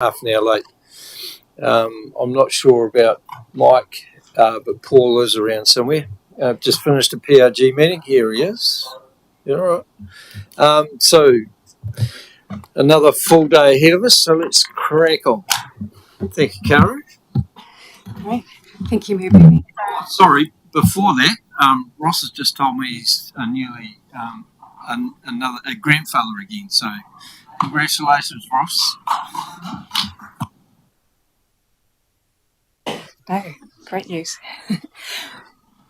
half an hour late. I'm not sure about Mike, but Paul is around somewhere. Just finished a PRG meeting. Here he is. You all right? So another full day ahead of us, so let's crack on. Thank you, Karen. Great. Thank you, Mary. Sorry, before that, Ross has just told me he's nearly a grandfather again, so congratulations, Ross. No, great news.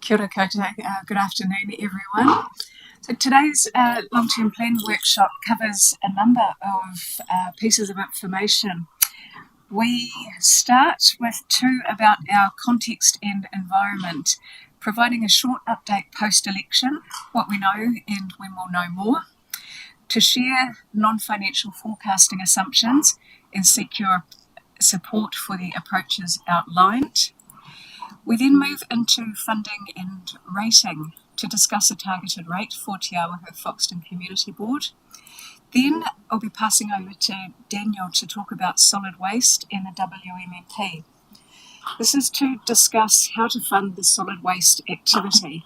Kia ora koutou. Good afternoon, everyone. So today's long-term plan workshop covers a number of pieces of information. We start with two about our context and environment, providing a short update post-election, what we know and when we'll know more, to share non-financial forecasting assumptions and seek your support for the approaches outlined. We then move into funding and rating to discuss a targeted rate for Te Awaho Foxton Community Board. Then I'll be passing over to Daniel to talk about solid waste and the WMMP. This is to discuss how to fund the solid waste activity,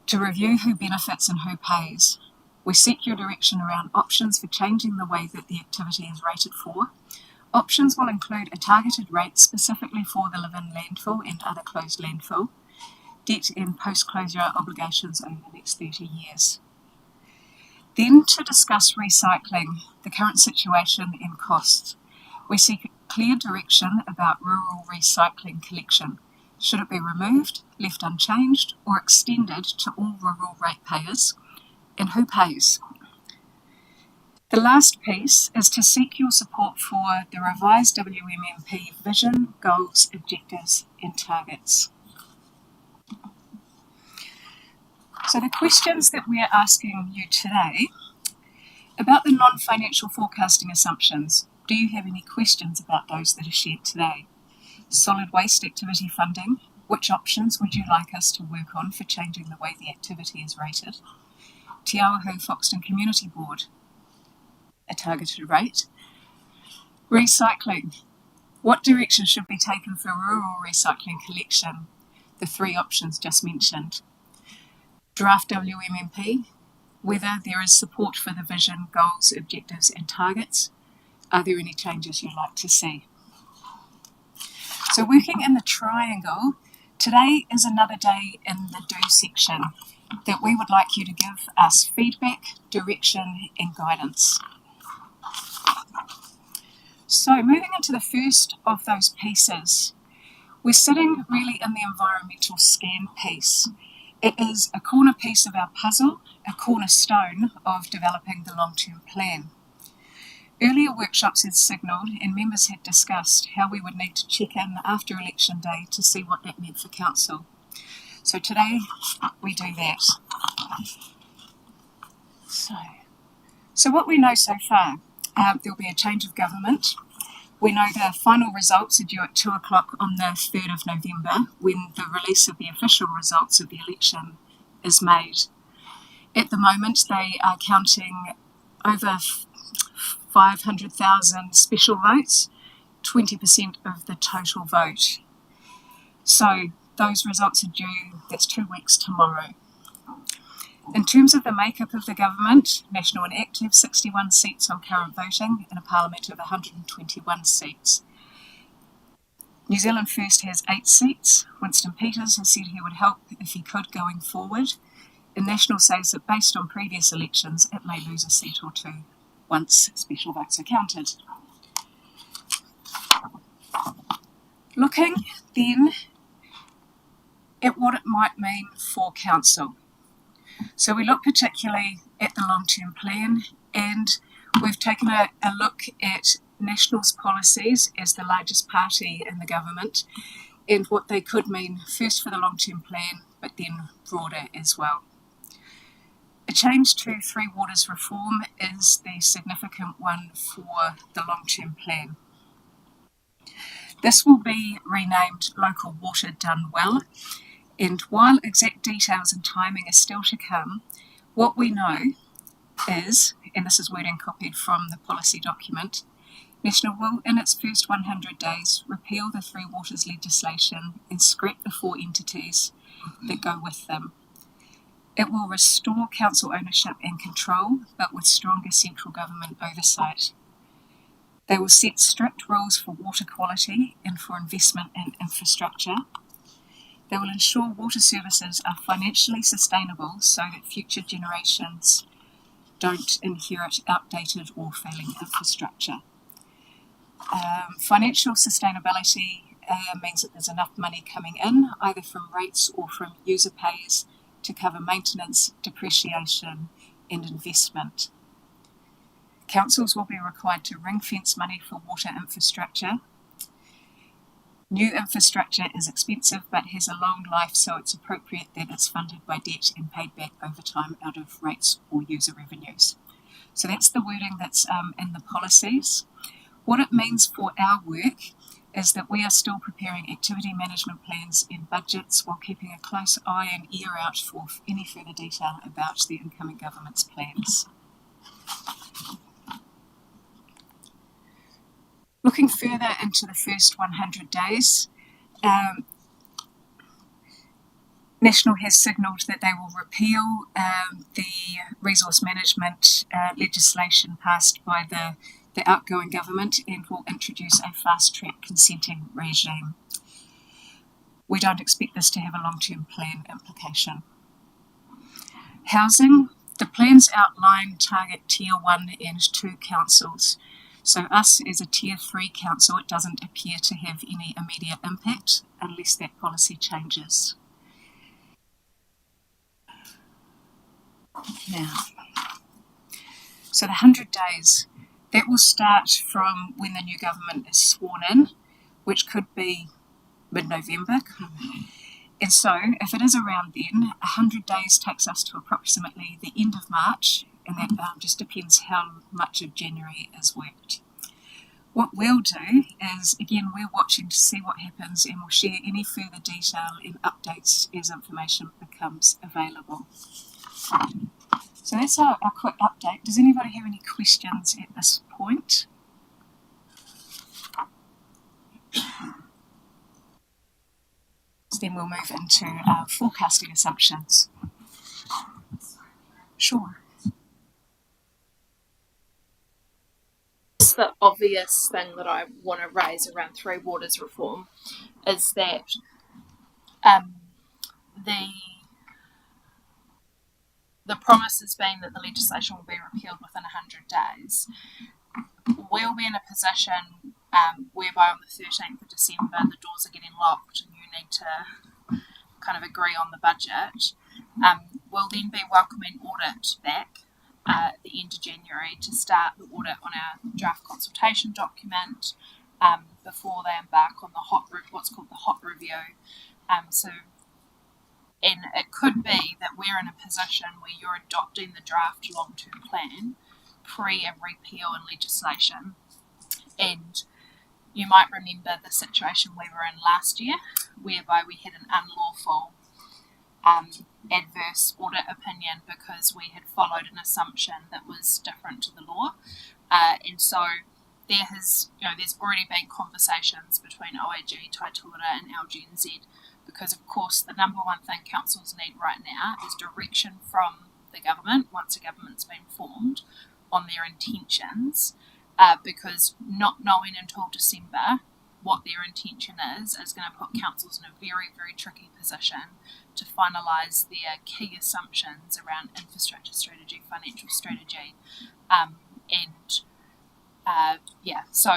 to review who benefits and who pays. We seek your direction around options for changing the way that the activity is rated for. Options will include a targeted rate specifically for the live-in landfill and other closed landfill, debt and post-closure obligations over the next 30 years. Then to discuss recycling, the current situation and costs. We seek clear direction about rural recycling collection. Should it be removed, left unchanged, or extended to all rural ratepayers? And who pays? The last piece is to seek your support for the revised WMMP vision, goals, objectives, and targets. So the questions that we are asking you today about the non-financial forecasting assumptions, do you have any questions about those that are shared today? Solid waste activity funding, which options would you like us to work on for changing the way the activity is rated? Te Awaho Foxton Community Board, a targeted rate. Recycling, what direction should be taken for rural recycling collection? The three options just mentioned. Draft WMMP, whether there is support for the vision, goals, objectives and targets. Are there any changes you'd like to see? So working in the triangle, today is another day in the do section that we would like you to give us feedback, direction and guidance. So moving into the first of those pieces, we're sitting really in the environmental scan piece. It is a corner piece of our puzzle, a cornerstone of developing the long-term plan. Earlier workshops had signalled and members had discussed how we would need to check in after election day to see what that meant for council. So today we do that. So what we know so far, there'll be a change of government. We know the final results are due at 2 o'clock on the 3rd of November when the release of the official results of the election is made. At the moment, they are counting over 500,000 special votes, 20% of the total vote. So those results are due, that's 2 weeks tomorrow. In terms of the makeup of the government, National and Active, 61 seats on current voting in a parliament of 121 seats. New Zealand First has 8 seats. Winston Peters has said he would help if he could going forward. And National says that based on previous elections, it may lose a seat or two once special votes are counted. Looking then at what it might mean for council. So we look particularly at the long-term plan, and we've taken a look at National's policies as the largest party in the government and what they could mean first for the long-term plan, but then broader as well. A change to Three Waters reform is the significant one for the long-term plan. This will be renamed Local Water Done Well, and while exact details and timing are still to come, what we know is, and this is wording copied from the policy document, National will, in its first 100 days, repeal the Three Waters legislation and scrap the 4 entities that go with them. It will restore council ownership and control, but with stronger central government oversight. They will set strict rules for water quality and for investment in infrastructure. They will ensure water services are financially sustainable so that future generations don't inherit outdated or failing infrastructure. Financial sustainability means that there's enough money coming in, either from rates or from user pays, to cover maintenance, depreciation, and investment. Councils will be required to ring-fence money for water infrastructure. New infrastructure is expensive but has a long life, so it's appropriate that it's funded by debt and paid back over time out of rates or user revenues. So that's the wording that's in the policies. What it means for our work is that we are still preparing activity management plans and budgets while keeping a close eye and ear out for any further detail about the incoming government's plans. Looking further into the first 100 days, National has signalled that they will repeal the resource management legislation passed by the outgoing government and will introduce a fast-track consenting regime. We don't expect this to have a long-term plan implication. Housing, the plans outline target Tier 1 and 2 councils. So us as a Tier 3 council, it doesn't appear to have any immediate impact unless that policy changes. Now, so the 100 days, that will start from when the new government is sworn in, which could be mid-November. And so, if it is around then, 100 days takes us to approximately the end of March, and that just depends how much of January is worked. What we'll do is, again, we're watching to see what happens, and we'll share any further detail and updates as information becomes available. So that's our quick update. Does anybody have any questions at this point? So then we'll move into forecasting assumptions. Sure. The obvious thing that I want to raise around Three Waters reform is that the promise has been that the legislation will be repealed within 100 days. We'll be in a position whereby on the 13th of December the doors are getting locked and you need to kind of agree on the budget. We'll then be welcoming audit back at the end of January to start the audit on our draft consultation document before they embark on the what's called the hot review. And it could be that we're in a position where you're adopting the draft long-term plan pre a repeal and legislation. And you might remember the situation we were in last year, whereby we had an unlawful adverse audit opinion because we had followed an assumption that was different to the law. And so there's already been conversations between OAG, Taitoura and LGNZ, because of course the number one thing councils need right now is direction from the government once a government's been formed on their intentions, because not knowing until December what their intention is going to put councils in a very, very tricky position to finalise their key assumptions around infrastructure strategy, financial strategy, so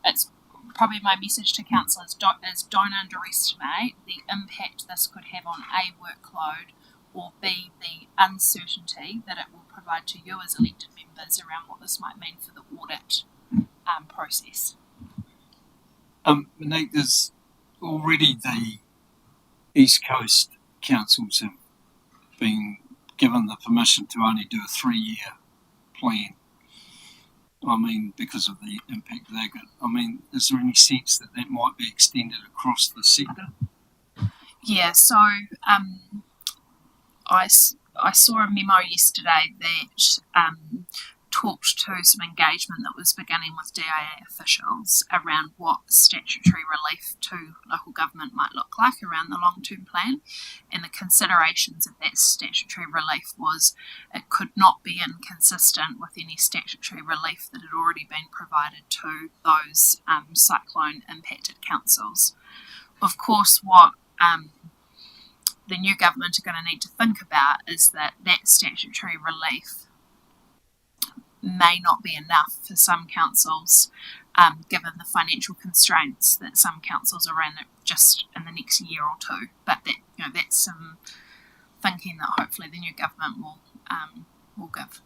it's probably my message to councillors is don't underestimate the impact this could have on A, workload, or B, the uncertainty that it will provide to you as elected members around what this might mean for the audit process. Monique, there's already the East Coast councils have been given the permission to only do a 3-year plan. I mean, because of the impact they got. I mean, is there any sense that that might be extended across the sector? Yeah, so I saw a memo yesterday that talked to some engagement that was beginning with DIA officials around what statutory relief to local government might look like around the long-term plan, and the considerations of that statutory relief was it could not be inconsistent with any statutory relief that had already been provided to those cyclone impacted councils. Of course, what the new government are going to need to think about is that statutory relief may not be enough for some councils, given the financial constraints that some councils are in just in the next year or two. But that's some thinking that hopefully the new government will give.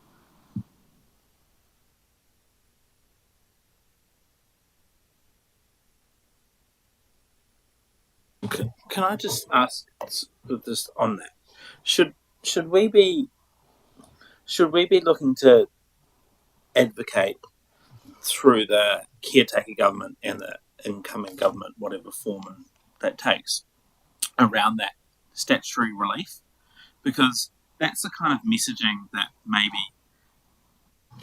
Can I just ask just on that? Should we be looking to advocate through the caretaker government and the incoming government, whatever form that takes, around that statutory relief? Because that's the kind of messaging that maybe,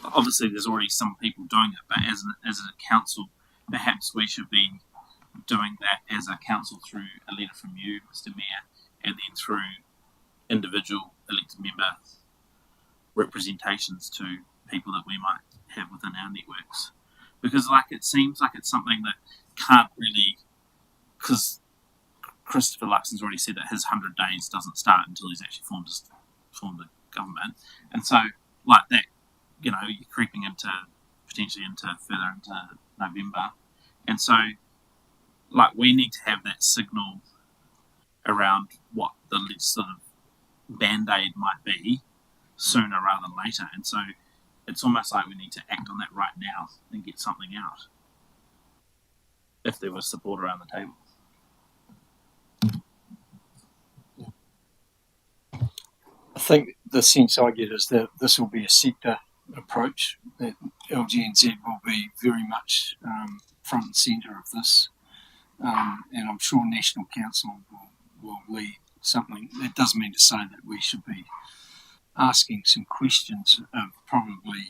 obviously there's already some people doing it, but as a council, perhaps we should be doing that as a council through a letter from you, Mr. Mayor, and then through individual elected member representations to people that we might have within our networks. Because it seems like it's something that can't really, because Christopher Luxon's already said that his 100 days doesn't start until he's actually formed a government. And so that, you're creeping potentially further into November. And so we need to have that signal around what the sort of band-aid might be sooner rather than later. And so it's almost like we need to act on that right now and get something out if there was support around the table. I think the sense I get is that this will be a sector approach, that LGNZ will be very much front and centre of this, and I'm sure National Council will lead something. That doesn't mean to say that we should be asking some questions of probably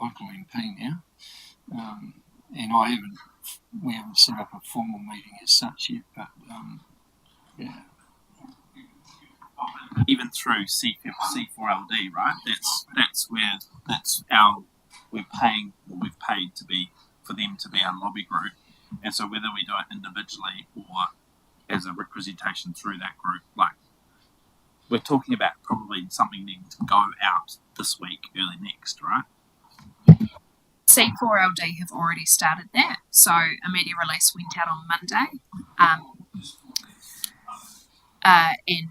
our local MP now, and we haven't set up a formal meeting as such yet, but yeah. Even through C4LD, right? We've paid for them to be our lobby group, and so whether we do it individually or as a representation through that group, we're talking about probably something needing to go out this week, early next, right? C4LD have already started that, so a media release went out on Monday. And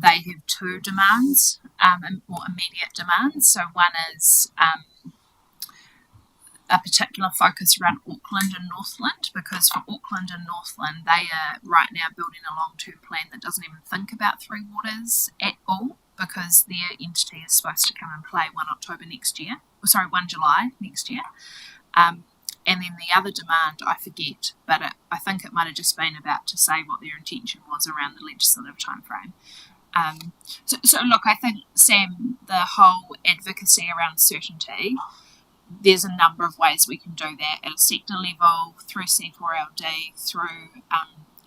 they have two demands, more immediate demands. So one is a particular focus around Auckland and Northland, because for Auckland and Northland, they are right now building a long-term plan that doesn't even think about Three Waters at all, because their entity is supposed to come and play 1 July next year. And then the other demand, I forget, but I think it might have just been about to say what their intention was around the legislative timeframe. So look, I think, Sam, the whole advocacy around certainty, there's a number of ways we can do that at a sector level, through C4LD, through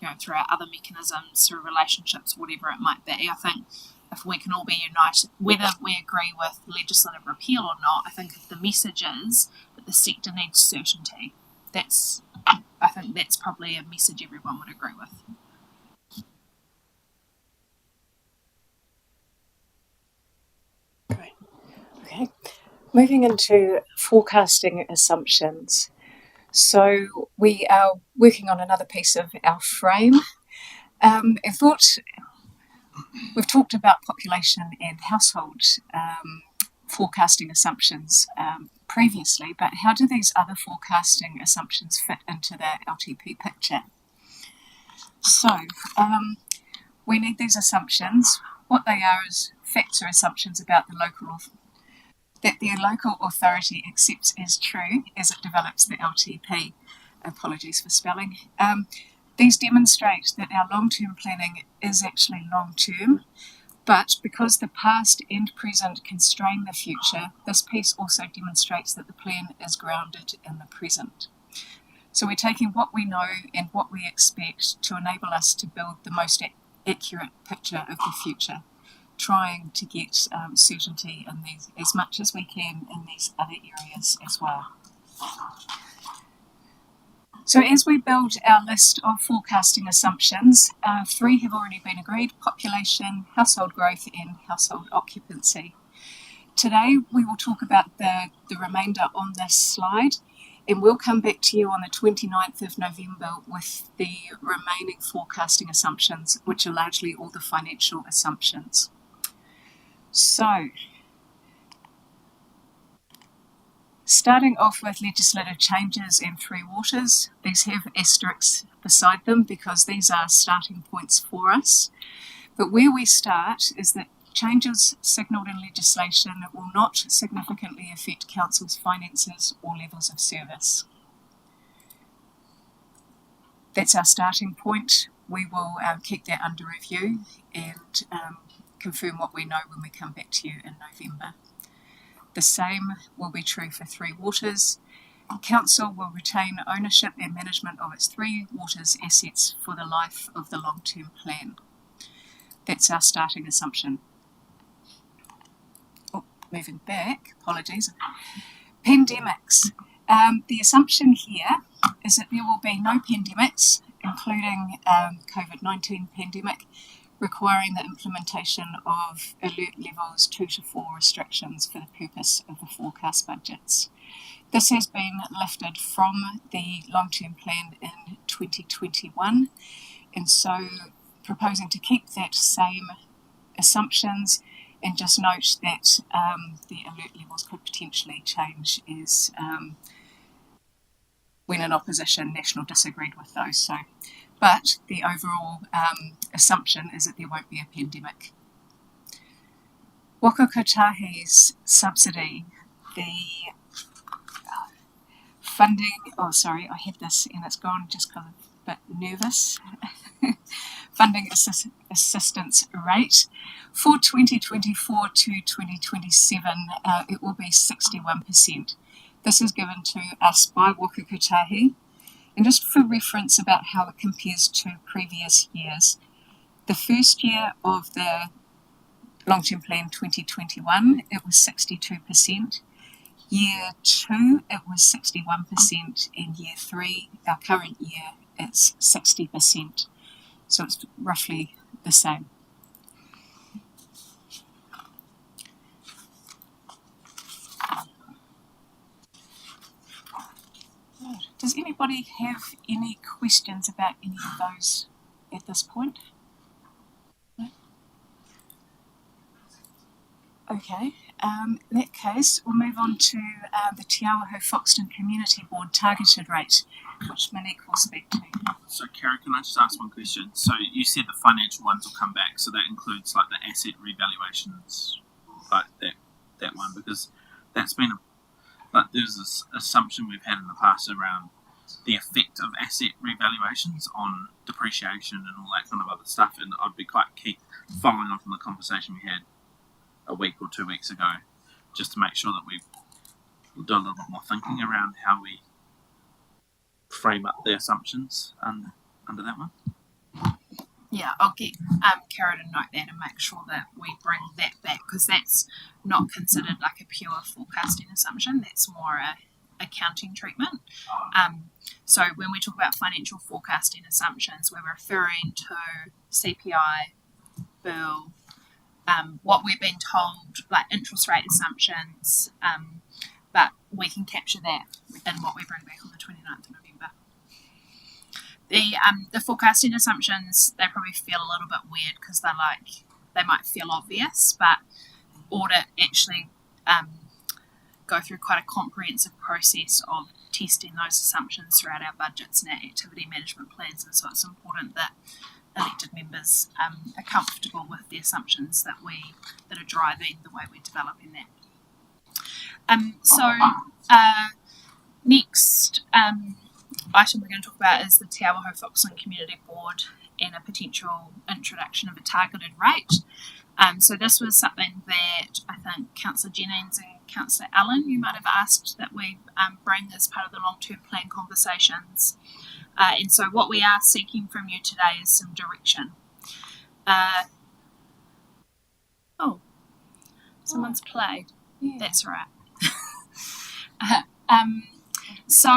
our other mechanisms, through relationships, whatever it might be. I think if we can all be united, whether we agree with legislative repeal or not, I think if the message is that the sector needs certainty, I think that's probably a message everyone would agree with. Great. Okay. Moving into forecasting assumptions. So we are working on another piece of our frame. We've talked about population and household forecasting assumptions previously, but how do these other forecasting assumptions fit into the LTP picture? So we need these assumptions. What they are is facts or assumptions about that the local authority accepts as true as it develops the LTP. Apologies for spelling. These demonstrate that our long-term planning is actually long-term, But because the past and present constrain the future, this piece also demonstrates that the plan is grounded in the present. So we're taking what we know and what we expect to enable us to build the most accurate picture of the future, trying to get certainty in these as much as we can in these other areas as well. So as we build our list of forecasting assumptions, 3 have already been agreed: population, household growth and household occupancy. Today we will talk about the remainder on this slide, and we'll come back to you on the 29th of November with the remaining forecasting assumptions, which are largely all the financial assumptions. So, starting off with legislative changes and Three Waters, these have asterisks beside them because these are starting points for us. But where we start is that changes signalled in legislation will not significantly affect Council's finances or levels of service. That's our starting point. We will keep that under review and confirm what we know when we come back to you in November. The same will be true for Three Waters. Council will retain ownership and management of its Three Waters assets for the life of the long-term plan. That's our starting assumption. Moving back, apologies. Pandemics. The assumption here is that there will be no pandemics, including COVID-19 pandemic, requiring the implementation of alert levels 2 to 4 restrictions for the purpose of the forecast budgets. This has been lifted from the long-term plan in 2021, and so proposing to keep that same assumptions, and just note that the alert levels could potentially change as when in opposition, National disagreed with those. But the overall assumption is that there won't be a pandemic. Waka Kotahi's subsidy, the funding, I had this and it's gone just because I'm a bit nervous. Funding assistance rate for 2024 to 2027, it will be 61%. This is given to us by Waka Kotahi. And just for reference about how it compares to previous years, the first year of the long-term plan 2021, it was 62%. Year 2, it was 61%. And year 3, our current year, it's 60%. So it's roughly the same. Does anybody have any questions about any of those at this point? No? Okay, in that case, we'll move on to the Te Awaho Foxton Community Board targeted rate, which Monique will speak to. So, Kara, can I just ask one question? So, you said the financial ones will come back, so that includes like the asset revaluations, like that one, because that's been there's this assumption we've had in the past around the effect of asset revaluations on depreciation and all that kind of other stuff, and I'd be quite keen, following on from the conversation we had a week or 2 weeks ago, just to make sure that we do a little bit more thinking around how we frame up the assumptions under that one. Yeah, I'll get Kara to note that and make sure that we bring that back, because that's not considered like a pure forecasting assumption. That's more a accounting treatment. So when we talk about financial forecasting assumptions, we're referring to CPI, bill, what we've been told, like interest rate assumptions, but we can capture that in what we bring back on the 29th of November. The forecasting assumptions, they probably feel a little bit weird because they might feel obvious, but audit actually go through quite a comprehensive process of testing those assumptions throughout our budgets and our activity management plans, and so it's important that elected members are comfortable with the assumptions that are driving the way we're developing that. Next item we're going to talk about is the Te Awaho Foxton Community Board and a potential introduction of a targeted rate. So this was something that I think Councillor Jennings and Councillor Allen, you might have asked that we bring as part of the long-term plan conversations. And so what we are seeking from you today is some direction. Someone's played. Yeah. That's right. So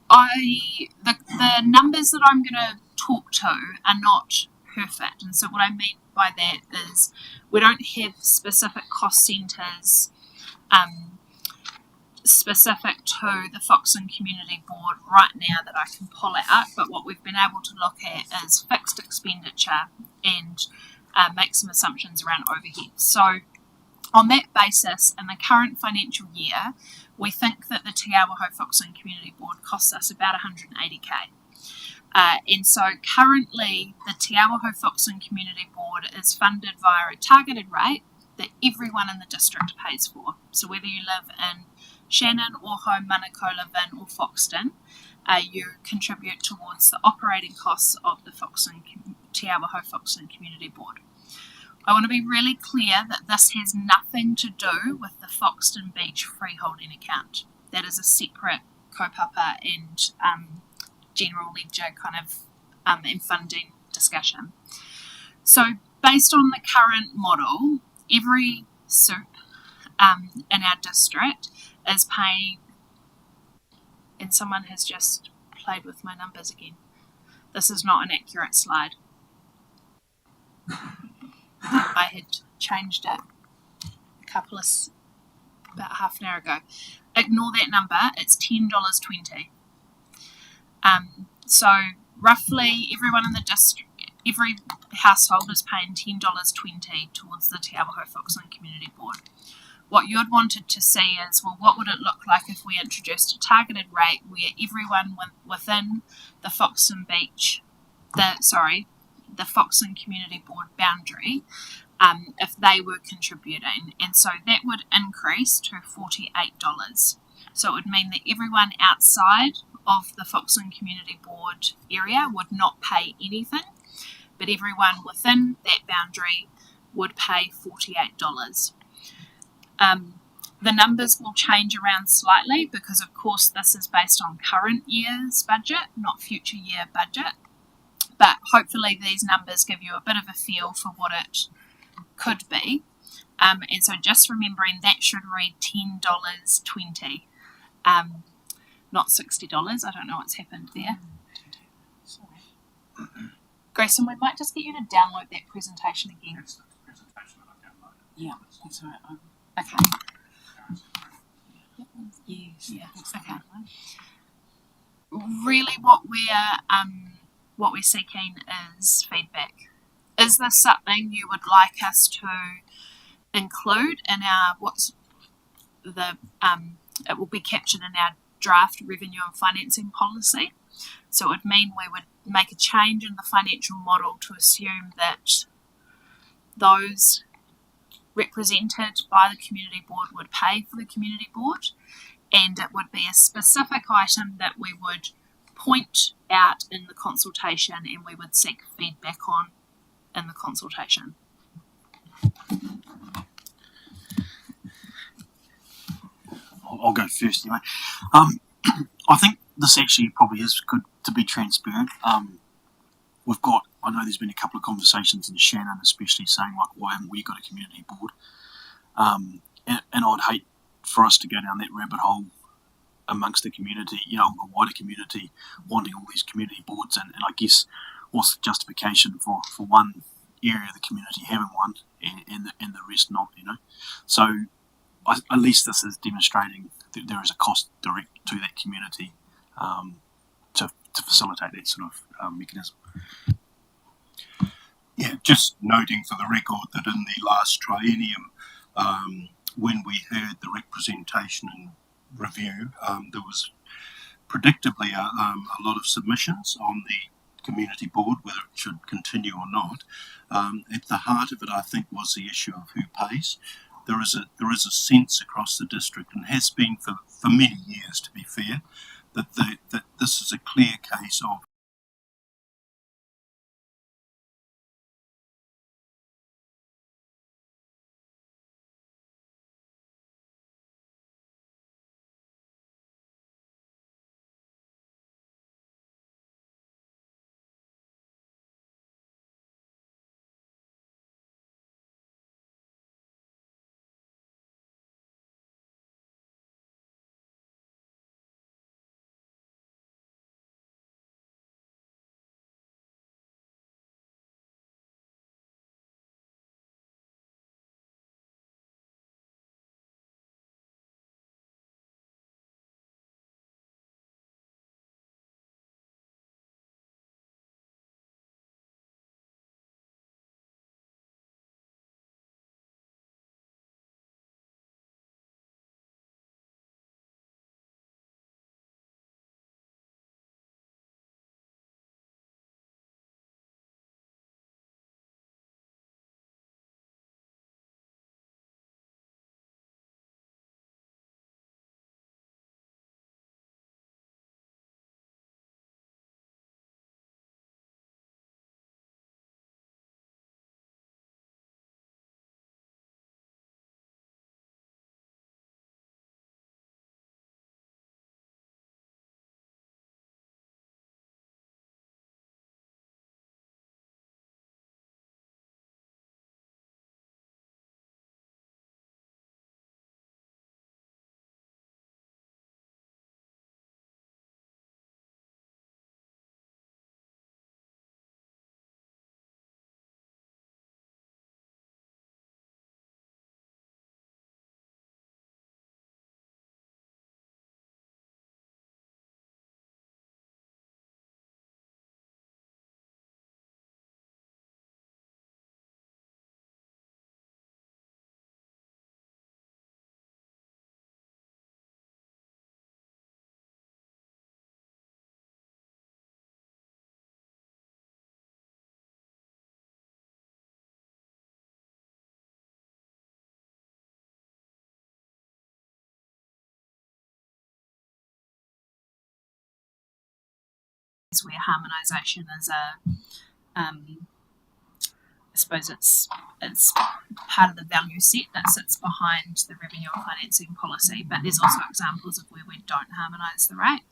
the numbers that I'm going to talk to are not perfect, and so what I mean by that is we don't have specific cost centres specific to the Foxton Community Board right now that I can pull out, but what we've been able to look at is fixed expenditure and make some assumptions around overhead. So on that basis, in the current financial year, we think that the Te Awaho Foxton Community Board costs us about 180k. And so currently the Te Awaho Foxton Community Board is funded via a targeted rate that everyone in the district pays for. So whether you live in Shannon, Oho, Manukau, Vin or Foxton, you contribute towards the operating costs of the Te Awaho Foxton Community Board. I want to be really clear that this has nothing to do with the Foxton Beach freeholding account. That is a separate kaupapa and general ledger kind of and funding discussion. So based on the current model, every soup in our district is paying, and someone has just played with my numbers again. This is not an accurate slide. I had changed it about half an hour ago. Ignore that number, it's $10.20. So roughly everyone in the district, every household is paying $10.20 towards the Te Awaho Foxton Community Board. What you'd wanted to see is, well, what would it look like if we introduced a targeted rate where everyone within the Foxton Beach, the Foxton Community Board boundary, if they were contributing, and so that would increase to $48. So it would mean that everyone outside of the Foxton Community Board area would not pay anything, but everyone within that boundary would pay $48. The numbers will change around slightly because, of course, this is based on current year's budget, not future year budget. But hopefully these numbers give you a bit of a feel for what it could be. And so just remembering that should read $10.20, not $60. I don't know what's happened there. Grayson, we might just get you to download that presentation again. That's the presentation that I've downloaded. Yeah, that's right. Okay. Yes. Yeah. Okay. Really, what we're seeking is feedback. Is this something you would like us to include in our it will be captured in our draft revenue and financing policy? So it would mean we would make a change in the financial model to assume that those represented by the community board would pay for the community board, and it would be a specific item that we would point out in the consultation and we would seek feedback on in the consultation. I'll go first anyway. I think this actually probably is good to be transparent. I know there's been a couple of conversations in Shannon especially saying, like, why haven't we got a community board? And I'd hate for us to go down that rabbit hole amongst the community, the wider community, wanting all these community boards, and I guess what's the justification for one area of the community having one and the rest not, So at least this is demonstrating that there is a cost direct to that community to facilitate that sort of mechanism. Yeah, just noting for the record that in the last triennium, when we heard the representation and review, there was predictably a lot of submissions on the community board, whether it should continue or not. At the heart of it, I think, was the issue of who pays. There is a sense across the district, and has been for many years, to be fair, that this is a clear case of where harmonisation is I suppose it's part of the value set that sits behind the revenue and financing policy, but there's also examples of where we don't harmonise the rate.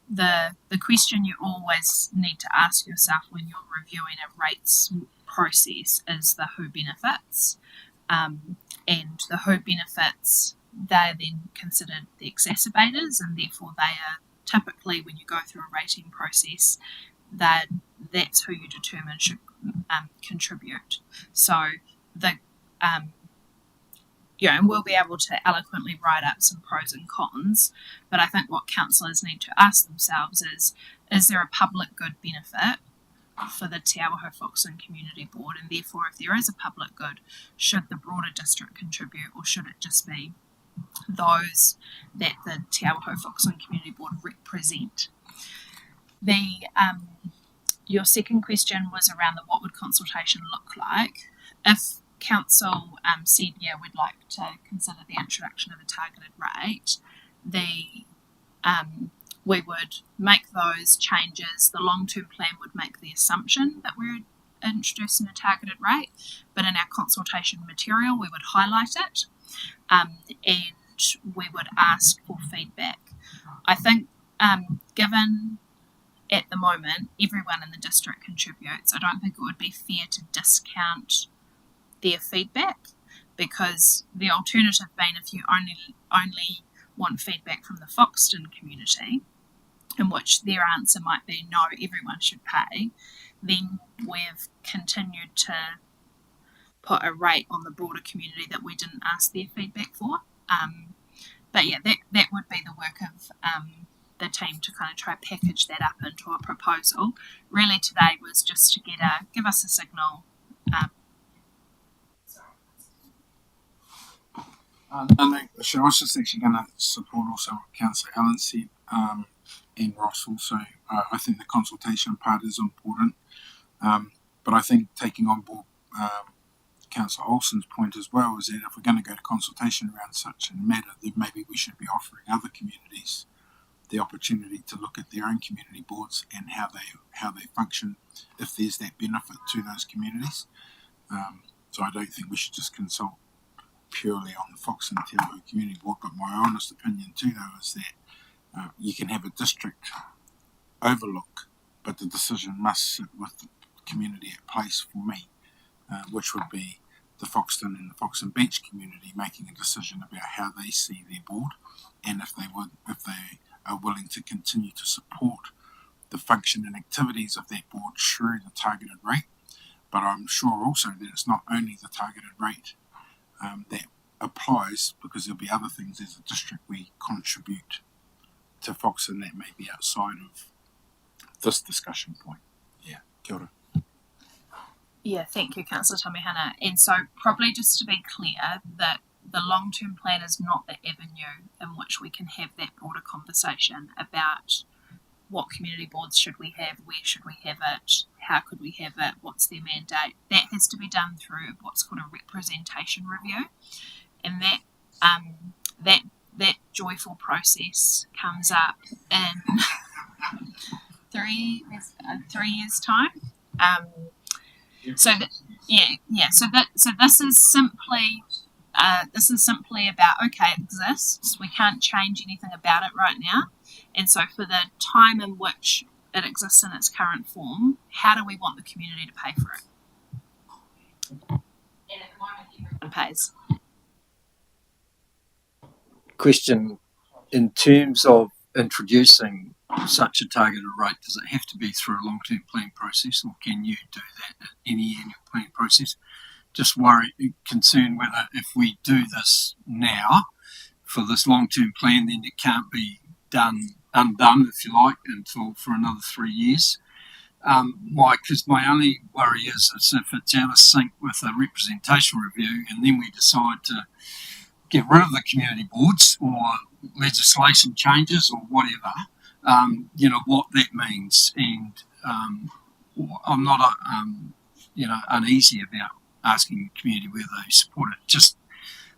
The question you always need to ask yourself when you're reviewing a rates process is the who benefits, and the who benefits, they're then considered the exacerbators, and therefore they are typically, when you go through a rating process, that's who you determine should contribute. So and we'll be able to eloquently write up some pros and cons, but I think what councillors need to ask themselves is there a public good benefit for the Te Awaho Foxton Community Board, and therefore if there is a public good, should the broader district contribute, or should it just be those that the Te Awaho Foxton Community Board represent? Your second question was around what would consultation look like. If council said, yeah, we'd like to consider the introduction of a targeted rate, we would make those changes. The long-term plan would make the assumption that we're introducing a targeted rate, but in our consultation material we would highlight it, and we would ask for feedback. I think given at the moment everyone in the district contributes, I don't think it would be fair to discount their feedback, because the alternative being if you only want feedback from the Foxton community, in which their answer might be no, everyone should pay, then we've continued to put a rate on the broader community that we didn't ask their feedback for. But yeah, that would be the work of the team to kind of try to package that up into a proposal. Really today was just to give us a signal. So I was just actually going to support also what Councillor Allen said, and Ross also. I think the consultation part is important, but I think taking on board Councillor Olsen's point as well is that if we're going to go to consultation around such a matter, then maybe we should be offering other communities the opportunity to look at their own community boards and how they function, if there's that benefit to those communities. So I don't think we should just consult purely on the Foxton Te Awaho Community Board, but my honest opinion too, though, is that you can have a district overlook, but the decision must sit with the community at place for me, which would be the Foxton and the Foxton Beach community making a decision about how they see their board, and if they are willing to continue to support the function and activities of that board through the targeted rate. But I'm sure also that it's not only the targeted rate that applies, because there'll be other things as a district we contribute to Foxton that may be outside of this discussion point. Yeah, kia ora. Yeah, thank you, Councillor Tamihana. And so probably just to be clear that the long-term plan is not the avenue in which we can have that broader conversation about what community boards should we have, where should we have it, how could we have it, what's their mandate. That has to be done through what's called a representation review, and that joyful process comes up in 3 years' time. So this is simply about, okay, it exists, we can't change anything about it right now, and so for the time in which it exists in its current form, how do we want the community to pay for it? And at the moment everyone pays. Question: in terms of introducing such a targeted rate, does it have to be through a long-term plan process, or can you do that at any annual plan process? Just concerned whether if we do this now for this long-term plan, then it can't be undone, if you like, until for another 3 years. Because my only worry is if it's out of sync with a representation review, and then we decide to get rid of the community boards, or legislation changes, or whatever, what that means. And I'm not uneasy about asking the community whether they support it. Just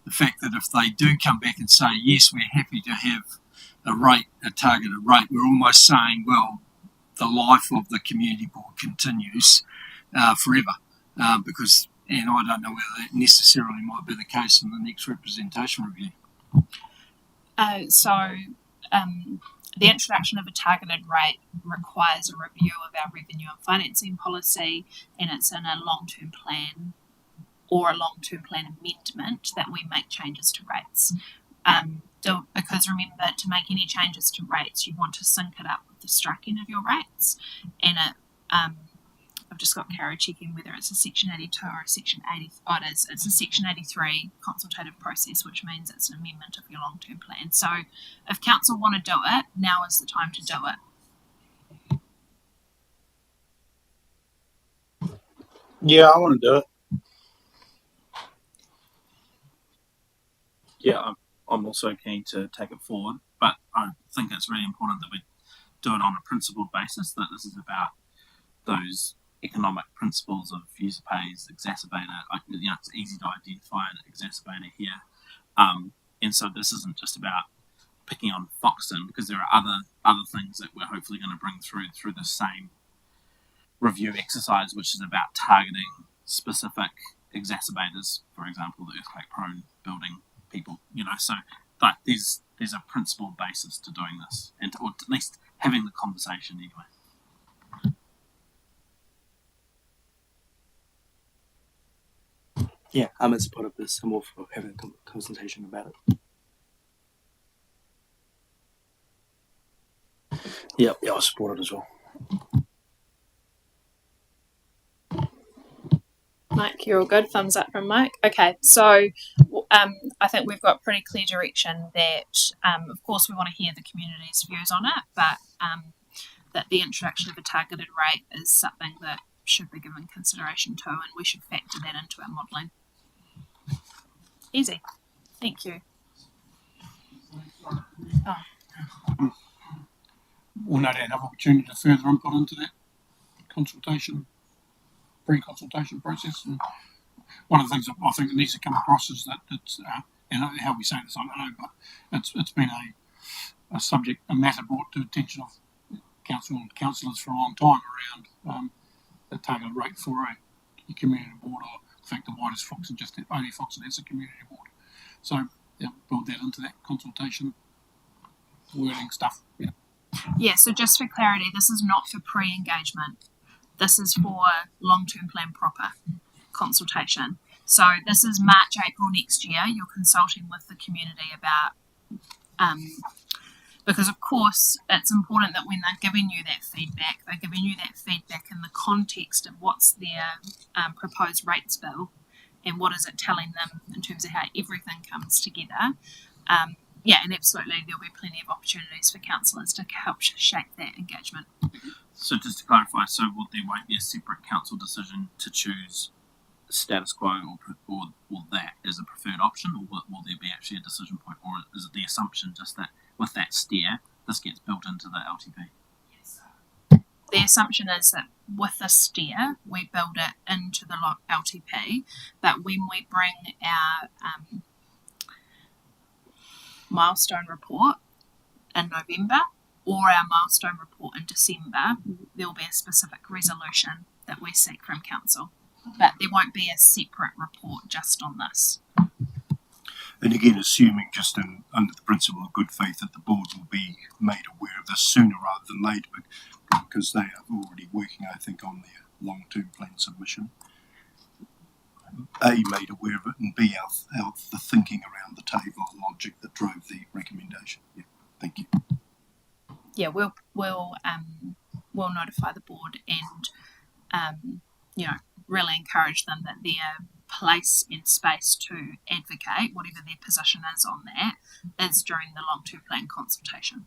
the fact that if they do come back and say, yes, we're happy to have a targeted rate, we're almost saying, well, the life of the community board continues forever, because, and I don't know whether that necessarily might be the case in the next representation review. The introduction of a targeted rate requires a review of our revenue and financing policy, and it's in a long-term plan or a long-term plan amendment that we make changes to rates. Because remember, to make any changes to rates, you want to sync it up with the striking of your rates, and I've just got Carrie checking whether it's a Section 82 or a Section 80. Oh, it is. It's a Section 83 consultative process, which means it's an amendment of your long-term plan. So if council want to do it, now is the time to do it. Yeah, I want to do it. Yeah, I'm also keen to take it forward, but I think it's really important that we do it on a principled basis, that this is about those economic principles of user pays, exacerbator. It's easy to identify an exacerbator here. And so this isn't just about picking on Foxton, because there are other things that we're hopefully going to bring through the same review exercise, which is about targeting specific exacerbators, for example, the earthquake-prone building people. So like there's a principled basis to doing this, or at least having the conversation anyway. Yeah, I'm in support of this. I'm all for having a consultation about it. Yeah, I support it as well. Mike, you're all good. Thumbs up from Mike. Okay, so I think we've got pretty clear direction that, of course, we want to hear the community's views on it, but that the introduction of a targeted rate is something that should be given consideration to, and we should factor that into our modelling. Easy. Thank you. We'll no doubt have opportunity to further input into that pre-consultation process. And one of the things that I think that needs to come across is that it's, and how we say this, I don't know, but it's been a subject, a matter brought to attention of council and councillors for a long time around the targeted rate for a community board, or the fact that why does Foxton just only Foxton has a community board. So build that into that consultation wording stuff. Yeah, so just for clarity, this is not for pre-engagement. This is for long-term plan proper consultation. So this is March, April next year. You're consulting with the community about, because of course it's important that when they're giving you that feedback, they're giving you that feedback in the context of what's their proposed rates bill and what is it telling them in terms of how everything comes together. And absolutely, there'll be plenty of opportunities for councillors to help shape that engagement. So just to clarify, there won't be a separate council decision to choose status quo or that as a preferred option, or will there be actually a decision point, or is it the assumption just that with that steer, this gets built into the LTP? Yes. The assumption is that with the steer, we build it into the LTP, but when we bring our milestone report in November or our milestone report in December, there will be a specific resolution that we seek from council, but there won't be a separate report just on this. And again, assuming just under the principle of good faith that the board will be made aware of this sooner rather than later, because they are already working, I think, on their long-term plan submission. A, made aware of it, and B, out the thinking around the table and logic that drove the recommendation. Yeah, thank you. Yeah, we'll notify the board and really encourage them that their place and space to advocate, whatever their position is on that, is during the long-term plan consultation.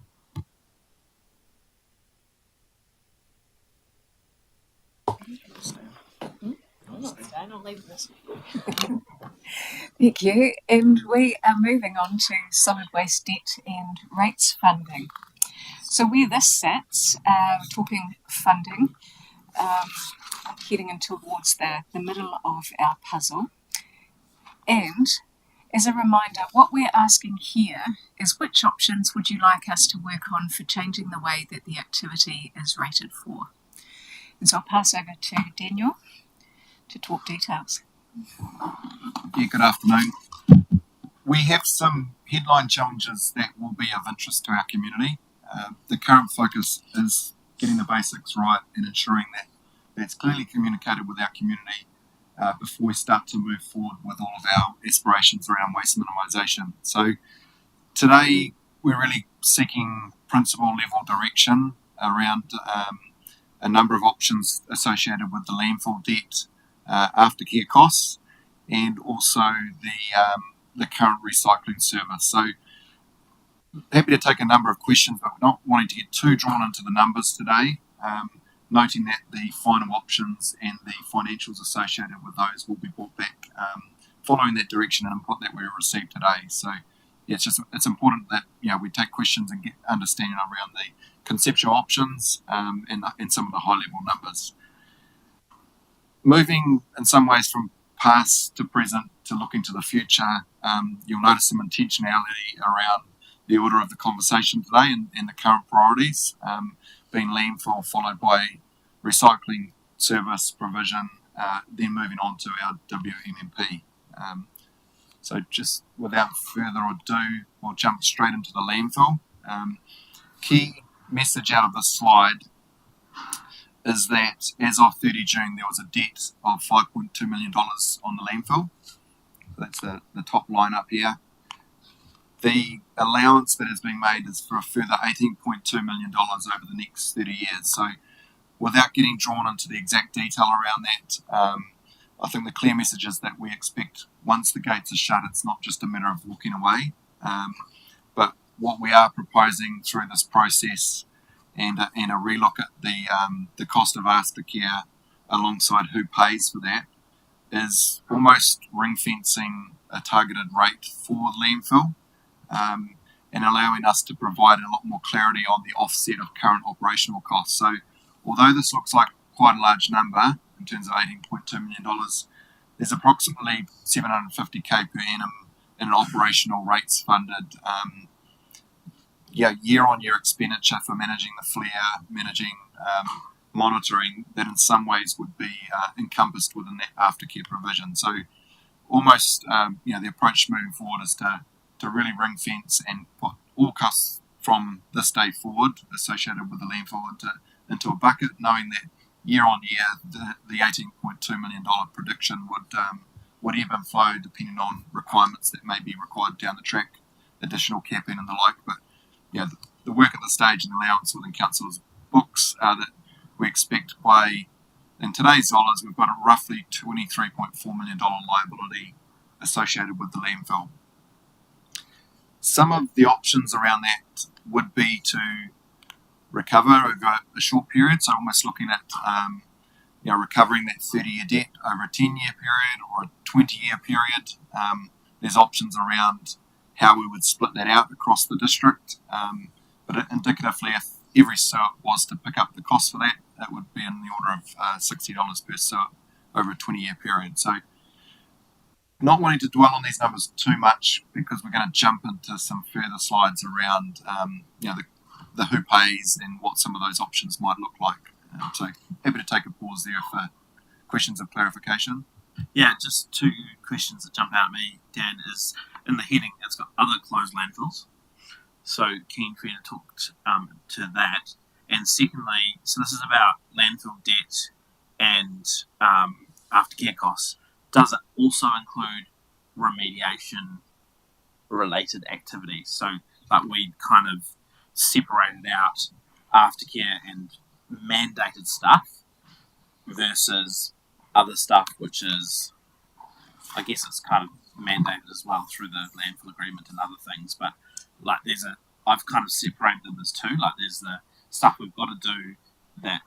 I'll leave this. Thank you. And we are moving on to solid waste debt and rates funding. So where this sits, talking funding, heading in towards the middle of our puzzle. And As a reminder, what we're asking here is which options would you like us to work on for changing the way that the activity is rated for? And so I'll pass over to Daniel to talk details. Yeah, good afternoon. We have some headline challenges that will be of interest to our community. The current focus is getting the basics right and ensuring that that's clearly communicated with our community before we start to move forward with all of our aspirations around waste minimisation. So today we're really seeking principal level direction around a number of options associated with the landfill debt, aftercare costs, and also the current recycling service. So happy to take a number of questions, but not wanting to get too drawn into the numbers today, noting that the final options and the financials associated with those will be brought back following that direction and input that we received today. So yeah, it's important that we take questions and get understanding around the conceptual options and some of the high level numbers. Moving in some ways from past to present to looking to the future, you'll notice some intentionality around the order of the conversation today and the current priorities, being landfill followed by recycling service provision, then moving on to our WMMP. So just without further ado, we'll jump straight into the landfill. Key message out of this slide is that as of 30 June, there was a debt of $5.2 million on the landfill. That's the top line up here. The allowance that is being made is for a further $18.2 million over the next 30 years. So without getting drawn into the exact detail around that, I think the clear message is that we expect once the gates are shut, it's not just a matter of walking away, but what we are proposing through this process and a relook at the cost of aftercare alongside who pays for that is almost ring fencing a targeted rate for landfill and allowing us to provide a lot more clarity on the offset of current operational costs. So although this looks like quite a large number in terms of $18.2 million, there's approximately $750K per annum in an operational rates funded year-on-year expenditure for managing the flare, managing monitoring that in some ways would be encompassed within that aftercare provision. So almost the approach moving forward is to really ring fence and put all costs from this day forward associated with the landfill into a bucket, knowing that year on year the $18.2 million prediction would ebb and flow depending on requirements that may be required down the track, additional capping and the like. But the work at the stage and allowance within council's books are that we expect by, in today's dollars, we've got a roughly $23.4 million liability associated with the landfill. Some of the options around that would be to recover over a short period, so almost looking at recovering that 30-year debt over a 10-year period or a 20-year period. There's options around how we would split that out across the district, but indicatively, if every SOAP was to pick up the cost for that, that would be in the order of $60 per SOAP over a 20-year period. So not wanting to dwell on these numbers too much because we're going to jump into some further slides around the who pays and what some of those options might look like. So happy to take a pause there for questions of clarification. Yeah, just two questions that jump out at me, Dan, is in the heading, it's got other closed landfills. So keen for you to talk to that. And secondly, so this is about landfill debt and aftercare costs. Does it also include remediation related activities? So like we kind of separated out aftercare and mandated stuff versus other stuff, which is, I guess it's kind of mandated as well through the landfill agreement and other things, but like I've kind of separated them as two. Like there's the stuff we've got to do that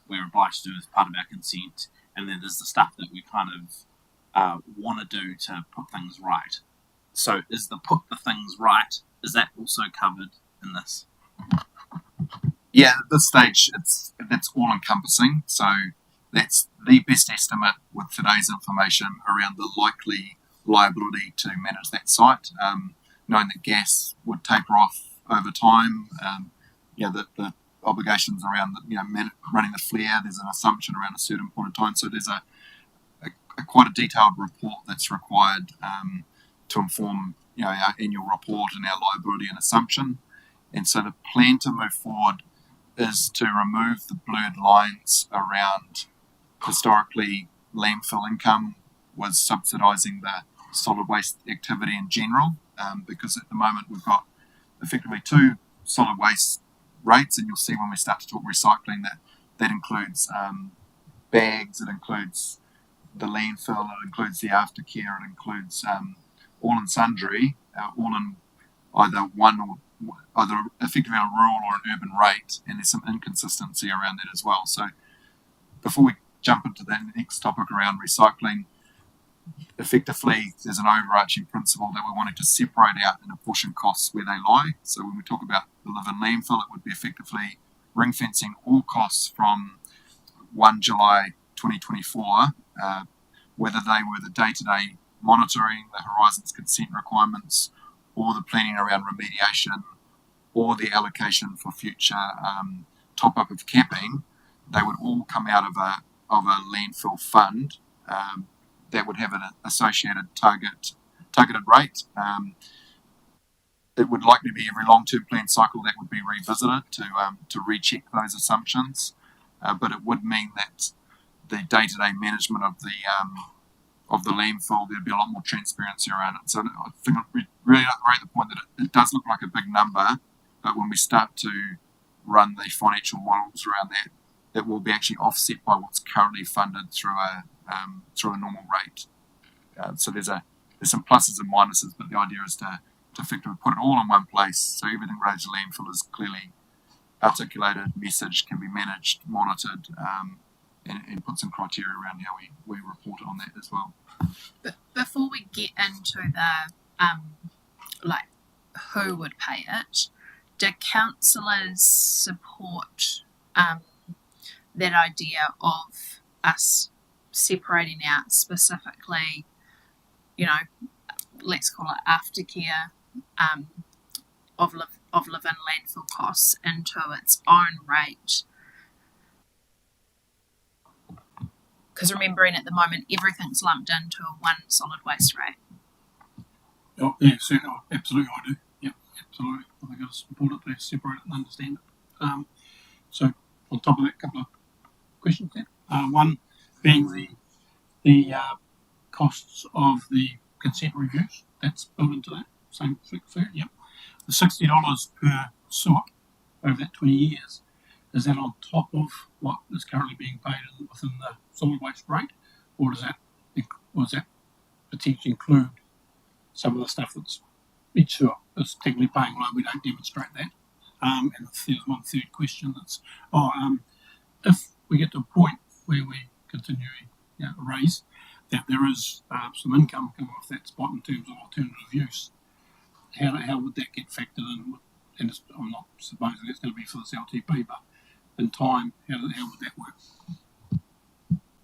we're obliged to do as part of our consent, and then there's the stuff that we kind of want to do to put things right. So is the put the things right, is that also covered in this? Yeah, at this stage, that's all encompassing. So that's the best estimate with today's information around the likely liability to manage that site, knowing that gas would taper off over time. The obligations around running the flare, there's an assumption around a certain point in time. So there's a quite a detailed report that's required to inform our annual report and our liability and assumption. And so the plan to move forward is to remove the blurred lines around historically landfill income was subsidising the solid waste activity in general, because at the moment we've got effectively two solid waste rates, and you'll see when we start to talk recycling that includes bags, it includes the landfill, it includes the aftercare, it includes all and sundry, all in either effectively a rural or an urban rate, and there's some inconsistency around that as well. So before we jump into the next topic around recycling, effectively there's an overarching principle that we're wanting to separate out and apportion costs where they lie. So when we talk about the live-in landfill, it would be effectively ring-fencing all costs from 1 July 2024, whether they were the day-to-day monitoring, the Horizons consent requirements, or the planning around remediation, or the allocation for future top-up of capping. They would all come out of a landfill fund that would have an associated targeted rate. It would likely be every long-term plan cycle that would be revisited to recheck those assumptions, but it would mean that the day-to-day management of the landfill, there'd be a lot more transparency around it. So I think we really rate the point that it does look like a big number, but when we start to run the financial models around that, it will be actually offset by what's currently funded through a normal rate. So there's some pluses and minuses, but the idea is to effectively put it all in one place, so everything related to landfill is clearly articulated, messaged, can be managed, monitored, and put some criteria around how we report on that as well. But before we get into the who would pay it, do councillors support that idea of us separating out specifically, let's call it aftercare of live-in landfill costs into its own rate? Because remembering at the moment everything's lumped into one solid waste rate. Oh, yeah, certainly, absolutely, I do. Yeah, absolutely. I think it's important to separate it and understand it. So, on top of that, a couple of questions there. One being the costs of the consent reviews. That's built into that same figure. Yep. The $60 per sewer over that 20 years. Is that on top of what is currently being paid within the solid waste rate, or does that potentially include some of the stuff that's each sewer is technically paying, although we don't demonstrate that? And there's one third question that's, if we get to a point where we continue raise, that there is some income coming off that spot in terms of alternative use, how would that get factored in? And I'm not supposing it's going to be for this LTP, but in time, how would that work?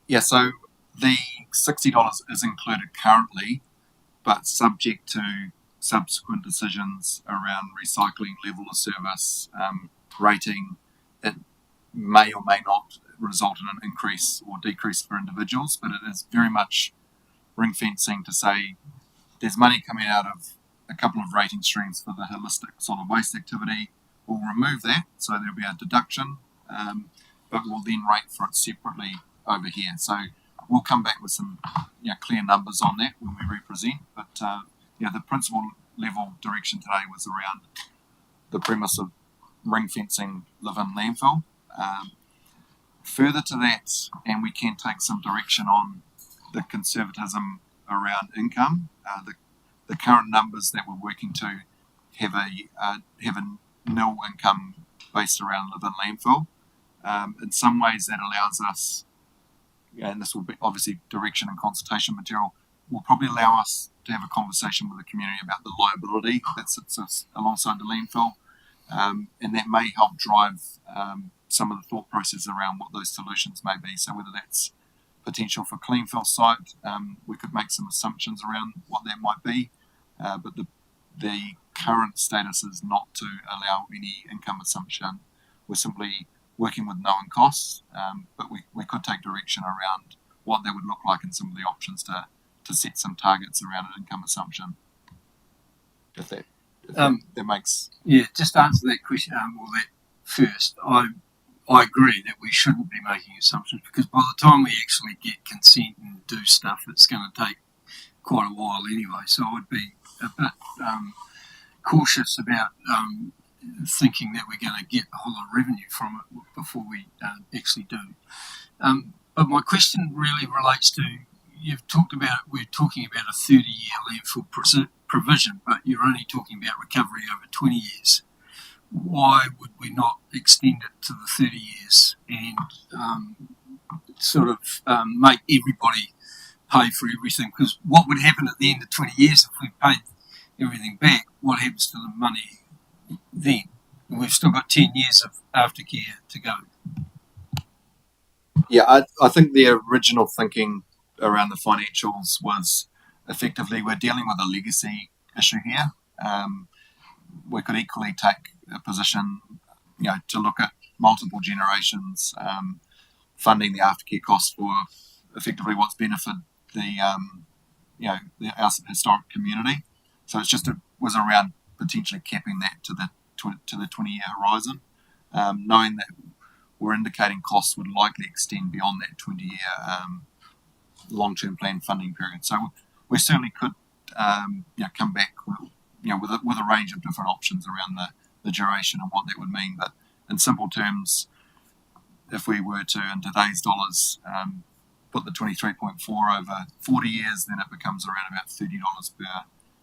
Yeah, so the $60 is included currently, but subject to subsequent decisions around recycling, level of service, rating. It may or may not result in an increase or decrease for individuals, but it is very much ring fencing to say there's money coming out of a couple of rating streams for the holistic solid waste activity. We'll remove that, so there'll be a deduction, but we'll then rate for it separately over here. So we'll come back with some clear numbers on that when we represent. But the principal level direction today was around the premise of ring fencing live-in landfill. Further to that, and we can take some direction on the conservatism around income. The current numbers that we're working to have a nil income based around live-in landfill. In some ways, that allows us, and this will be obviously direction and consultation material, will probably allow us to have a conversation with the community about the liability that sits alongside the landfill, and that may help drive some of the thought process around what those solutions may be. So whether that's potential for Cleanfill site. We could make some assumptions around what that might be, but the current status is not to allow any income assumption. We're simply working with known costs, but we could take direction around what that would look like and some of the options to set some targets around an income assumption. If that makes... Yeah, just to answer that question, that first, I agree that we shouldn't be making assumptions, because by the time we actually get consent and do stuff, it's going to take quite a while anyway. So I would be a bit cautious about thinking that we're going to get a whole lot of revenue from it before we actually do. But my question really relates to, you've talked about, we're talking about a 30-year landfill provision, but you're only talking about recovery over 20 years. Why would we not extend it to the 30 years and make everybody pay for everything? Because what would happen at the end of 20 years if we paid everything back? What happens to the money then? We've still got 10 years of aftercare to go. Yeah, I think the original thinking around the financials was effectively we're dealing with a legacy issue here. We could equally take a position, to look at multiple generations, funding the aftercare costs for effectively what's benefited our historic community. So it's was around potentially capping that to the 20-year horizon, knowing that we're indicating costs would likely extend beyond that 20-year long-term plan funding period. So we certainly could come back with a range of different options around the duration and what that would mean. But in simple terms, if we were to, in today's dollars, put the 23.4 over 40 years, then it becomes around about $30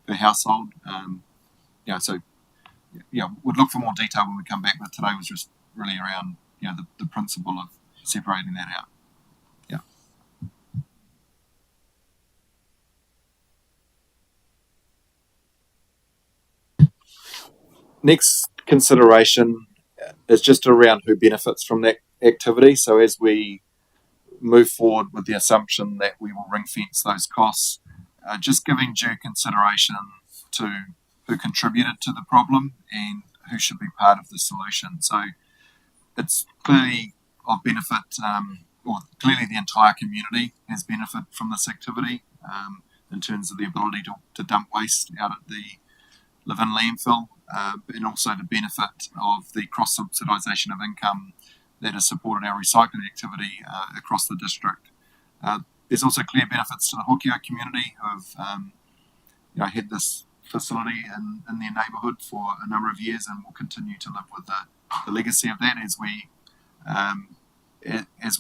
per household. We'd look for more detail when we come back, but today was just really around the principle of separating that out. Next consideration is just around who benefits from that activity. So as we move forward with the assumption that we will ring fence those costs, just giving due consideration to who contributed to the problem and who should be part of the solution. So it's clearly of benefit, or clearly the entire community has benefit from this activity in terms of the ability to dump waste out at the live-in landfill, and also the benefit of the cross-subsidisation of income that has supported our recycling activity across the district. There's also clear benefits to the Hokio community who have had this facility in their neighbourhood for a number of years and will continue to live with the legacy of that as we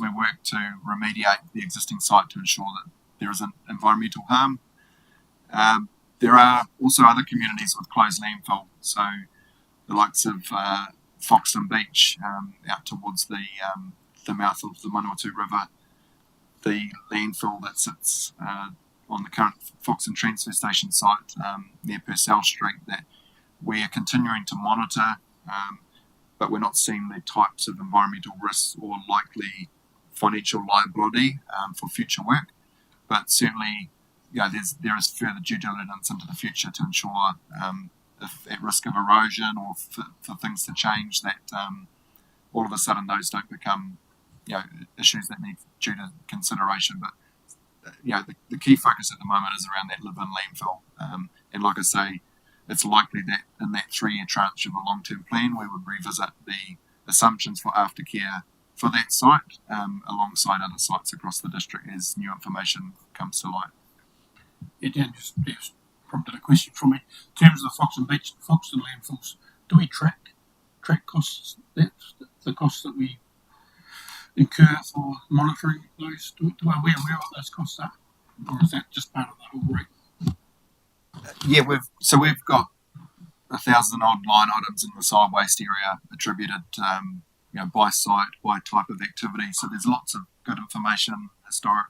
work to remediate the existing site to ensure that there isn't environmental harm. There are also other communities with closed landfill, so the likes of Foxton Beach out towards the mouth of the Manawatu River, the landfill that sits on the current Foxton transfer station site near Purcell Street that we are continuing to monitor, but we're not seeing the types of environmental risks or likely financial liability for future work. But certainly, there is further due diligence into the future to ensure if at risk of erosion or for things to change, that all of a sudden those don't become issues that need due to consideration. But the key focus at the moment is around that live-in landfill, and like I say, it's likely that in that 3-year tranche of a long-term plan we would revisit the assumptions for aftercare for that site alongside other sites across the district as new information comes to light. Yeah, Dan, just prompted a question from me. In terms of the Foxton Beach and Foxton landfills, do we track costs, the costs that we incur for monitoring those? Are we aware what those costs are? Or is that just part of the whole rate? Yeah, we've got 1,000 odd line items in the solid waste area attributed by site, by type of activity. So there's lots of good information, historic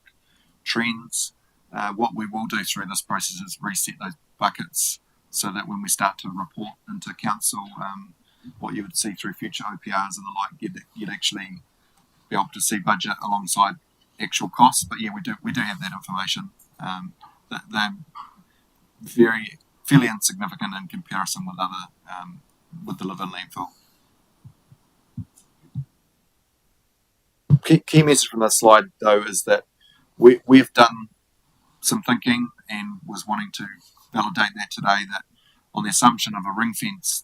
trends. What we will do through this process is reset those buckets so that when we start to report into council what you would see through future OPRs and the like, you'd actually be able to see budget alongside actual costs, but yeah, we do have that information. They're fairly insignificant in comparison with other with the live-in landfill. Key message from this slide though is that we've done some thinking and was wanting to validate that today, that on the assumption of a ring fence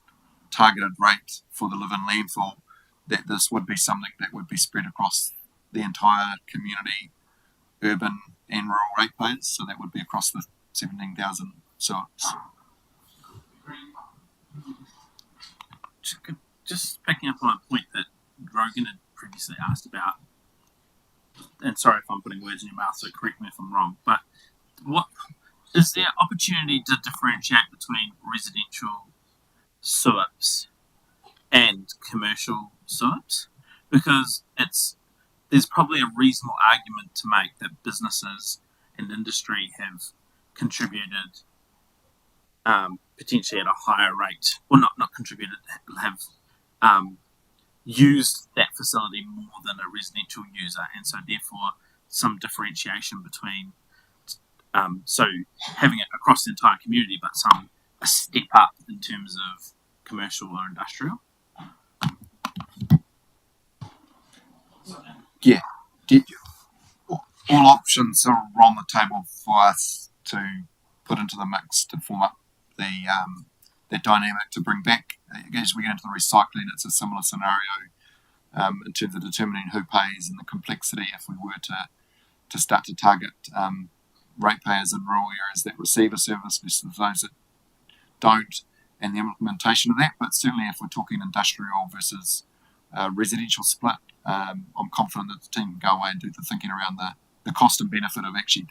targeted rate for the live-in landfill, that this would be something that would be spread across the entire community, urban and rural ratepayers, so that would be across the 17,000 sites. Just picking up on a point that Rogan had previously asked about, and sorry if I'm putting words in your mouth, so correct me if I'm wrong, but what is there opportunity to differentiate between residential SUIPs and commercial SUIPs? Because there's probably a reasonable argument to make that businesses and industry have contributed potentially at a higher rate, or not contributed, have used that facility more than a residential user, and so therefore some differentiation between so having it across the entire community, but a step up in terms of commercial or industrial. Yeah, all options are on the table for us to put into the mix to form up the dynamic to bring back. As we get into the recycling, it's a similar scenario in terms of determining who pays and the complexity if we were to start to target ratepayers in rural areas that receive a service versus those that don't, and the implementation of that. But certainly if we're talking industrial versus residential split, I'm confident that the team can go away and do the thinking around the cost and benefit of actually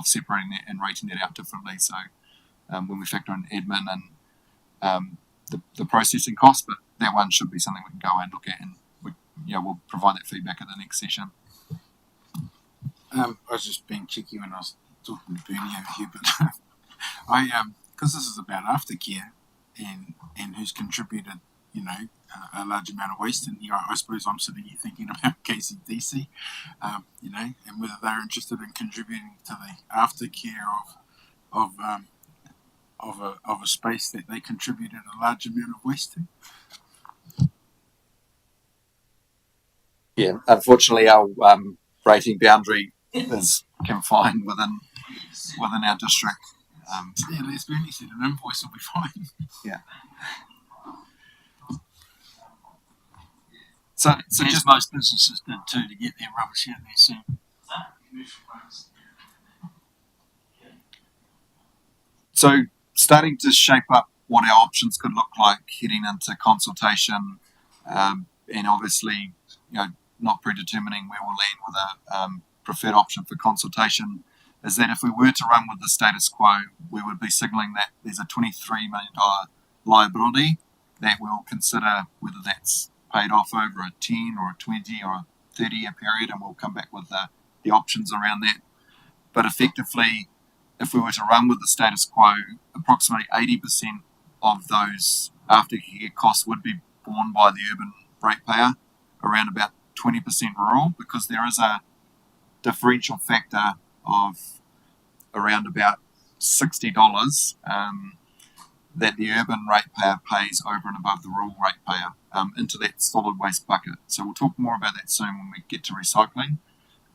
separating that and rating that out differently. So when we factor in admin and the processing costs, but that one should be something we can go away and look at, and we'll provide that feedback at the next session. I was just being cheeky when I was talking to Bernie over here, but because this is about aftercare and who's contributed, a large amount of waste, and I suppose I'm sitting here thinking about KCDC, and whether they're interested in contributing to the aftercare of a space that they contributed a large amount of waste to. Yeah, unfortunately, our rating boundary is confined within our district. Les Bernie said an invoice will be fine. Yeah. So just most businesses did too, to get their rubbish out there soon. So starting to shape up what our options could look like heading into consultation, and obviously, not predetermining where we'll land with a preferred option for consultation, is that if we were to run with the status quo, we would be signalling that there's a $23 million liability that we'll consider whether that's paid off over a 10 or a 20 or a 30-year period, and we'll come back with the options around that. But effectively, if we were to run with the status quo, approximately 80% of those aftercare costs would be borne by the urban ratepayer, around about 20% rural, because there is a differential factor of around about $60 that the urban ratepayer pays over and above the rural ratepayer into that solid waste bucket. So we'll talk more about that soon when we get to recycling.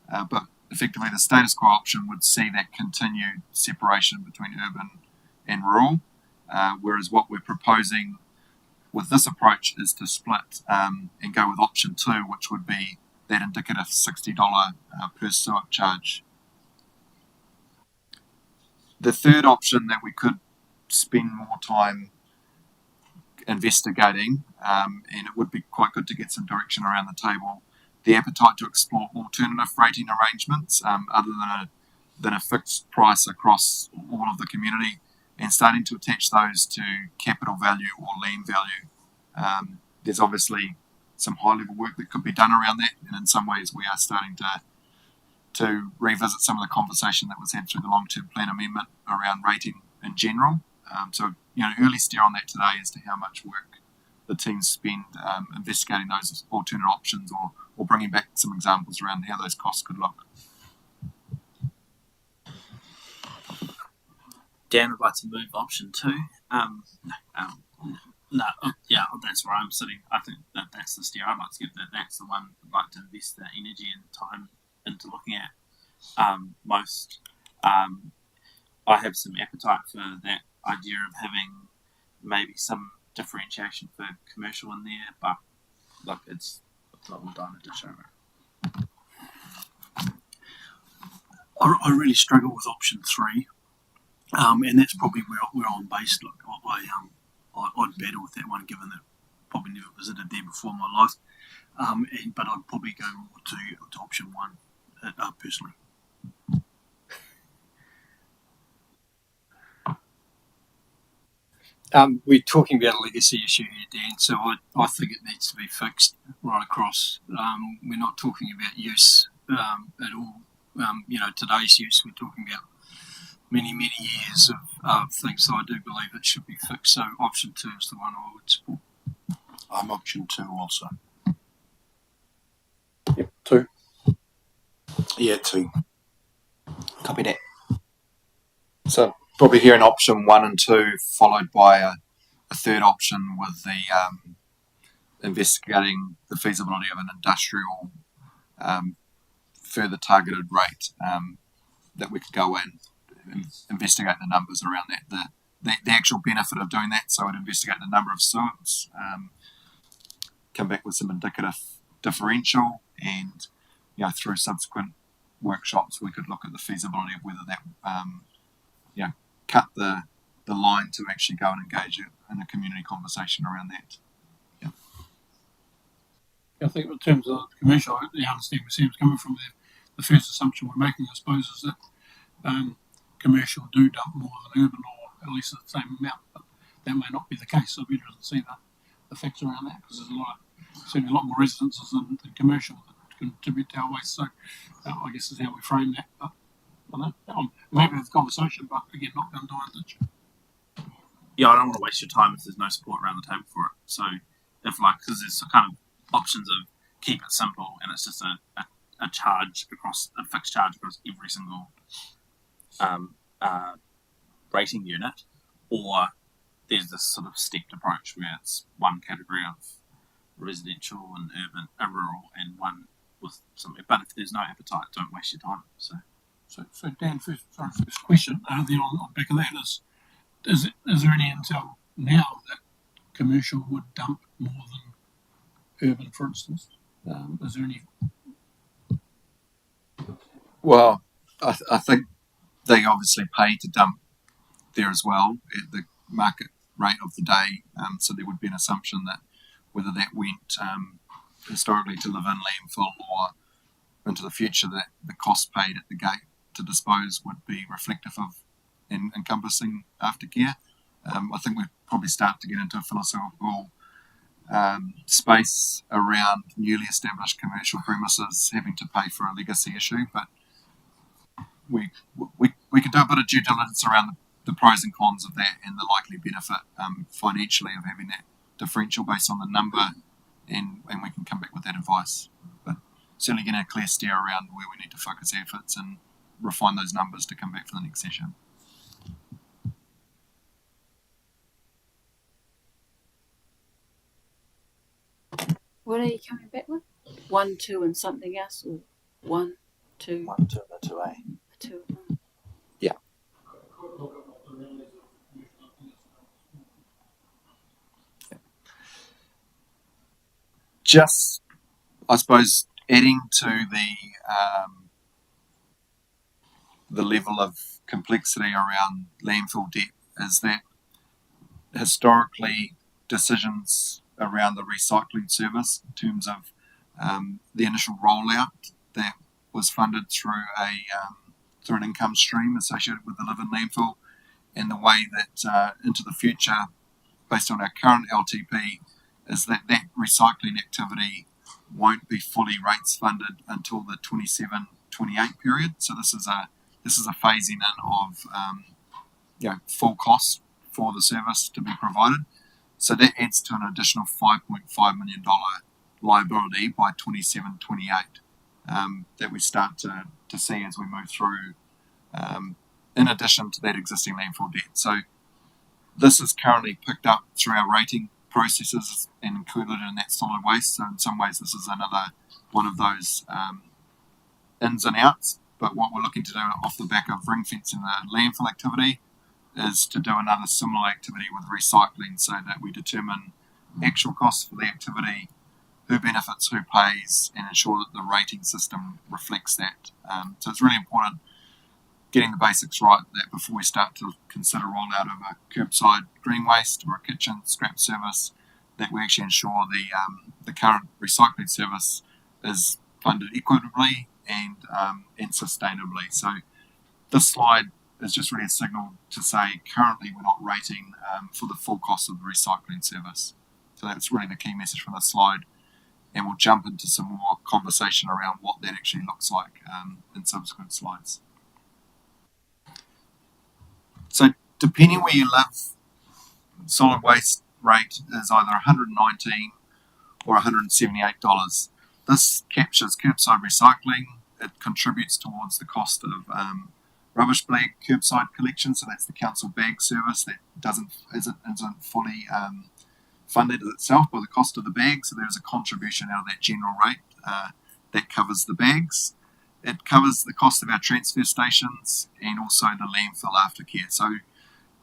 But effectively, the status quo option would see that continued separation between urban and rural, whereas what we're proposing with this approach is to split and go with option 2, which would be that indicative $60 per SUIP charge. The third option that we could spend more time investigating, and it would be quite good to get some direction around the table, the appetite to explore alternative rating arrangements other than a fixed price across all of the community, and starting to attach those to capital value or land value. There's obviously some high-level work that could be done around that, and in some ways we are starting to revisit some of the conversation that was had through the long-term plan amendment around rating in general. So early steer on that today as to how much work the team spend investigating those alternate options or bringing back some examples around how those costs could look. Dan would like to move option 2. Yeah, that's where I'm sitting. I think that's the steer I'd like to give. That's the one I'd like to invest the energy and time into looking at most. I have some appetite for that idea of having maybe some differentiation for commercial in there, but look, it's not my diamond to show. I really struggle with option 3, and that's probably where I'm based. Look, I'd battle with that one, given that I probably never visited there before in my life. But I'd probably go more to option 1 personally. We're talking about a legacy issue here, Dan, so I think it needs to be fixed right across. We're not talking about use at all. Today's use, we're talking about many years of things, so I do believe it should be fixed. So option 2 is the one I would support. I'm option 2 also. Yep, 2. Yeah, 2. Copy that. So probably here in option 1 and 2, followed by a third option with the investigating the feasibility of an industrial further targeted rate that we could go in and investigate the numbers around that. The actual benefit of doing that, so I'd investigate the number of suits, come back with some indicative differential, and through subsequent workshops we could look at the feasibility of whether that cut the line to actually go and engage in a community conversation around that. I think in terms of commercial, I understand where Sam's coming from there. The first assumption we're making, I suppose, is that commercial do dump more than urban, or at least the same amount, but that may not be the case. So it'll be interesting to see the facts around that, because there's certainly a lot more residences than commercial that contribute to our waste. So I guess is how we frame that. But I don't know. I'm happy with the conversation, but again, not going to die on ditch. Yeah, I don't want to waste your time if there's no support around the table for it. So because there's kind of options of keep it simple and it's just a charge across a fixed charge across every single rating unit, or there's this sort of stepped approach where it's one category of residential and urban, rural, and one with something. But if there's no appetite, don't waste your time. So Dan, first question. Then on back of that is there any intel now that commercial would dump more than urban, for instance? Is there any? Well, I think they obviously pay to dump there as well at the market rate of the day. So there would be an assumption that whether that went historically to live in landfill or into the future, that the cost paid at the gate to dispose would be reflective of and encompassing aftercare. I think we'd probably start to get into a philosophical space around newly established commercial premises having to pay for a legacy issue, but we can do a bit of due diligence around the pros and cons of that and the likely benefit financially of having that differential based on the number, and we can come back with that advice. But certainly getting a clear steer around where we need to focus efforts and refine those numbers to come back for the next session. What are you coming back with? 1, 2, and something else, or 1, 2, 1, 2, and 2A. 2. Yeah. Just, I suppose, adding to the level of complexity around landfill debt is that historically decisions around the recycling service in terms of the initial rollout that was funded through an income stream associated with the live-in landfill, and the way that into the future, based on our current LTP, is that recycling activity won't be fully rates funded until the 27-28 period. So this is a phasing in of full cost for the service to be provided. So that adds to an additional $5.5 million liability by 27-28 that we start to see as we move through, in addition to that existing landfill debt. So this is currently picked up through our rating processes and included in that solid waste. So in some ways this is another one of those ins and outs. But what we're looking to do off the back of ring fencing the landfill activity is to do another similar activity with recycling, so that we determine actual costs for the activity, who benefits, who pays, and ensure that the rating system reflects that. So it's really important getting the basics right, that before we start to consider rollout of a curbside green waste or a kitchen scrap service, that we actually ensure the current recycling service is funded equitably and sustainably. So this slide is just really a signal to say currently we're not rating for the full cost of the recycling service. So that's really the key message from this slide, and we'll jump into some more conversation around what that actually looks like in subsequent slides. So depending where you live, solid waste rate is either $119 or $178. This captures curbside recycling. It contributes towards the cost of rubbish bag curbside collection, so that's the council bag service that isn't fully funded itself by the cost of the bag, so there's a contribution out of that general rate that covers the bags. It covers the cost of our transfer stations and also the landfill aftercare. So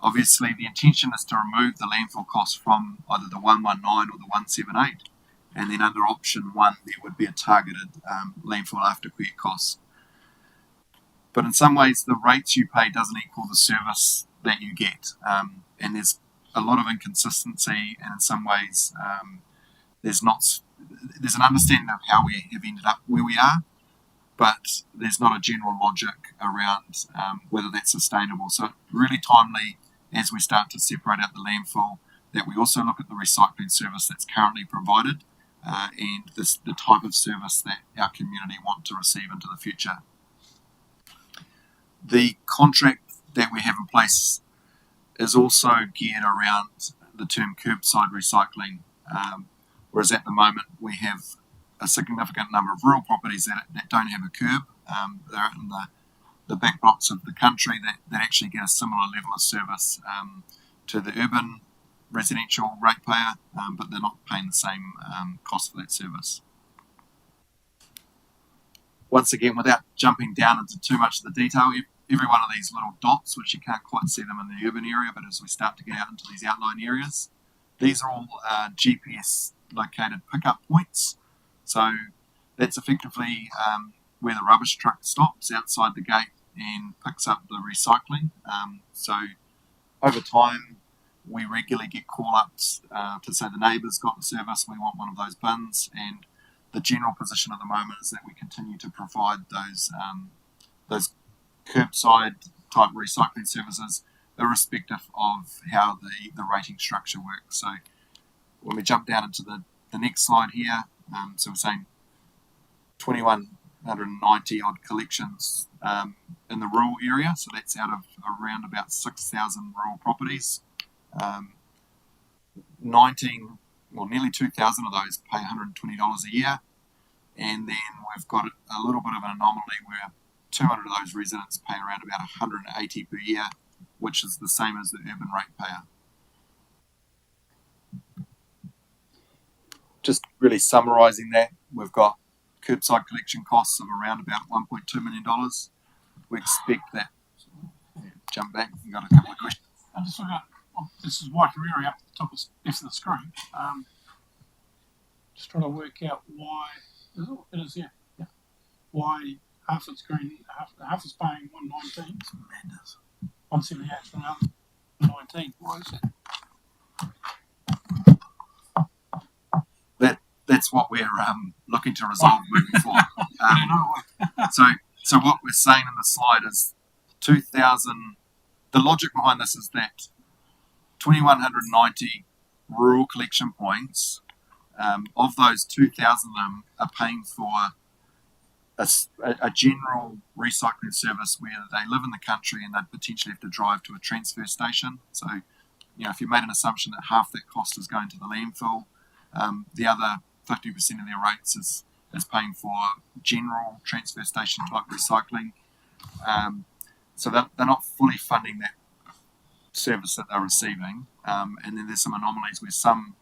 obviously the intention is to remove the landfill cost from either the 119 or the 178, and then under option 1 there would be a targeted landfill aftercare cost. But in some ways, the rates you pay doesn't equal the service that you get. And there's a lot of inconsistency, and in some ways, there's an understanding of how we have ended up where we are, but there's not a general logic around whether that's sustainable. So really timely as we start to separate out the landfill, that we also look at the recycling service that's currently provided and the type of service that our community want to receive into the future. The contract that we have in place is also geared around the term curbside recycling, whereas at the moment we have a significant number of rural properties that don't have a curb. They're in the back blocks of the country that actually get a similar level of service to the urban residential ratepayer, but they're not paying the same cost for that service. Once again, without jumping down into too much of the detail, every one of these little dots, which you can't quite see them in the urban area, but as we start to get out into these outlying areas, these are all GPS located pickup points. So that's effectively where the rubbish truck stops outside the gate and picks up the recycling. So over time, we regularly get call-ups to say the neighbour's got the service, we want one of those bins, and the general position at the moment is that we continue to provide those curbside type recycling services irrespective of how the rating structure works. So when we jump down into the next slide here, so we're saying 2,190 odd collections in the rural area, so that's out of around about 6,000 rural properties. nearly 2,000 of those pay $120 a year, and then we've got a little bit of an anomaly where 200 of those residents pay around about $180 per year, which is the same as the urban ratepayer. Just really summarising that, we've got curbside collection costs of around about $1.2 million. We expect that. Jump back, you've got a couple of questions. I just forgot. This is Waikareria up at the top left of the screen. Just trying to work out why it is why half it's green, half is paying 119. It's madness. 178 from out 19. Why is that? That's what we're looking to resolve moving forward. So what we're saying in the slide is 2,000. The logic behind this is that 2,190 rural collection points, of those 2,000 of them are paying for a general recycling service where they live in the country and they potentially have to drive to a transfer station. So if you made an assumption that half that cost is going to the landfill, the other 50% of their rates is paying for general transfer station type recycling. So they're not fully funding that service that they're receiving. And then there's some anomalies where some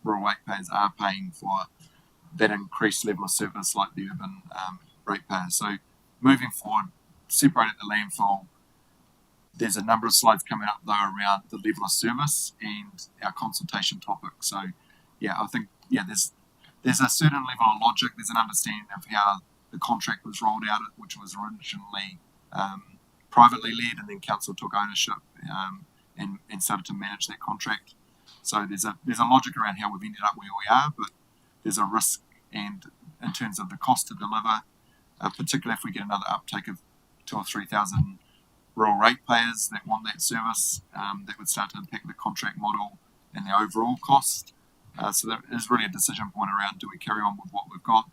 rural ratepayers are paying for that increased level of service like the urban ratepayers. So moving forward, separated the landfill, there's a number of slides coming up though around the level of service and our consultation topic. So I think there's a certain level of logic, there's an understanding of how the contract was rolled out, which was originally privately led, and then council took ownership and started to manage that contract. So there's a logic around how we've ended up where we are, but there's a risk, and in terms of the cost to deliver, particularly if we get another uptake of 2,000 or 3,000 rural ratepayers that want that service, that would start to impact the contract model and the overall cost. So there is really a decision point around, do we carry on with what we've got?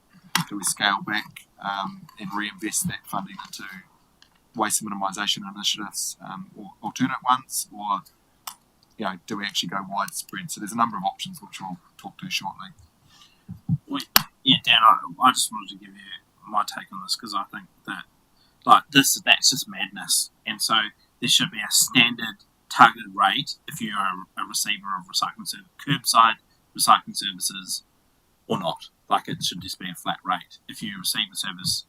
Do we scale back and reinvest that funding into waste minimisation initiatives or alternate ones, or do we actually go widespread? So there's a number of options which we'll talk to shortly. Well, yeah, Dan, I just wanted to give you my take on this, because I think that that's just madness, and so there should be a standard targeted rate if you're a receiver of recycling service, curbside recycling services or not. Like, it should just be a flat rate. If you receive a service,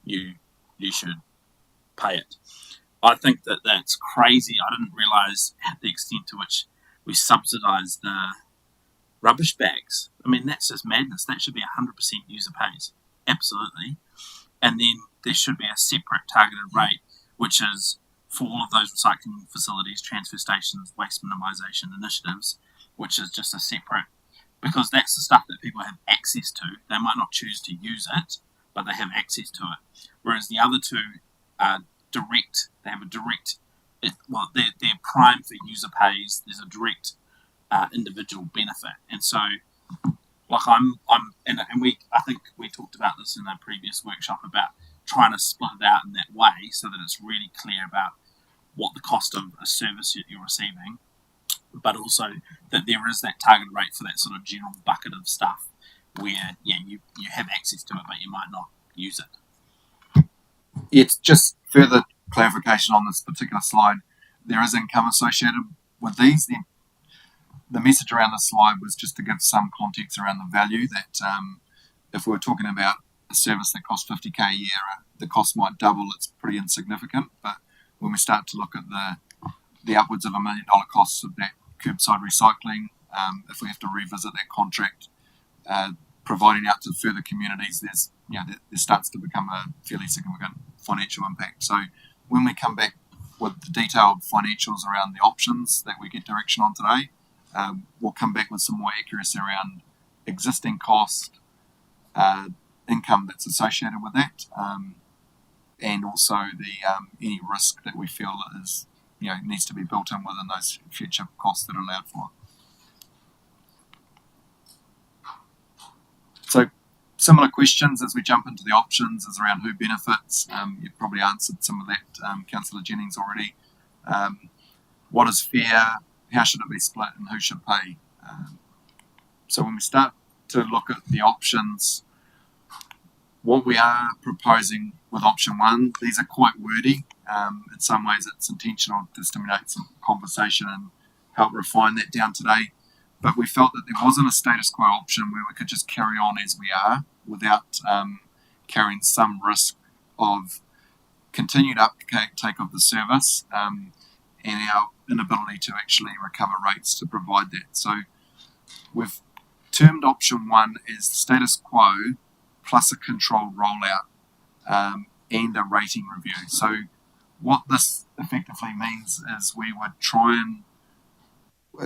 you should pay it. I think that that's crazy. I didn't realise the extent to which we subsidise the rubbish bags. I mean, that's just madness. That should be 100% user pays. Absolutely. And then there should be a separate targeted rate, which is for all of those recycling facilities, transfer stations, waste minimisation initiatives, which is just a separate, because that's the stuff that people have access to. They might not choose to use it, but they have access to it. Whereas the other two are direct. They have a direct, they're prime for user pays. There's a direct individual benefit. And so, like, I think we talked about this in a previous workshop about trying to split it out in that way so that it's really clear about what the cost of a service you're receiving, but also that there is that target rate for that sort of general bucket of stuff where, you have access to it, but you might not use it. It's just further clarification on this particular slide. There is income associated with these. The message around this slide was just to give some context around the value that if we were talking about a service that costs 50k a year, the cost might double. It's pretty insignificant, but when we start to look at the upwards of $1 million costs of that curbside recycling, if we have to revisit that contract, providing out to further communities, there starts to become a fairly significant financial impact. So when we come back with the detailed financials around the options that we get direction on today, we'll come back with some more accuracy around existing cost, income that's associated with that, and also the any risk that we feel is needs to be built in within those future costs that are allowed for. So similar questions as we jump into the options is around who benefits. You've probably answered some of that, Councillor Jennings, already. What is fair? How should it be split, and who should pay? So when we start to look at the options, what we are proposing with option one, these are quite wordy. In some ways it's intentional to stimulate some conversation and help refine that down today. But we felt that there wasn't a status quo option where we could just carry on as we are without carrying some risk of continued uptake of the service and our inability to actually recover rates to provide that. So we've termed option one as status quo plus a controlled rollout and a rating review. So what this effectively means is we would try and,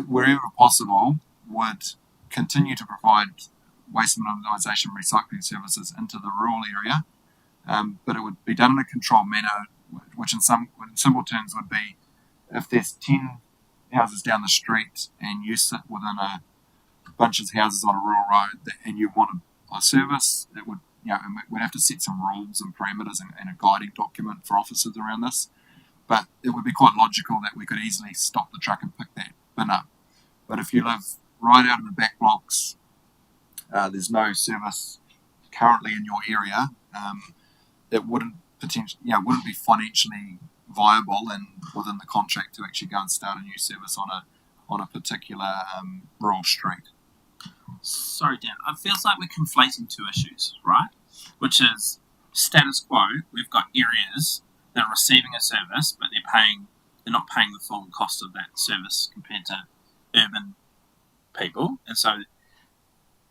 wherever possible, would continue to provide waste minimisation recycling services into the rural area, but it would be done in a controlled manner, which in simple terms would be, if there's 10 houses down the street and you sit within a bunch of houses on a rural road and you want a service, it would, we'd have to set some rules and parameters and a guiding document for officers around this. But it would be quite logical that we could easily stop the truck and pick that bin up. But if you live right out in the back blocks, there's no service currently in your area, it wouldn't wouldn't be financially viable and within the contract to actually go and start a new service on a particular rural street. Sorry, Dan. It feels like we're conflating two issues, right? Which is status quo. We've got areas that are receiving a service, but they're not paying the full cost of that service compared to urban people, and so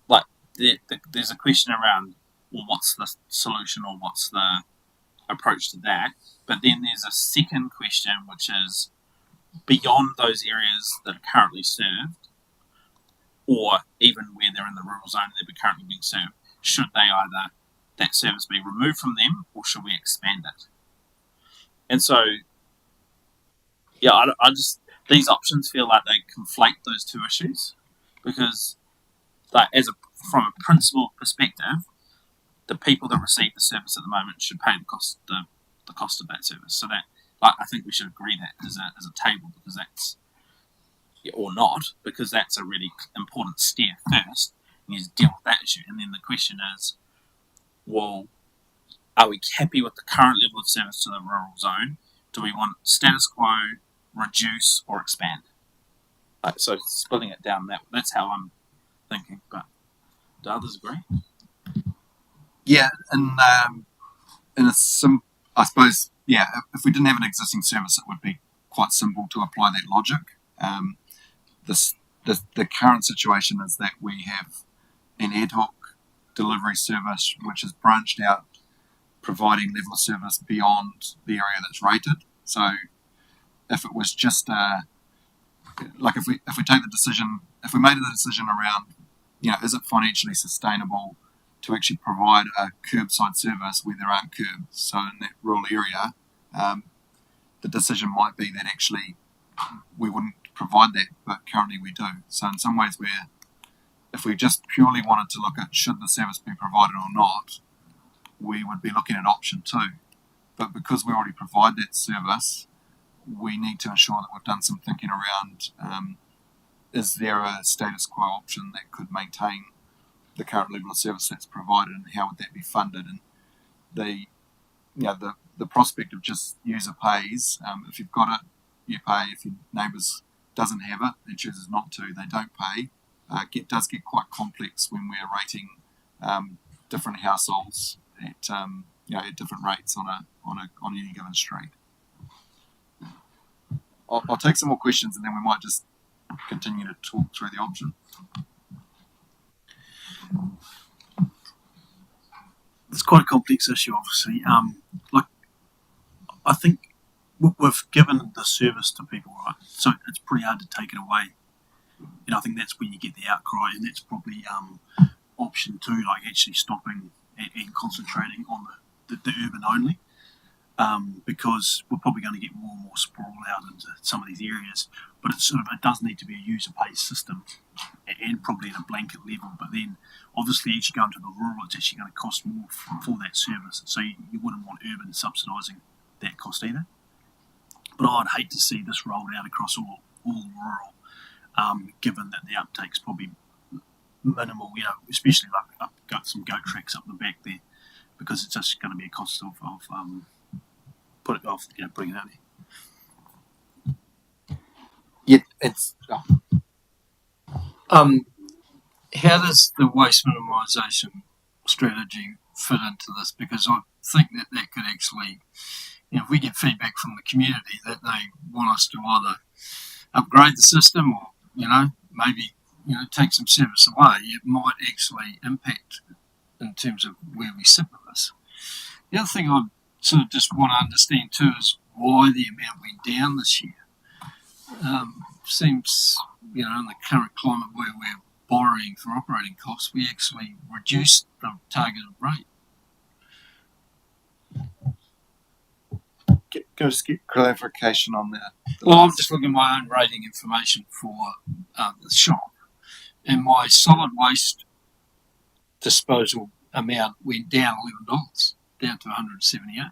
like there's a question around, well, what's the solution or what's the approach to that? But then there's a second question, which is beyond those areas that are currently served, or even where they're in the rural zone and they're currently being served, should that service be removed from them, or should we expand it? And so, I just, these options feel like they conflate those two issues, because like from a principle perspective, the people that receive the service at the moment should pay the cost of that service. So that, like, I think we should agree that as a table, because that's, or not, because that's a really important step first. You need to deal with that issue, and then the question is, well, are we happy with the current level of service to the rural zone? Do we want status quo, reduce, or expand? So splitting it down, that's how I'm thinking. But do others agree? Yeah, and I suppose, if we didn't have an existing service, it would be quite simple to apply that logic. The current situation is that we have an ad hoc delivery service which is branched out, providing level of service beyond the area that's rated. So if it was just if we take the decision, if we made the decision around, is it financially sustainable to actually provide a curbside service where there aren't curbs? So in that rural area, the decision might be that actually we wouldn't provide that, but currently we do. So in some ways, if we just purely wanted to look at should the service be provided or not, we would be looking at option 2. But because we already provide that service, we need to ensure that we've done some thinking around, is there a status quo option that could maintain the current level of service that's provided, and how would that be funded? And the prospect of just user pays, if you've got it, you pay. If your neighbours doesn't have it and chooses not to, they don't pay. It does get quite complex when we're rating different households at different rates on any given street. I'll take some more questions, and then we might just continue to talk through the option. It's quite a complex issue, obviously. I think we've given the service to people, right? So it's pretty hard to take it away. And I think that's when you get the outcry, and that's probably option 2, like actually stopping and concentrating on the urban only, because we're probably going to get more and more sprawl out into some of these areas. But it does need to be a user-pays system, and probably at a blanket level. But then, obviously, as you go into the rural, it's actually going to cost more for that service. So you wouldn't want urban subsidising that cost either. But I'd hate to see this rolled out across all rural, given that the uptake's probably minimal. Especially like got some goat tracks up the back there, because it's just going to be a cost of putting it out there. Yeah, it's. How does the waste minimisation strategy fit into this? Because I think that could actually, if we get feedback from the community that they want us to either upgrade the system or, maybe, take some service away, it might actually impact in terms of where we sit with this. The other thing I sort of just want to understand too is why the amount went down this year. Seems, in the current climate where we're borrowing for operating costs, we actually reduced the targeted rate. Can I just get clarification on that? Well, I'm just looking at my own rating information for the shop, and my solid waste disposal amount went down $11, down to $178.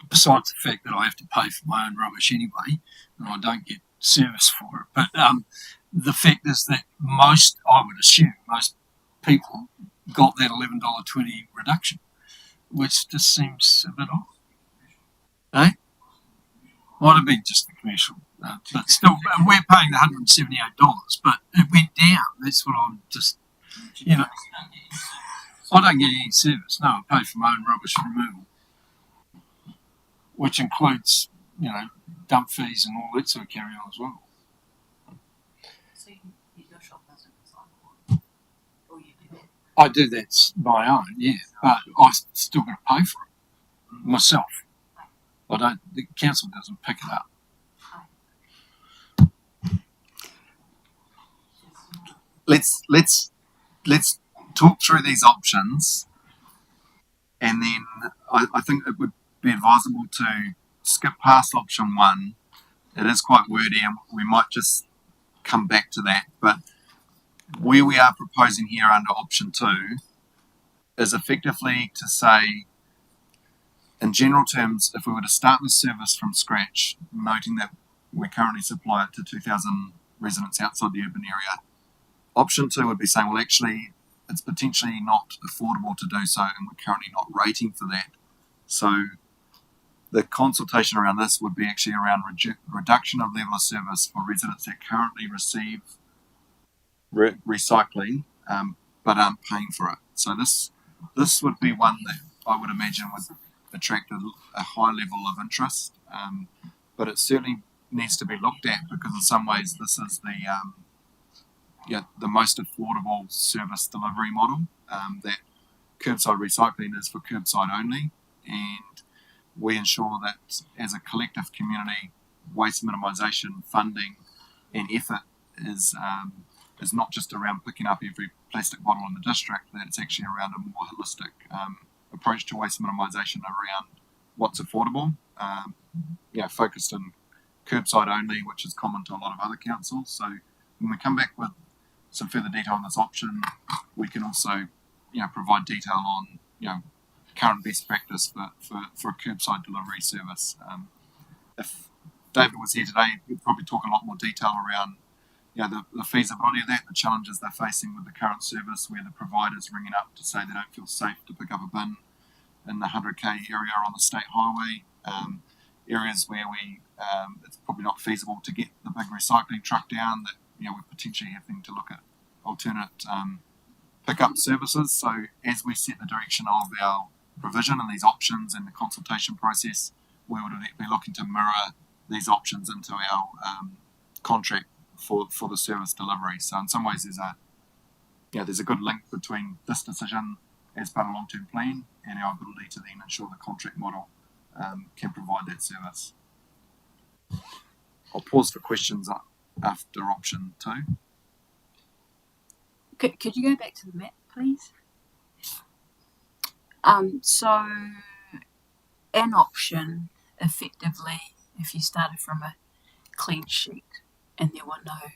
Besides the fact that I have to pay for my own rubbish anyway, and I don't get service for it. But the fact is that I would assume, most people got that $11.20 reduction, which just seems a bit odd. Eh? Might have been just the commercial, but still, we're paying $178, but it went down. That's what I'm just, I don't get any service. No, I pay for my own rubbish removal, which includes, dump fees and all that sort of carry on as well. So your shop doesn't recycle, or you do that? I do that my own, yeah, but I still got to pay for it myself. The council doesn't pick it up. Let's talk through these options, and then I think it would be advisable to skip past option 1. It is quite wordy, and we might just come back to that. But where we are proposing here under option 2 is effectively to say, in general terms, if we were to start this service from scratch, noting that we currently supply it to 2,000 residents outside the urban area, option 2 would be saying, well, actually, it's potentially not affordable to do so, and we're currently not rating for that. So the consultation around this would be actually around reduction of level of service for residents that currently receive recycling, but aren't paying for it. So this would be one that I would imagine would attract a high level of interest, but it certainly needs to be looked at, because in some ways this is the most affordable service delivery model, that curbside recycling is for curbside only, and we ensure that as a collective community, waste minimisation funding and effort is not just around picking up every plastic bottle in the district, that it's actually around a more holistic approach to waste minimisation around what's affordable, focused on curbside only, which is common to a lot of other councils. So when we come back with some further detail on this option, we can also provide detail on current best practice for a curbside delivery service. If David was here today, we'd probably talk a lot more detail around the feasibility of that, the challenges they're facing with the current service, where the provider's ringing up to say they don't feel safe to pick up a bin in the 100k area on the state highway, areas where it's probably not feasible to get the big recycling truck down, that we're potentially having to look at alternate pickup services. So as we set the direction of our provision and these options and the consultation process, we would be looking to mirror these options into our contract for the service delivery. So in some ways there's a good link between this decision as part of long-term plan and our ability to then ensure the contract model can provide that service. I'll pause for questions after option 2. Could you go back to the map, please? So an option, effectively, if you started from a clean sheet and there were no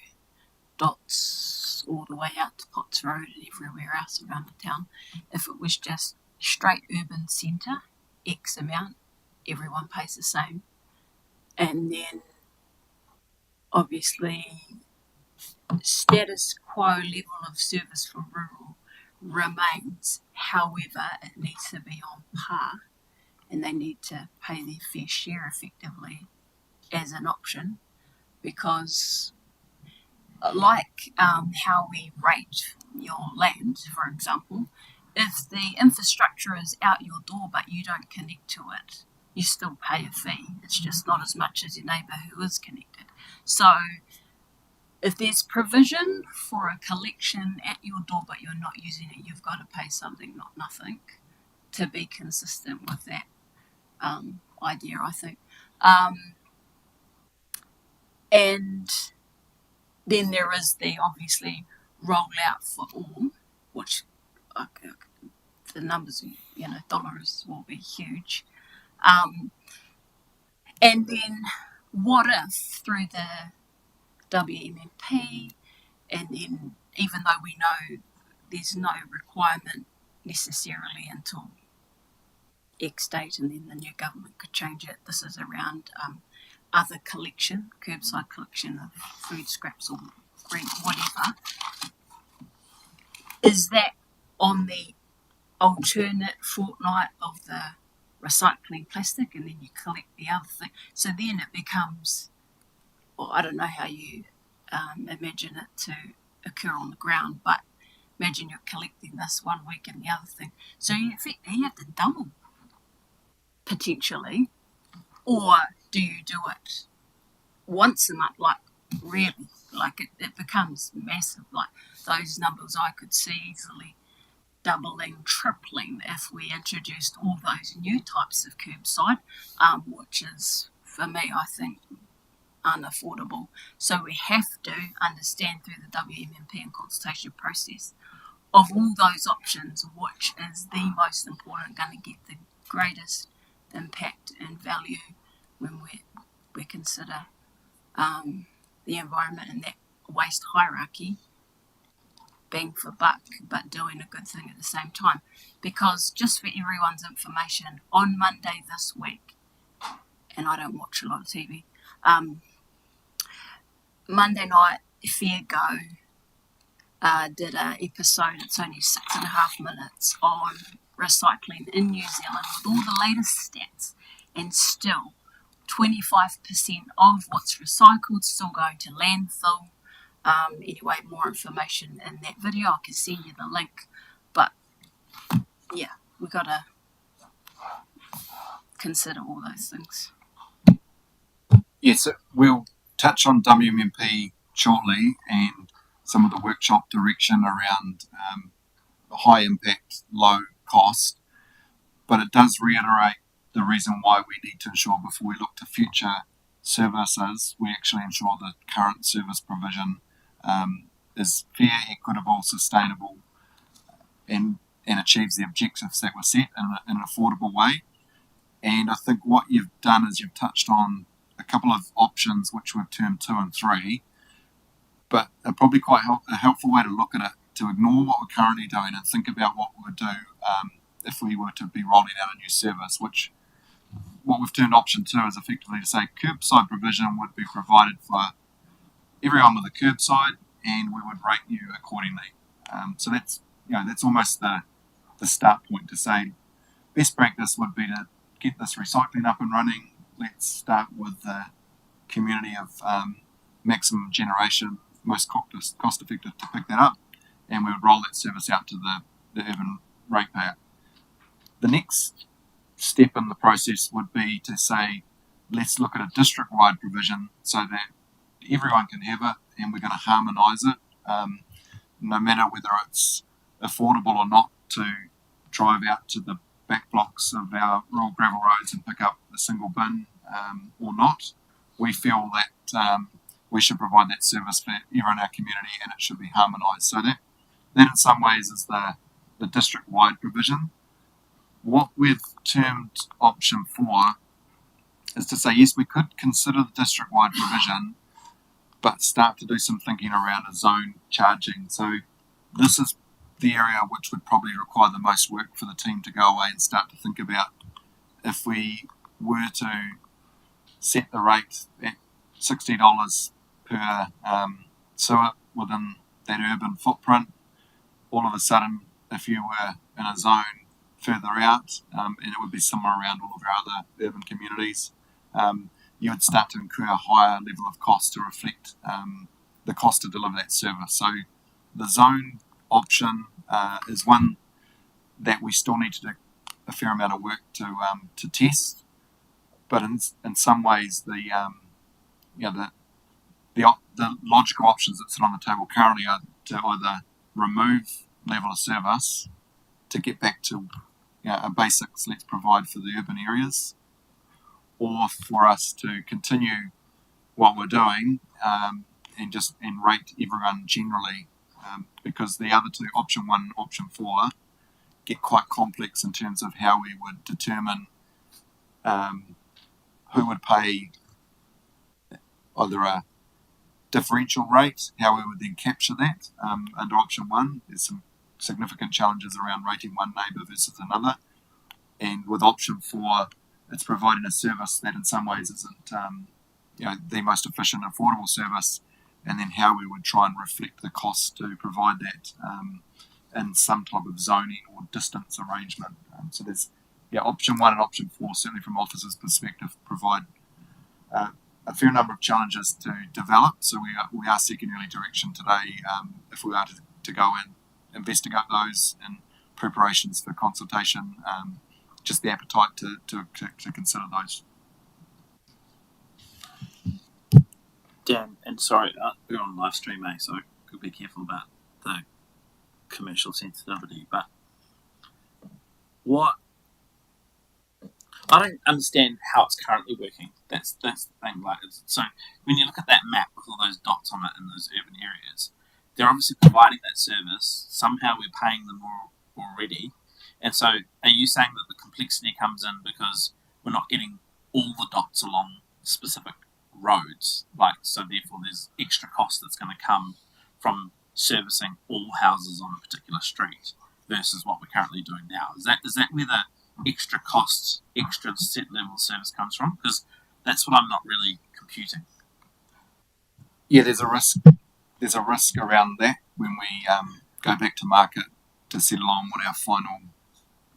dots all the way out to Potts Road and everywhere else around the town, if it was just straight urban centre, X amount, everyone pays the same, and then obviously status quo level of service for rural remains. However, it needs to be on par, and they need to pay their fair share effectively as an option, because like how we rate your land, for example, if the infrastructure is out your door but you don't connect to it, you still pay a fee. It's just not as much as your neighbour who is connected. So if there's provision for a collection at your door but you're not using it, you've got to pay something, not nothing, to be consistent with that idea, I think. And then there is the obviously rollout for all, which the numbers, dollars will be huge. And then what if through the WMMP, and then even though we know there's no requirement necessarily until X date, and then the new government could change it, this is around other collection, curbside collection of food scraps or whatever, is that on the alternate fortnight of the recycling plastic, and then you collect the other thing. So then it becomes, well, I don't know how you imagine it to occur on the ground, but imagine you're collecting this one week and the other thing. So you have to double potentially, or do you do it once a month? Like really, like it becomes massive. Like those numbers I could see easily doubling, tripling if we introduced all those new types of curbside, which is, for me, I think, unaffordable. So we have to understand through the WMMP and consultation process of all those options, which is the most important, going to get the greatest impact and value when we consider the environment and that waste hierarchy, bang for buck, but doing a good thing at the same time. Because just for everyone's information, on Monday this week, and I don't watch a lot of TV, Monday night, Fair Go did an episode, it's only 6.5 minutes, on recycling in New Zealand with all the latest stats, and still 25% of what's recycled still going to landfill. Anyway, more information in that video. I can send you the link. But yeah, we've got to consider all those things. Yes, we'll touch on WMMP shortly and some of the workshop direction around high impact, low cost. But it does reiterate the reason why we need to ensure before we look to future services, we actually ensure the current service provision is fair, equitable, sustainable, and achieves the objectives that were set in an affordable way. And I think what you've done is you've touched on a couple of options which we've termed 2 and 3, but are probably quite a helpful way to look at it, to ignore what we're currently doing and think about what we would do if we were to be rolling out a new service, which what we've termed option 2 is effectively to say curbside provision would be provided for everyone with a curbside, and we would rate you accordingly. So that's almost the start point to say best practice would be to get this recycling up and running. Let's start with the community of maximum generation, most cost effective to pick that up, and we would roll that service out to the urban ratepayer. The next step in the process would be to say, let's look at a district-wide provision so that everyone can have it, and we're going to harmonise it, no matter whether it's affordable or not to drive out to the back blocks of our rural gravel roads and pick up a single bin or not. We feel that we should provide that service for everyone in our community, and it should be harmonised. So that in some ways is the district-wide provision. What we've termed option 4 is to say, yes, we could consider the district-wide provision, but start to do some thinking around a zone charging. So this is the area which would probably require the most work for the team to go away and start to think about if we were to set the rate at $60 per sewer within that urban footprint. All of a sudden, if you were in a zone further out, and it would be similar around all of our other urban communities, you would start to incur a higher level of cost to reflect the cost to deliver that service. So the zone option is one that we still need to do a fair amount of work to test, but in some ways the logical options that sit on the table currently are to either remove level of service to get back to a basics let's provide for the urban areas, or for us to continue what we're doing and rate everyone generally, because the other two, option 1 and option 4, get quite complex in terms of how we would determine who would pay either a differential rate, how we would then capture that. Under option 1, there's some significant challenges around rating one neighbour versus another, and with option 4, it's providing a service that in some ways isn't the most efficient, affordable service, and then how we would try and reflect the cost to provide that in some type of zoning or distance arrangement. So there's option 1 and option 4, certainly from officers' perspective, provide a fair number of challenges to develop. So we are seeking early direction today if we are to go and investigate those in preparations for consultation, just the appetite to consider those. Dan, and sorry, we're on live stream, so I could be careful about the commercial sensitivity, but I don't understand how it's currently working. That's the thing. So when you look at that map with all those dots on it in those urban areas, they're obviously providing that service. Somehow we're paying them more already. And so are you saying that the complexity comes in because we're not getting all the dots along specific roads? So therefore there's extra cost that's going to come from servicing all houses on a particular street versus what we're currently doing now? Is that where the extra cost, extra set level service comes from? Because that's what I'm not really computing. Yeah, there's a risk. There's a risk around that when we go back to market to settle on what our final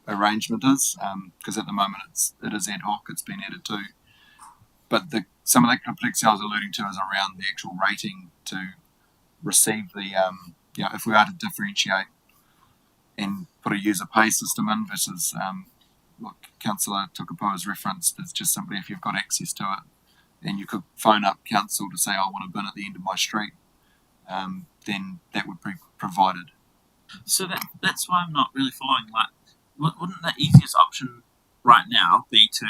arrangement is. Because at the moment it is ad hoc. It's been added to, but some of that complexity I was alluding to is around the actual rating to receive the if we are to differentiate and put a user pay system in versus what Councillor Tukapo has referenced, it's just simply if you've got access to it and you could phone up council to say I want a bin at the end of my street, then that would be provided. So that's why I'm not really following. Wouldn't the easiest option right now be to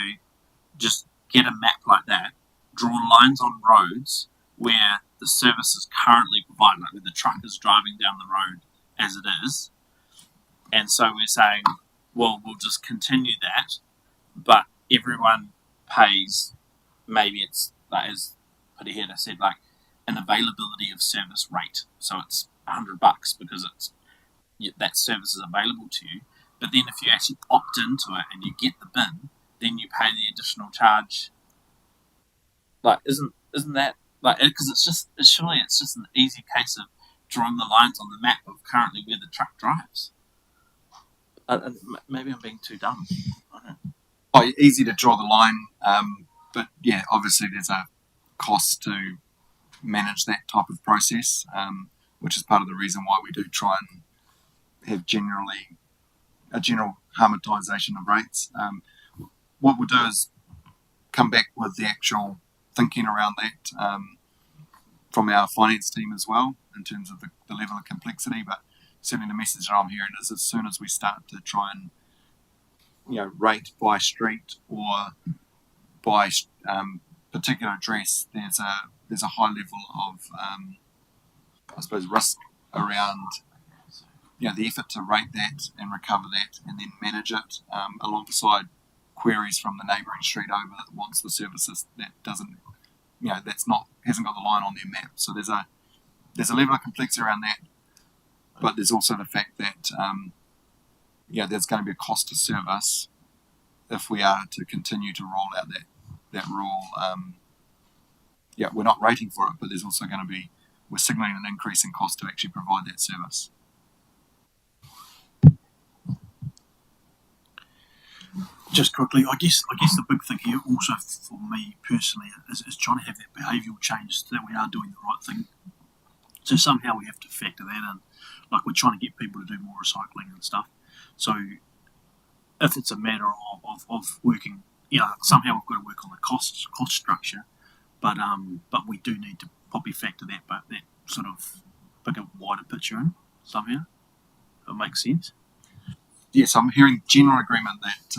just get a map like that, draw lines on roads where the service is currently provided, like where the truck is driving down the road as it is, and so we're saying, well, we'll just continue that, but everyone pays, maybe it's, as Parihere said, an availability of service rate. So it's $100 because that service is available to you. But then if you actually opt into it and you get the bin, then you pay the additional charge. Isn't that because surely it's just an easy case of drawing the lines on the map of currently where the truck drives. Maybe I'm being too dumb. I don't know. Easy to draw the line, but yeah, obviously there's a cost to manage that type of process, which is part of the reason why we do try and have a general harmonisation of rates. What we'll do is come back with the actual thinking around that from our finance team as well, in terms of the level of complexity, but certainly the message that I'm hearing is as soon as we start to try and rate by street or by particular address, there's a high level of I suppose risk around the effort to rate that and recover that and then manage it alongside queries from the neighbouring street over that wants the services that doesn't hasn't got the line on their map. So there's a level of complexity around that. But there's also the fact that, there's going to be a cost to service if we are to continue to roll out that rule. We're not rating for it, but there's also going to be, we're signalling an increase in cost to actually provide that service. Just quickly, I guess the big thing here also for me personally is trying to have that behavioural change so that we are doing the right thing. So somehow we have to factor that in. We're trying to get people to do more recycling and stuff. So if it's a matter of working, somehow we've got to work on the cost structure, but we do need to probably factor that sort of bigger, wider picture in somehow. If it makes sense. Yes, I'm hearing general agreement that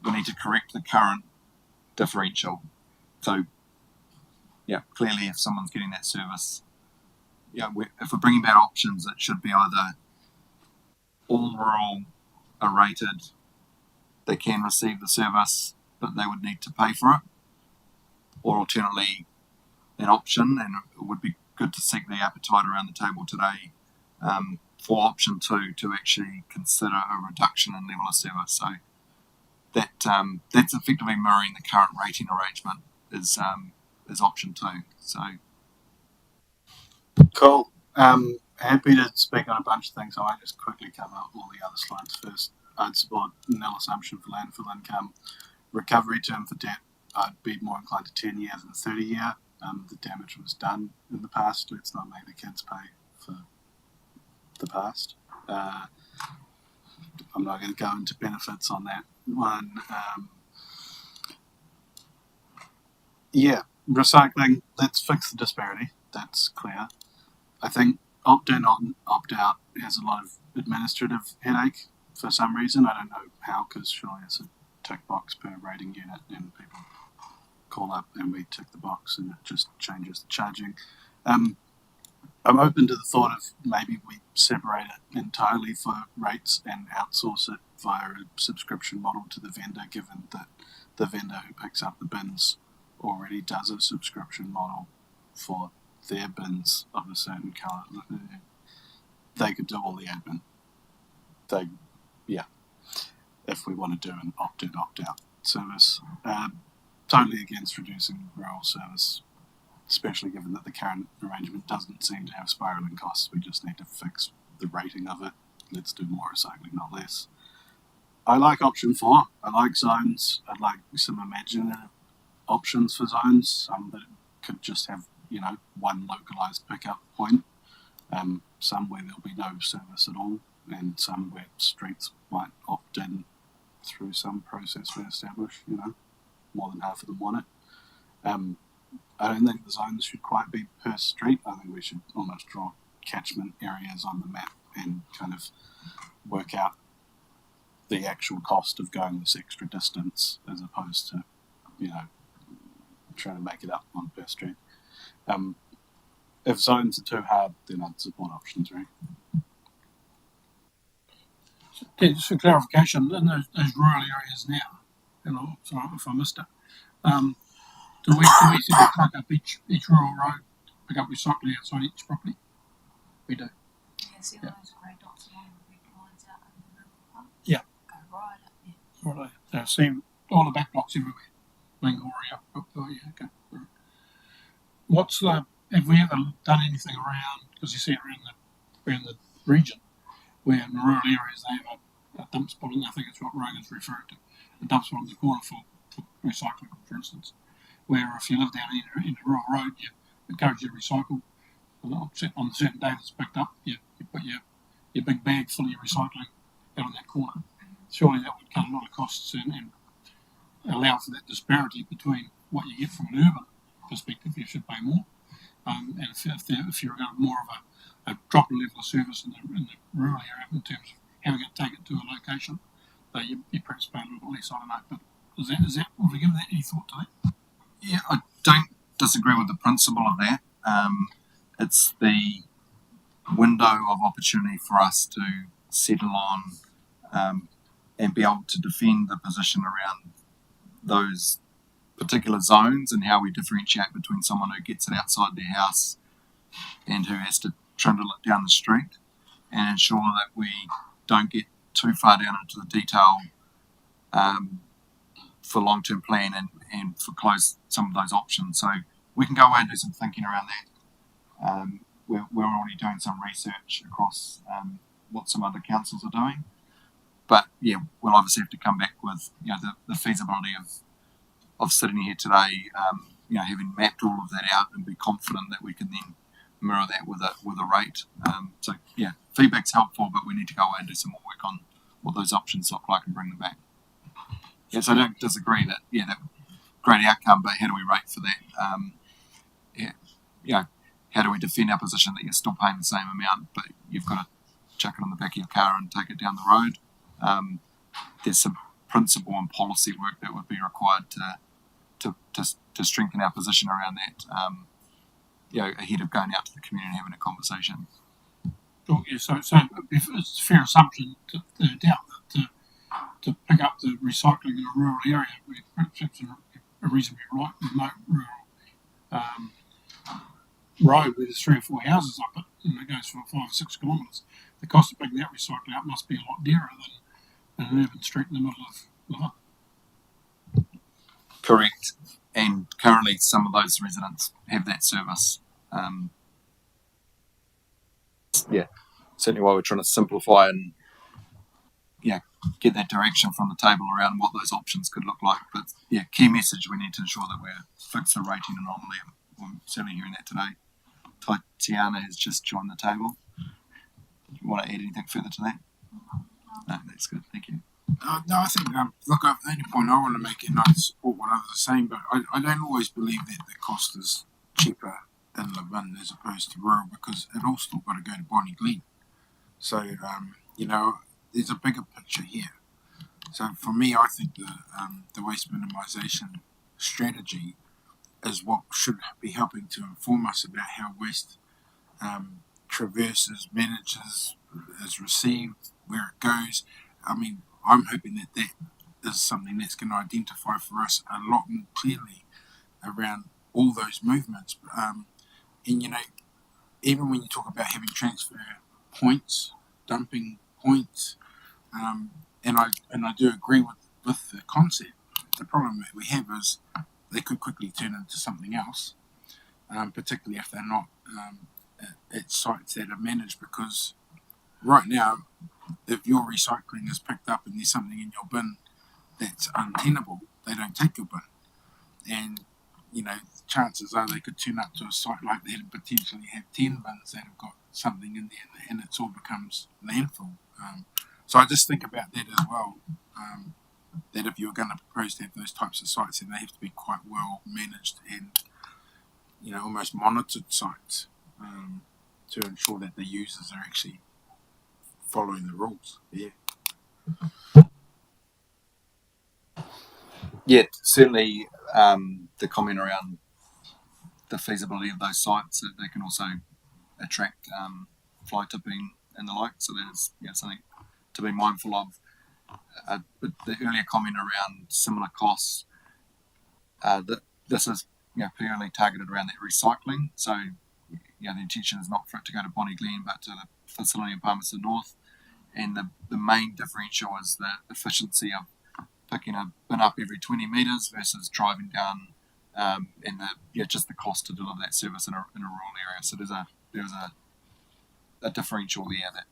we need to correct the current differential. So, clearly if someone's getting that service, if we're bringing about options, it should be either all rural are rated, they can receive the service, but they would need to pay for it, or alternately an option, and it would be good to seek the appetite around the table today for option 2 to actually consider a reduction in level of service. So that's effectively mirroring the current rating arrangement. Is is option 2. So Cool. Happy to speak on a bunch of things. I might just quickly cover all the other slides first. I'd support nil assumption for landfill income. Recovery term for debt, I'd be more inclined to 10 years than 30 year. The damage was done in the past. Let's not make the kids pay for the past. I'm not going to go into benefits on that one. Recycling, let's fix the disparity. That's clear. I think opt-in, opt-out has a lot of administrative headache for some reason. I don't know how, because surely it's a tick box per rating unit and people call up and we tick the box and it just changes the charging. I'm open to the thought of maybe we separate it entirely for rates and outsource it via a subscription model to the vendor, given that the vendor who picks up the bins already does a subscription model for their bins of a certain colour. They could do all the admin. If we want to do an opt-in, opt-out service. Totally against reducing rural service, especially given that the current arrangement doesn't seem to have spiralling costs. We just need to fix the rating of it. Let's do more recycling, not less. I like option 4. I like zones. I'd like some imaginative options for zones. Some that could just have, one localized pickup point. Some where there'll be no service at all, and some where streets might opt in through some process we establish. More than half of them want it. I don't think the zones should quite be per street. I think we should almost draw catchment areas on the map and kind of work out the actual cost of going this extra distance as opposed to, trying to make it up on per street. If zones are too hard, then I'd support option 3. Just for clarification, in those rural areas now, sorry if I missed it, do we plug up each rural road, pick up recycling outside each property? We do. Yeah, see all those grey dots along the red lines out in the middle of the park? Yeah. Go right up there. Right, I've seen all the back blocks everywhere. Lingoria, okay. Right. Have we ever done anything around, because you see it around the region, where in rural areas they have a dump spot, and I think it's what Rogan's referring to, a dump spot on the corner for recycling, for instance, where if you live down in a rural road, you encourage you to recycle. On the certain day that's picked up, you put your big bag full of your recycling out on that corner. Surely that would cut a lot of costs and allow for that disparity between what you get from an urban perspective. You should pay more. And if you're going to more of a drop level of service in the rural area in terms of having to take it to a location, you perhaps pay a little bit less. I don't know, but is that? Have we given that any thought to that? yeah, I don't disagree with the principle of that. It's the window of opportunity for us to settle on and be able to defend the position around those particular zones and how we differentiate between someone who gets it outside their house and who has to trundle it down the street, and ensure that we don't get too far down into the detail for long-term plan and for close some of those options. So we can go away and do some thinking around that. We're already doing some research across what some other councils are doing, but yeah, we'll obviously have to come back with the feasibility of sitting here today, having mapped all of that out and be confident that we can then mirror that with a rate. So yeah, feedback's helpful, but we need to go away and do some more work on what those options look like and bring them back. Yes, I don't disagree that that great outcome, but how do we rate for that? How do we defend our position that you're still paying the same amount, but you've got to chuck it on the back of your car and take it down the road? There's some principle and policy work that would be required to strengthen our position around that. Ahead of going out to the community and having a conversation. Sure, yeah, so it's a fair assumption to doubt that to pick up the recycling in a rural area, where perhaps a reasonably remote rural road where there's 3 or 4 houses up it and it goes for 5 or 6 kilometres, the cost of picking that recycling up must be a lot dearer than an urban street in the middle of Correct. And currently some of those residents have that service. Certainly why we're trying to simplify and get that direction from the table around what those options could look like. But key message, we need to ensure that we're fix the rating anomaly. I'm certainly hearing that today. Tatiana has just joined the table. You want to add anything further to that? No, that's good. Thank you. No, I think, look, the only point I want to make, and I support what others are saying, but I don't always believe that the cost is cheaper in Levin as opposed to rural, because it all still got to go to Bonnie Glen. So, there's a bigger picture here. So for me, I think the waste minimisation strategy is what should be helping to inform us about how waste traverses, manages, is received, where it goes. I mean, I'm hoping that is something that's going to identify for us a lot more clearly around all those movements. And, even when you talk about having transfer points, dumping points, and I do agree with the concept. The problem that we have is they could quickly turn into something else, particularly if they're not at sites that are managed, because right now, if your recycling is picked up and there's something in your bin that's untenable, they don't take your bin. And, chances are they could turn up to a site like that and potentially have 10 bins that have got something in there, and it all becomes landfill. So I just think about that as well, that if you're going to propose to have those types of sites, then they have to be quite well managed and, almost monitored sites to ensure that the users are actually following the rules. Yeah, certainly the comment around the feasibility of those sites, that they can also attract fly tipping and the like, so there's something to be mindful of. But the earlier comment around similar costs, that this is purely targeted around that recycling. So the intention is not for it to go to Bonnie Glen, but to the facility in Palmerston North. And the main differential is the efficiency of picking a bin up every 20 metres versus driving down, and just the cost to deliver that service in a rural area. So there's a differential there that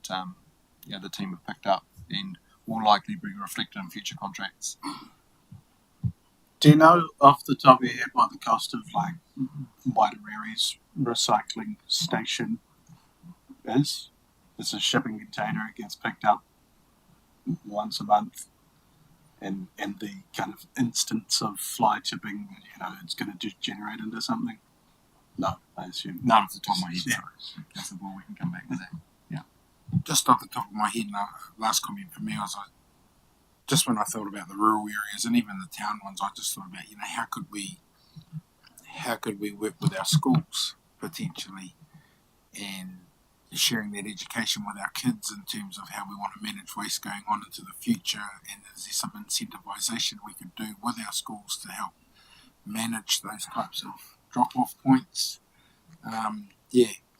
the team have picked up and will likely be reflected in future contracts. Do you know off the top of your head what the cost of Wairare's recycling station is? It's a shipping container. It gets picked up once a month, and the kind of instance of fly tipping, it's going to degenerate into something. No, I assume None off the top of my head. Sorry. Well, we can come back with that. Just off the top of my head, last comment for me was just when I thought about the rural areas and even the town ones, I just thought about how could we work with our schools potentially and sharing that education with our kids in terms of how we want to manage waste going on into the future, and is there some incentivisation we could do with our schools to help manage those types of drop-off points?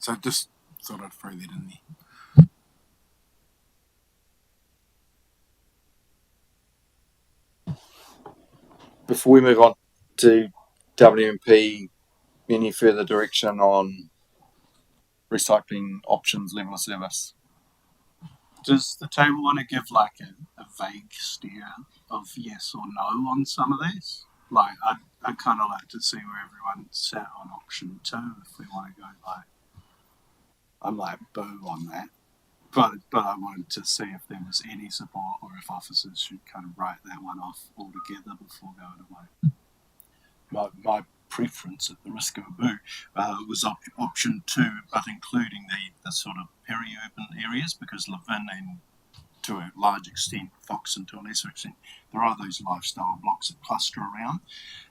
So just thought I'd throw that in there. Before we move on to WMP, any further direction on recycling options, level of service? Does the table want to give a vague steer of yes or no on some of these? I'd kind of like to see where everyone sat on option 2 if we want to go I'm boo on that. But I wanted to see if there was any support or if officers should kind of write that one off altogether before going away. My preference, at the risk of a boo, was option 2, but including the sort of peri-urban areas, because Levin and to a large extent Foxton to a lesser extent, there are those lifestyle blocks that cluster around,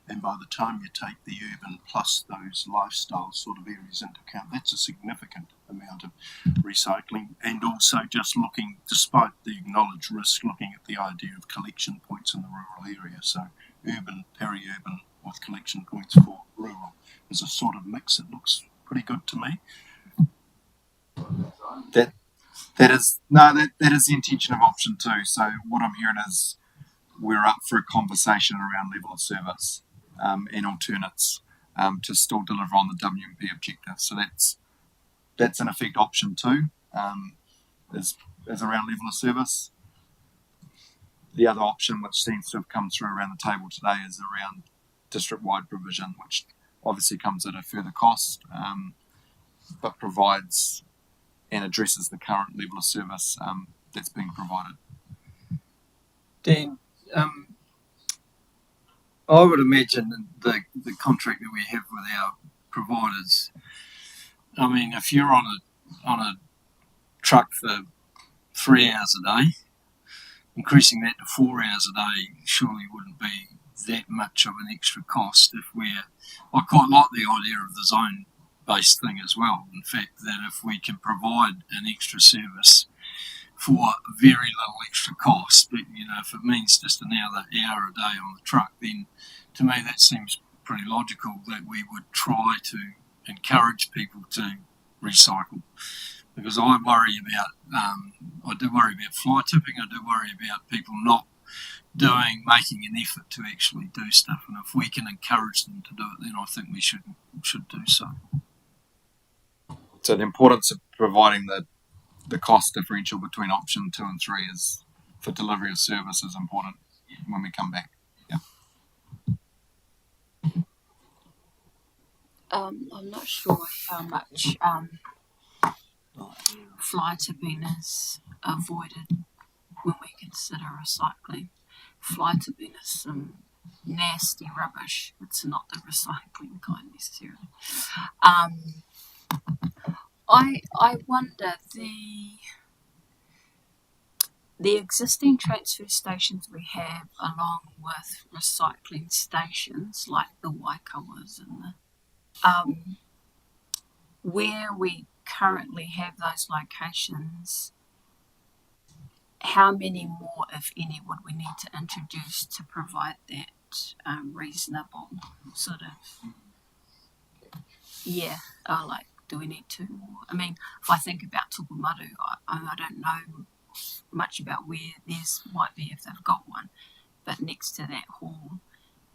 and by the time you take the urban plus those lifestyle sort of areas into account, that's a significant amount of recycling. And also just looking, despite the acknowledged risk, looking at the idea of collection points in the rural area. So urban, peri-urban with collection points for rural is a sort of mix that looks pretty good to me. That is the intention of option 2. So what I'm hearing is we're up for a conversation around level of service. and alternates to still deliver on the WMP objective. So that's in effect option 2, is around level of service. The other option, which seems to have come through around the table today, is around district-wide provision, which obviously comes at a further cost, but provides and addresses the current level of service that's being provided. Dan, I would imagine the contract that we have with our providers, I mean, if you're on a truck for 3 hours a day, increasing that to 4 hours a day surely wouldn't be that much of an extra cost. I quite like the idea of the zone-based thing as well. In fact, that if we can provide an extra service for very little extra cost, but if it means just another hour a day on the truck, then to me that seems pretty logical that we would try to encourage people to recycle. Because I do worry about fly tipping. I do worry about people not making an effort to actually do stuff. And if we can encourage them to do it, then I think we should do so. So the importance of providing the cost differential between option 2 and 3 is for delivery of service is important when we come back. Yeah. I'm not sure how much fly tipping is avoided when we consider recycling. Fly tipping is some nasty rubbish. It's not the recycling kind necessarily. I wonder the existing transfer stations we have, along with recycling stations like the Waikawas and the where we currently have those locations, how many more, if any, would we need to introduce to provide that reasonable sort of, do we need 2 more? I mean, if I think about Tupumaru, I don't know much about where theirs might be if they've got one, but next to that hall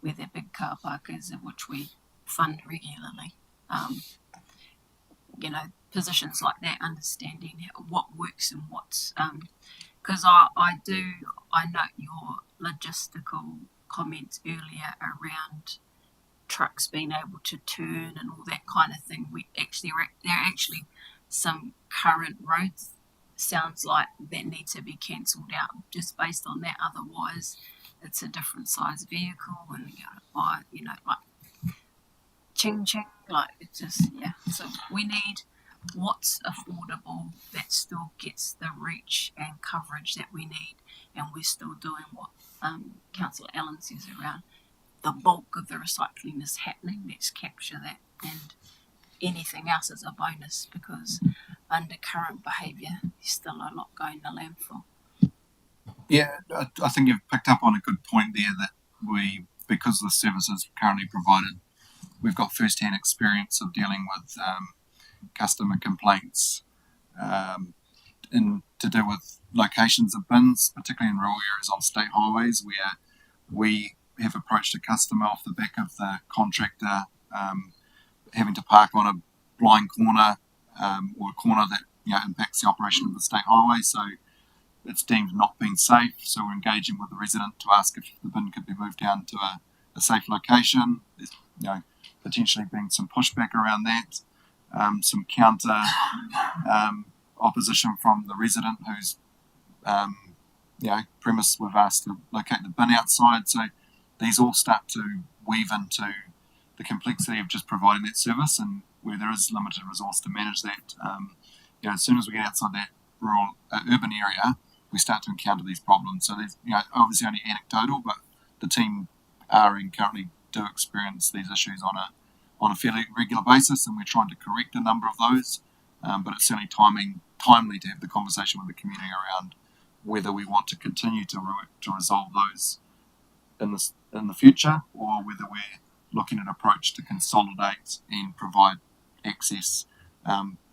where their big car park is, which we fund regularly, positions like that, understanding what works and what's, because I note your logistical comments earlier around trucks being able to turn and all that kind of thing. There are actually some current roads, sounds like, that need to be cancelled out just based on that. Otherwise, it's a different size vehicle, and you gotta buy, like ching, like it's just, yeah. So we need what's affordable that still gets the reach and coverage that we need, and we're still doing what Councillor Allen says around the bulk of the recycling is happening. Let's capture that, and anything else is a bonus, because under current behaviour there's still a lot going to landfill. Yeah, I think you've picked up on a good point there, that because the services currently provided, we've got first-hand experience of dealing with customer complaints to do with locations of bins, particularly in rural areas on state highways, where we have approached a customer off the back of the contractor having to park on a blind corner or a corner that impacts the operation of the state highway. So it's deemed not being safe. So we're engaging with the resident to ask if the bin could be moved down to a safe location. There's potentially being some pushback around that, some counter opposition from the resident who's premise we've asked to locate the bin outside. So these all start to weave into the complexity of just providing that service, and where there is limited resource to manage that. As soon as we get outside that rural urban area, we start to encounter these problems. So there's obviously only anecdotal, but the team are and currently do experience these issues on a fairly regular basis, and we're trying to correct a number of those. But it's certainly timely to have the conversation with the community around whether we want to continue to resolve those in the future, or whether we're looking at an approach to consolidate and provide access,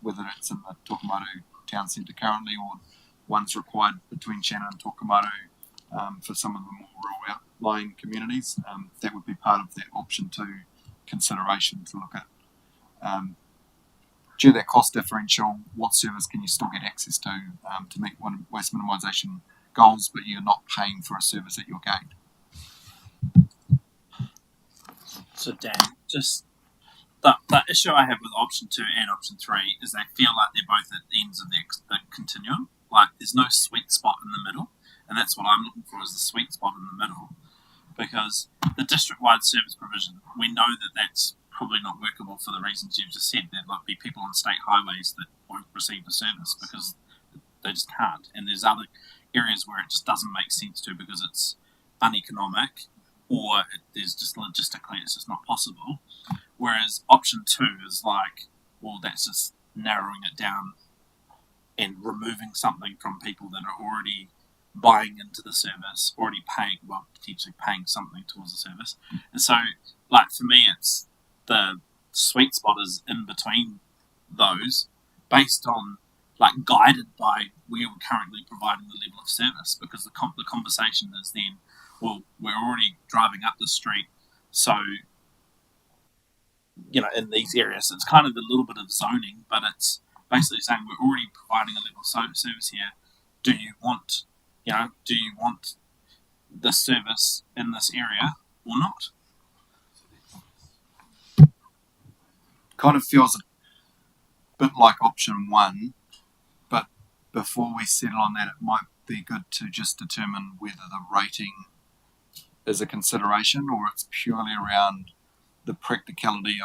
whether it's in the Tokomaru town centre currently, or one's required between Shannon and Tokomaru for some of the more lying communities. That would be part of that option 2 consideration to look at. Due to that cost differential, what service can you still get access to meet waste minimisation goals, but you're not paying for a service at your gate? So Dan, just the issue I have with option 2 and option 3 is they feel like they're both at the ends of the continuum. Like there's no sweet spot in the middle, and that's what I'm looking for, is the sweet spot in the middle. Because the district-wide service provision, we know that that's probably not workable for the reasons you've just said. There might be people on state highways that won't receive the service because they just can't. And there's other areas where it just doesn't make sense to because it's uneconomic, or there's just logistically it's just not possible. Whereas option 2 is like, well, that's just narrowing it down and removing something from people that are already buying into the service, already paying, well, potentially paying something towards the service. And so, like, for me, it's the sweet spot is in between those, based on, like, guided by where we're currently providing the level of service, because the conversation is then, well, we're already driving up the street, so, you know, in these areas, it's kind of a little bit of zoning, but it's basically saying we're already providing a level of service here. Do you want the service in this area or not? Kind of feels a bit like option 1, but before we settle on that, it might be good to just determine whether the rating is a consideration or it's purely around the practicality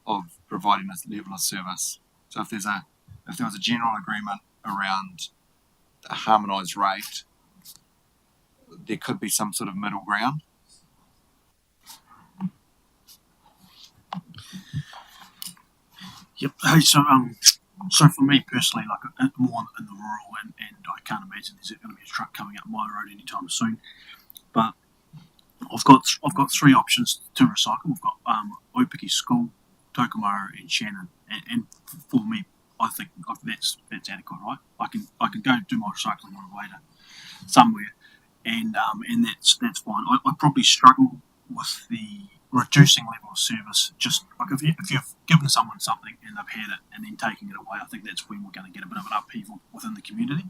of providing this level of service. So if there was a general agreement around a harmonised rate, there could be some sort of middle ground. Yep. Hey, so for me personally, like more in the rural, and I can't imagine there's going to be a truck coming up my road anytime soon. But I've got 3 options to recycle. We've got Opiki School, Tokomaru, and Shannon. And for me, I think that's adequate, right? I can go do my recycling on the way to somewhere, and that's fine. I'd probably struggle with the reducing level of service. Just like if you've given someone something and they've had it and then taking it away, I think that's when we're going to get a bit of an upheaval within the community.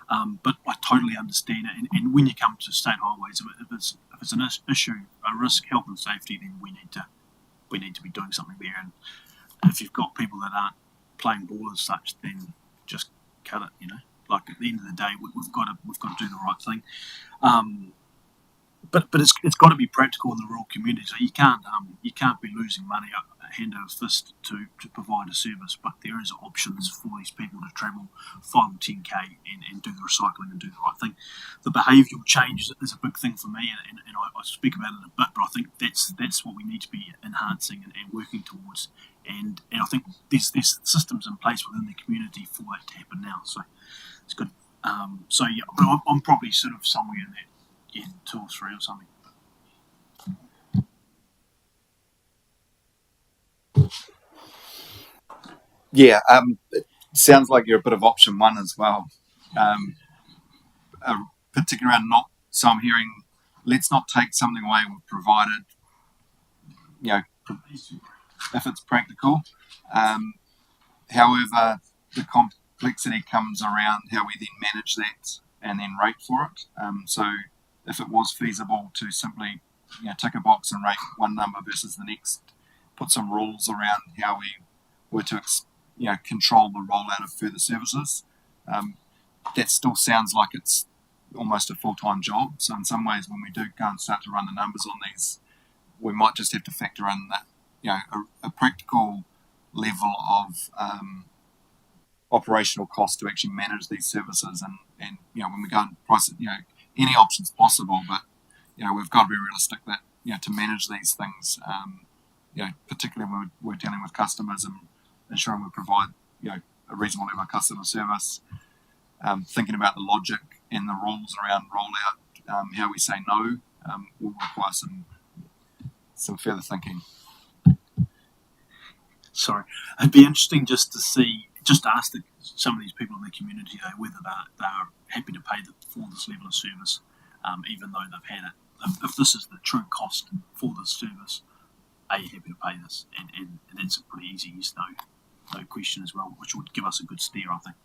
But I totally understand it. And when you come to state highways, if it's an issue, a risk, health and safety, then we need to be doing something there. And if you've got people that aren't playing ball as such, then just cut it. You know, like at the end of the day, we've got to do the right thing. But it's got to be practical in the rural community. So you can't be losing money hand over fist to provide a service. But there is options for these people to travel 5 or 10k and do the recycling and do the right thing. The behavioural change is a big thing for me, and I speak about it a bit. But I think that's what we need to be enhancing and working towards. And I think there's systems in place within the community for that to happen now. So it's good. So yeah, but I'm probably sort of somewhere in that. Yeah, 2 or 3 or something. Yeah, it sounds like you're a bit of option 1 as well. Particularly around not. So I'm hearing, let's not take something away we've provided. You know, if it's practical. However, the complexity comes around how we then manage that and then rate for it. So if it was feasible to simply, tick a box and rate one number versus the next, put some rules around how we were to, control the rollout of further services. That still sounds like it's almost a full-time job. So in some ways, when we do go and start to run the numbers on these, we might just have to factor in that, a practical level of operational cost to actually manage these services. And when we go and price it, any option's possible, but we've got to be realistic that to manage these things, particularly when we're dealing with customers and ensuring we provide a reasonable level of customer service, thinking about the logic and the rules around rollout, how we say no, will require some further thinking. Sorry, it'd be interesting just to ask some of these people in the community whether they are happy to pay for this level of service, even though they've had it if this is the true cost for this service, are you happy to pay this? And that's a pretty easy yes no question as well, which would give us a good steer, I think.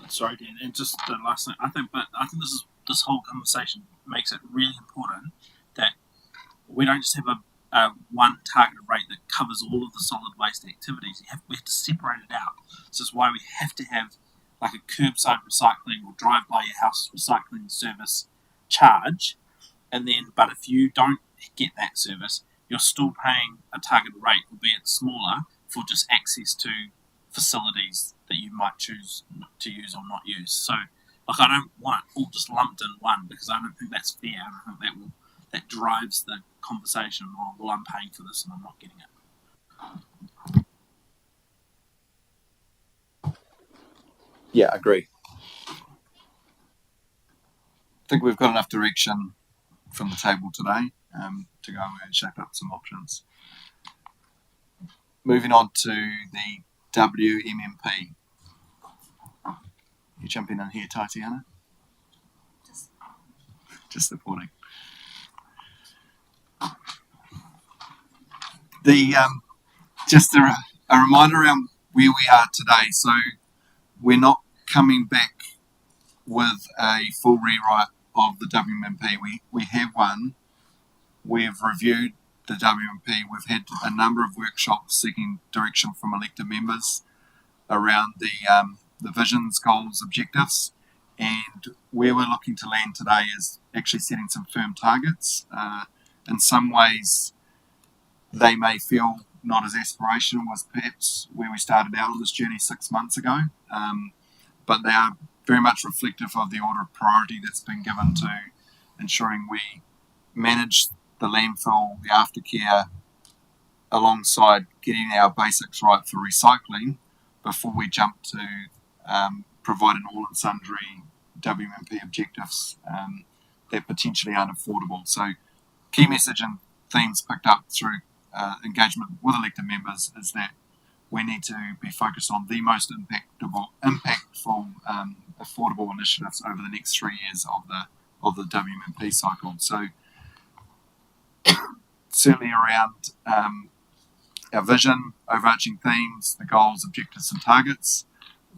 Sorry, Dan, and just the last thing, I think this whole conversation makes it really important that we don't just have a one targeted rate that covers all of the solid waste activities. We have to separate it out. So that's why we have to have like a curbside recycling or drive by your house recycling service charge, and then but if you don't get that service, you're still paying a targeted rate, albeit smaller, for just access to facilities that you might choose to use or not use. So like I don't want it all just lumped in one, because I don't think that's fair. I don't think that drives the conversation. Well, I'm paying for this and I'm not getting it. Yeah, I agree. I think we've got enough direction from the table today to go and shape up some options. Moving on to the WMMP. You jumping in here, Tatiana? Just supporting. Just a reminder around where we are today. So we're not coming back with a full rewrite of the WMP. We have one. We've reviewed the WMP. We've had a number of workshops seeking direction from elected members around the visions, goals, objectives, and where we're looking to land today is actually setting some firm targets. In some ways, they may feel not as aspirational as perhaps where we started out on this journey 6 months ago, but they are very much reflective of the order of priority that's been given to ensuring we manage the landfill, the aftercare, alongside getting our basics right for recycling before we jump to provide an all and sundry WMP objectives that potentially aren't affordable. So key message and themes picked up through engagement with elected members is that we need to be focused on the most impactful affordable initiatives over the next 3 years of the WMP cycle. So certainly around our vision, overarching themes, the goals, objectives and targets,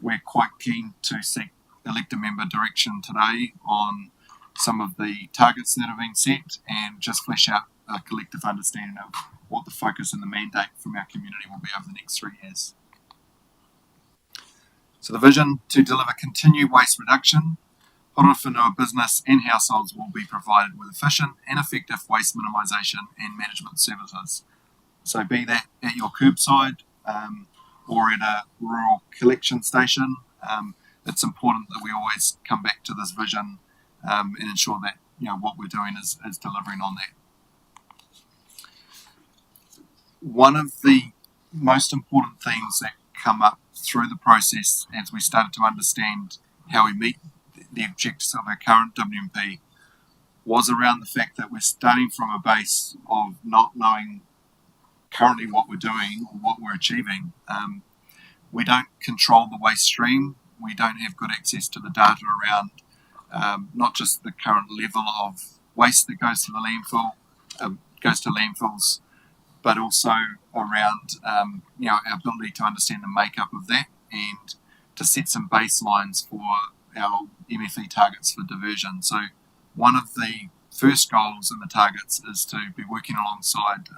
we're quite keen to seek elected member direction today on some of the targets that have been set and just flesh out a collective understanding of what the focus and the mandate from our community will be over the next 3 years. So the vision to deliver continued waste reduction. Horowhenua business and households will be provided with efficient and effective waste minimisation and management services. So be that at your curbside or at a rural collection station, it's important that we always come back to this vision and ensure that what we're doing is delivering on that. One of the most important things that come up through the process as we started to understand how we meet the objectives of our current WMP was around the fact that we're starting from a base of not knowing currently what we're doing or what we're achieving. We don't control the waste stream. We don't have good access to the data around not just the current level of waste that goes to the landfill, goes to landfills, but also around our ability to understand the makeup of that and to set some baselines for our MFE targets for diversion. So one of the first goals in the targets is to be working alongside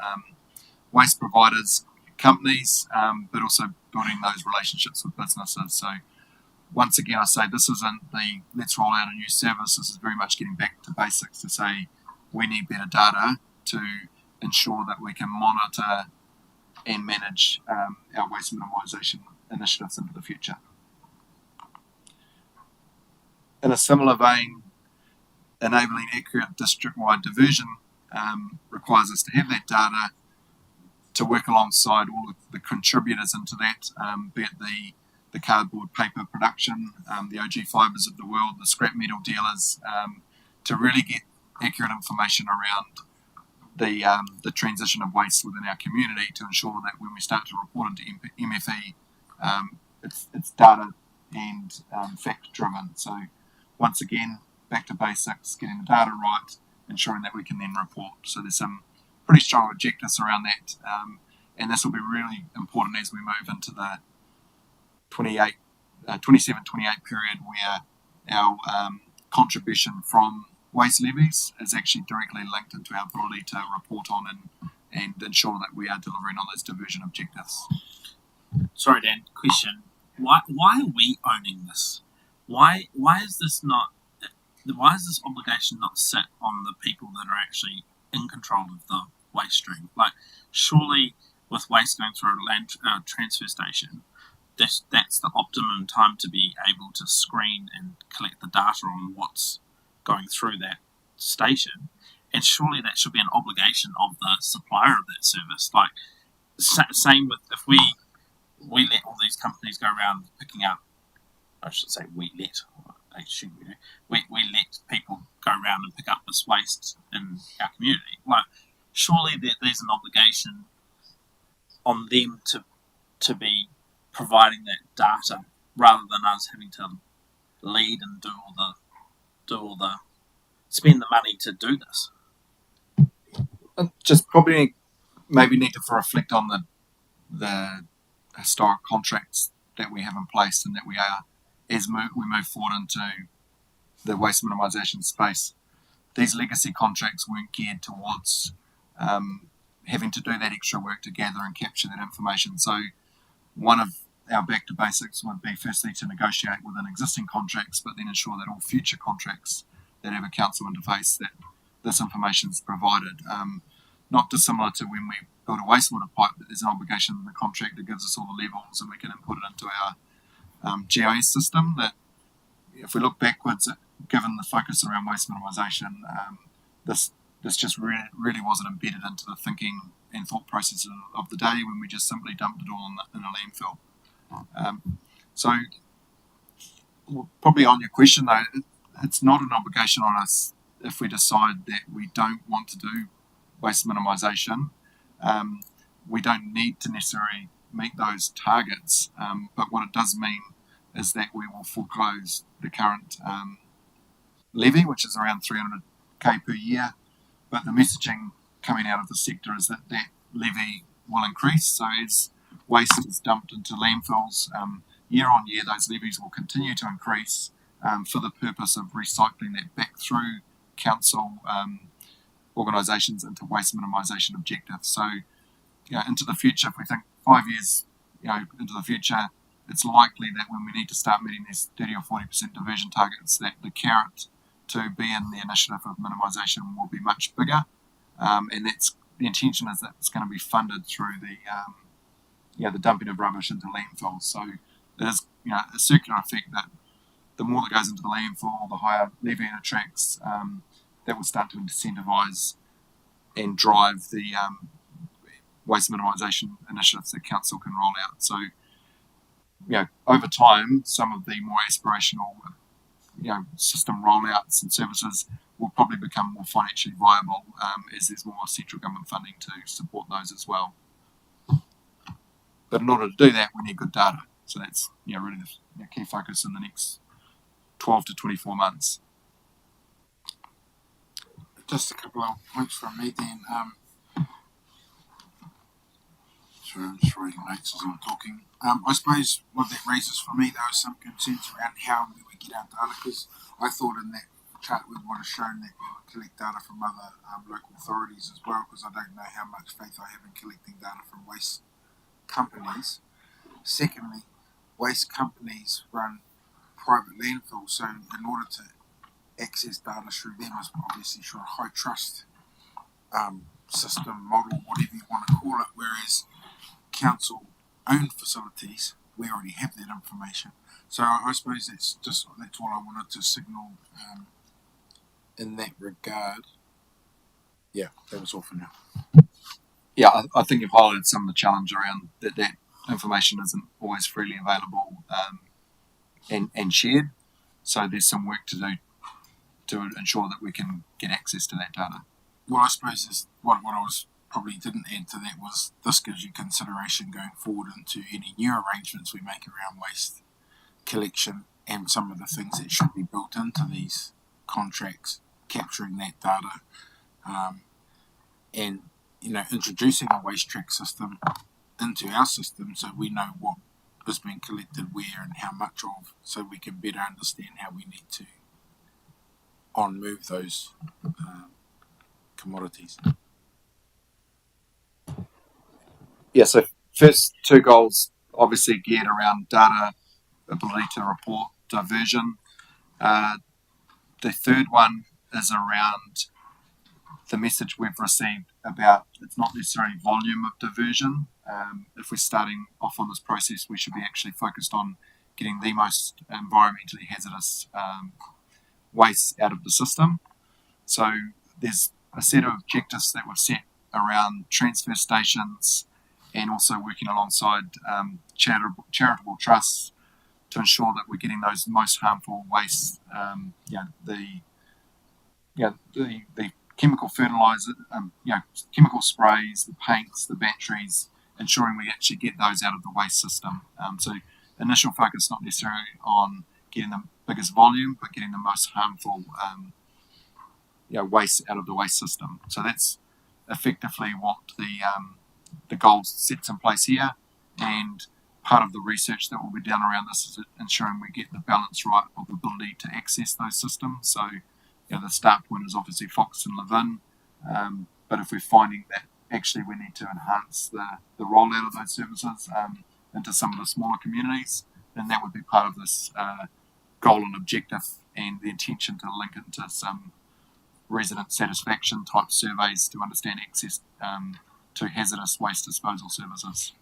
waste providers, companies, but also building those relationships with businesses. So once again, I say this isn't the let's roll out a new service. This is very much getting back to basics to say we need better data to ensure that we can monitor and manage our waste minimisation initiatives into the future. In a similar vein, enabling accurate district-wide diversion requires us to have that data to work alongside all of the contributors into that, be it the cardboard paper production, the OG Fibres of the world, the scrap metal dealers, to really get accurate information around the transition of waste within our community to ensure that when we start to report into MFE, it's data and fact driven. So once again, back to basics, getting the data right, ensuring that we can then report. So there's some pretty strong objectives around that, and this will be really important as we move into the 27-28 period, where our contribution from waste levies is actually directly linked into our ability to report on and ensure that we are delivering on those diversion objectives. Sorry, Dan. Question: Why are we owning this? Why is this not? Why is this obligation not sit on the people that are actually in control of the waste stream? Like, surely with waste going through a land transfer station, that's the optimum time to be able to screen and collect the data on what's going through that station. And surely that should be an obligation of the supplier of that service. Like, same with if we let all these companies go around picking up, I should say we let people go around and pick up this waste in our community. Like, surely there's an obligation on them to be providing that data rather than us having to lead and do all the spend the money to do this. Just probably maybe need to reflect on the historic contracts that we have in place, and that we are, as we move forward into the waste minimisation space, these legacy contracts weren't geared towards having to do that extra work to gather and capture that information. So one of our back to basics would be firstly to negotiate within existing contracts, but then ensure that all future contracts that have a council interface, that this information is provided. Not dissimilar to when we build a wastewater pipe, that there's an obligation in the contract that gives us all the levels and we can input it into our GIS system. That if we look backwards, given the focus around waste minimisation, this just really wasn't embedded into the thinking and thought process of the day, when we just simply dumped it all in a landfill. So probably on your question though, it's not an obligation on us if we decide that we don't want to do waste minimisation. We don't need to necessarily meet those targets, but what it does mean is that we will foreclose the current levy, which is around 300k per year. But the messaging coming out of the sector is that that levy will increase. So as waste is dumped into landfills, year on year, those levies will continue to increase for the purpose of recycling that back through council organisations into waste minimisation objectives. So, into the future, if we think 5 years, into the future, it's likely that when we need to start meeting these 30 or 40% diversion targets, that the carrot to be in the initiative of minimisation will be much bigger, and that's the intention, is that it's going to be funded through the dumping of rubbish into landfills. So there's a circular effect that the more that goes into the landfill, the higher levy it attracts. That will start to incentivise and drive the waste minimisation initiatives that council can roll out. So, over time, some of the more aspirational, system rollouts and services will probably become more financially viable as there's more central government funding to support those as well. But in order to do that, we need good data. So that's really the key focus in the next 12 to 24 months. Just a couple of points from me then. Sorry, I'm just writing notes as I'm talking. I suppose what that raises for me, though, is some concerns around how we would get our data, because I thought in that chart we would have shown that we would collect data from other local authorities as well, because I don't know how much faith I have in collecting data from waste companies. Secondly, waste companies run private landfills, so in order to access data through them is obviously through a high trust system, model, whatever you want to call it, whereas council owned facilities, we already have that information. So I suppose that's all I wanted to signal in that regard. Yeah, that was all for now. Yeah, I think you've highlighted some of the challenge around that information isn't always freely available and shared. So there's some work to do to ensure that we can get access to that data. Well, I suppose is what I was probably didn't add to that was this gives you consideration going forward into any new arrangements we make around waste collection and some of the things that should be built into these contracts, capturing that data, and introducing a waste track system into our system so we know what is being collected where and how much of, so we can better understand how we need to on-move those commodities. Yeah, so first two goals obviously geared around data, ability to report, diversion. The third one is around the message we've received about it's not necessarily volume of diversion. If we're starting off on this process, we should be actually focused on getting the most environmentally hazardous waste out of the system. So there's a set of objectives that we've set around transfer stations and also working alongside charitable trusts to ensure that we're getting those most harmful wastes, the chemical fertilizer, chemical sprays, the paints, the batteries, ensuring we actually get those out of the waste system. So initial focus not necessarily on getting the biggest volume, but getting the most harmful waste out of the waste system. So that's effectively what the goals sets in place here, and part of the research that will be done around this is ensuring we get the balance right of ability to access those systems. So the start point is obviously Fox and Levin, but if we're finding that actually we need to enhance the rollout of those services into some of the smaller communities, then that would be part of this goal and objective, and the intention to link into some resident satisfaction type surveys to understand access to hazardous waste disposal services.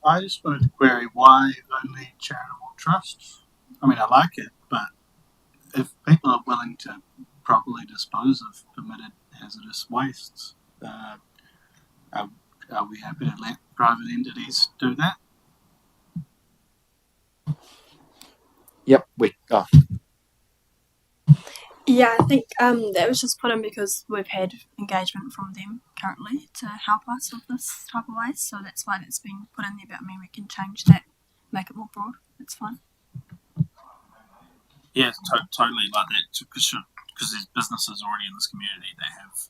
I just wanted to query why only charitable trusts? I mean, I like it, but if people are willing to properly dispose of permitted hazardous wastes, are we happy to let private entities do that? Yep, Yeah, I think that was just put in because we've had engagement from them currently to help us with this type of waste, so that's why that's been put in there. But I mean, we can change that, make it more broad. It's fine. Yeah, totally like that, because there's businesses already in this community that have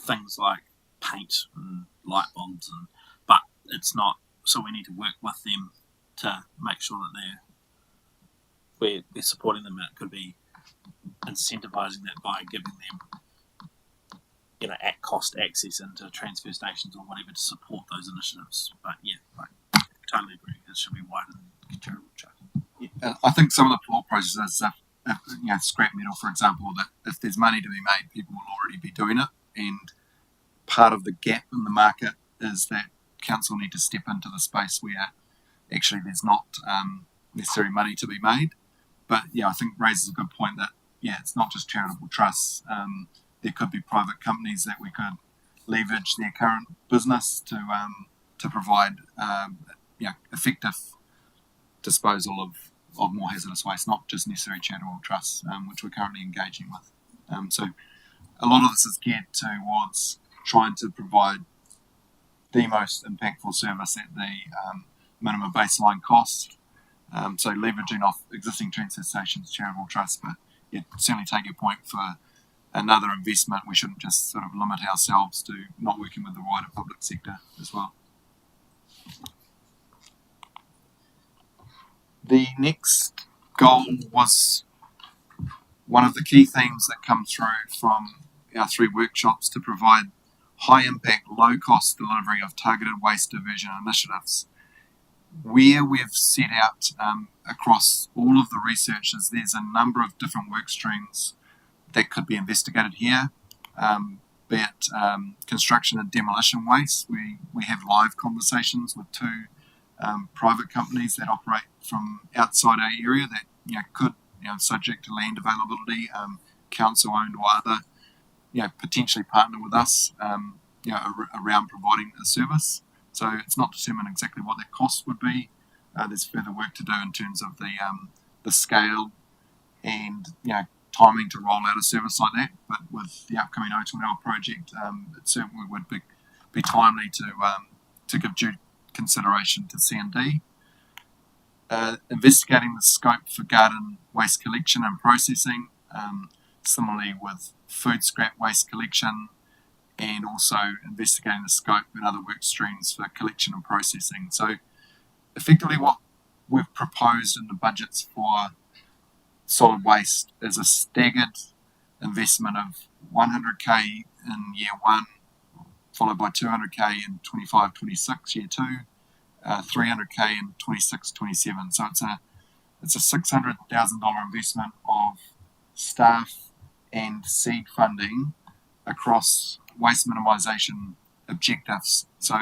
things like paint and light bulbs, but it's not. So we need to work with them to make sure that we're supporting them. It could be incentivizing that by giving them, at cost access into transfer stations or whatever to support those initiatives. But yeah, totally agree. It should be wider than charitable truck. I think some of the thought processes, scrap metal, for example, that if there's money to be made, people will already be doing it. And part of the gap in the market is that council need to step into the space where actually there's not necessarily money to be made. But yeah, I think raises a good point that it's not just charitable trusts. There could be private companies that we could leverage their current business to provide effective disposal of more hazardous waste, not just necessarily charitable trusts, which we're currently engaging with. So a lot of this is geared towards trying to provide the most impactful service at the minimum baseline cost. So leveraging off existing transfer stations, charitable trusts, but certainly take your point for another investment. We shouldn't just sort of limit ourselves to not working with the wider public sector as well. The next goal was one of the key themes that come through from our 3 workshops to provide high impact, low cost delivery of targeted waste diversion initiatives. Where we've set out across all of the researchers, there's a number of different work streams that could be investigated here, be it construction and demolition waste. We have live conversations with 2 private companies that operate from outside our area that could, subject to land availability, council owned or other, potentially partner with us, around providing a service. So it's not determined exactly what that cost would be. There's further work to do in terms of the scale and timing to roll out a service like that. But with the upcoming O2L project, it certainly would be timely to give due consideration to C&D. Investigating the scope for garden waste collection and processing. Similarly with food scrap waste collection, and also investigating the scope and other work streams for collection and processing. So effectively what we've proposed in the budgets for solid waste is a staggered investment of 100k in year one, followed by 200k in 25-26 year two, 300k in 26-27. So it's a $600,000 investment of staff and seed funding across waste minimisation objectives. So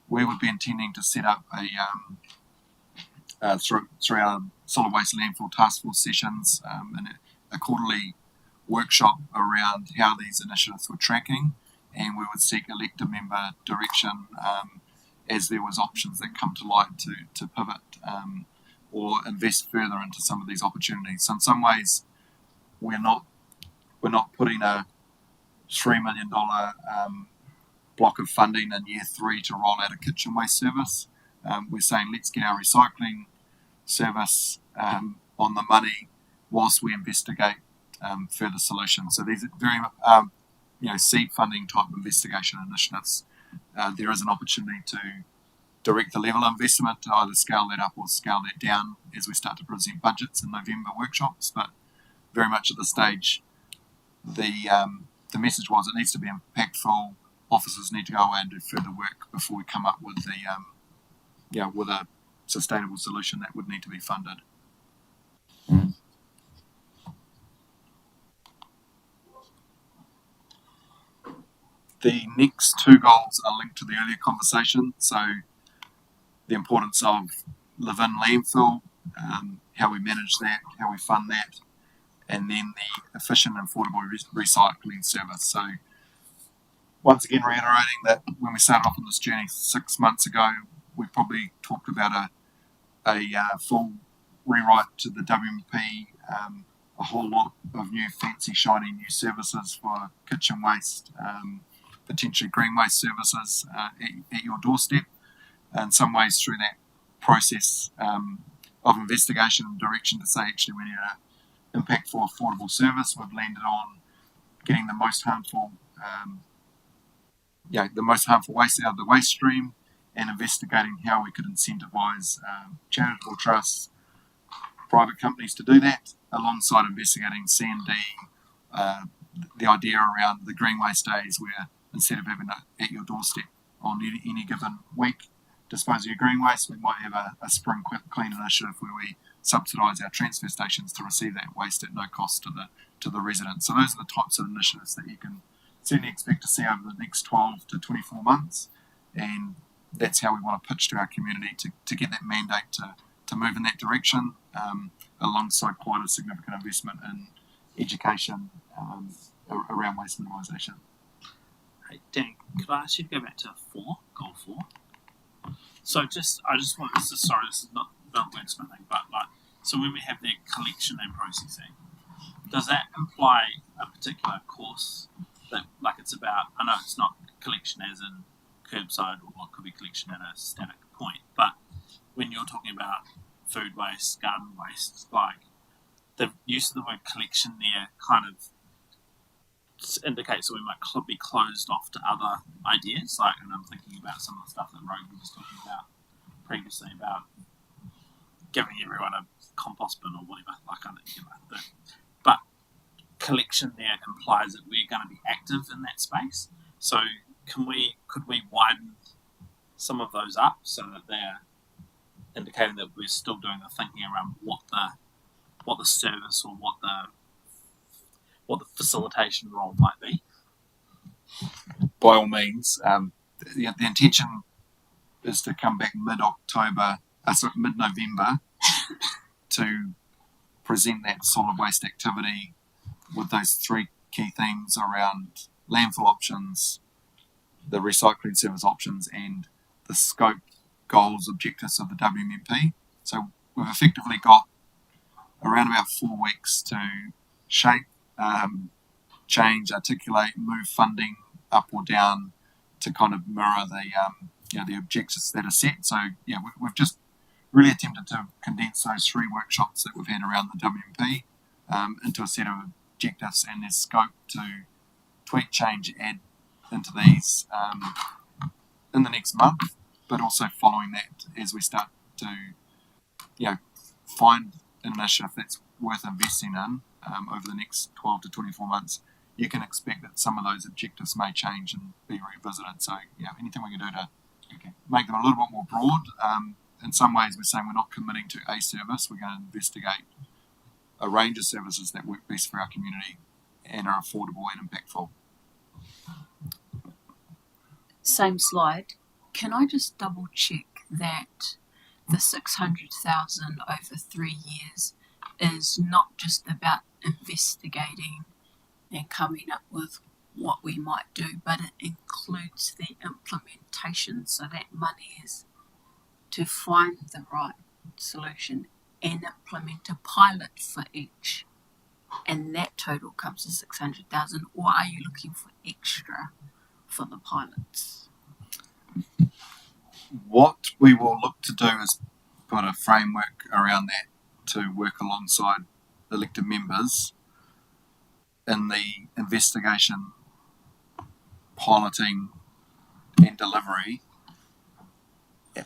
we would be intending to set up through our solid waste landfill task force sessions and a quarterly workshop around how these initiatives were tracking, and we would seek elected member direction as there was options that come to light to pivot or invest further into some of these opportunities. So in some ways, we're not putting a $3 million block of funding in year three to roll out a kitchen waste service. We're saying let's get our recycling service on the money whilst we investigate further solutions. So these are very seed funding type investigation initiatives. There is an opportunity to direct the level of investment to either scale that up or scale that down as we start to present budgets in November workshops. But very much at this stage, the message was it needs to be impactful. Officers need to go away and do further work before we come up with with a sustainable solution that would need to be funded. The next two goals are linked to the earlier conversation. So the importance of live-in landfill, how we manage that, how we fund that, and then the efficient and affordable recycling service. So once again, reiterating that when we started off on this journey 6 months ago, we probably talked about a full rewrite to the WMP, a whole lot of new fancy shiny new services for kitchen waste, potentially green waste services at your doorstep. In some ways through that process of investigation and direction to say actually we need an impactful, affordable service, we've landed on getting the most harmful waste out of the waste stream and investigating how we could incentivise charitable trusts, private companies to do that, alongside investigating C&D, the idea around the green waste days where instead of having it at your doorstep on any given week, disposing of green waste, we might have a spring clean initiative where we subsidise our transfer stations to receive that waste at no cost to the residents. So those are the types of initiatives that you can certainly expect to see over the next 12 to 24 months, and that's how we want to pitch to our community to get that mandate to move in that direction, alongside quite a significant investment in education around waste minimisation. Hey, Dan, could I ask you to go back to goal 4? So I just want this is not wordsmithing, but so when we have that collection and processing, does that imply a particular course that it's about? I know it's not collection as in curbside, or it could be collection at a static point, but when you're talking about food waste, garden waste, the use of the word collection there kind of indicates that we might be closed off to other ideas. And I'm thinking about some of the stuff that Rogan was talking about previously about giving everyone a compost bin or whatever. But collection there implies that we're going to be active in that space. So could we widen some of those up so that they're indicating that we're still doing the thinking around what the service or what the facilitation role might be? By all means, the intention is to come back mid-November to present that solid waste activity with those three key themes around landfill options, the recycling service options, and the scope, goals, objectives of the WMP. So we've effectively got around about 4 weeks to shape, change, articulate, move funding up or down to kind of mirror the objectives that are set. So we've just really attempted to condense those 3 workshops that we've had around the WMP into a set of objectives, and there's scope to tweak, change, add into these in the next month, but also following that as we start to, find an initiative that's worth investing in over the next 12 to 24 months. You can expect that some of those objectives may change and be revisited. So, anything we can do to make them a little bit more broad. In some ways, we're saying we're not committing to a service. We're going to investigate a range of services that work best for our community and are affordable and impactful. Same slide. Can I just double check that the 600,000 over 3 years is not just about investigating and coming up with what we might do, but it includes the implementation, so that money is to find the right solution and implement a pilot for each, and that total comes to 600,000, or are you looking for extra for the pilots? What we will look to do is put a framework around that to work alongside elected members in the investigation, piloting and delivery.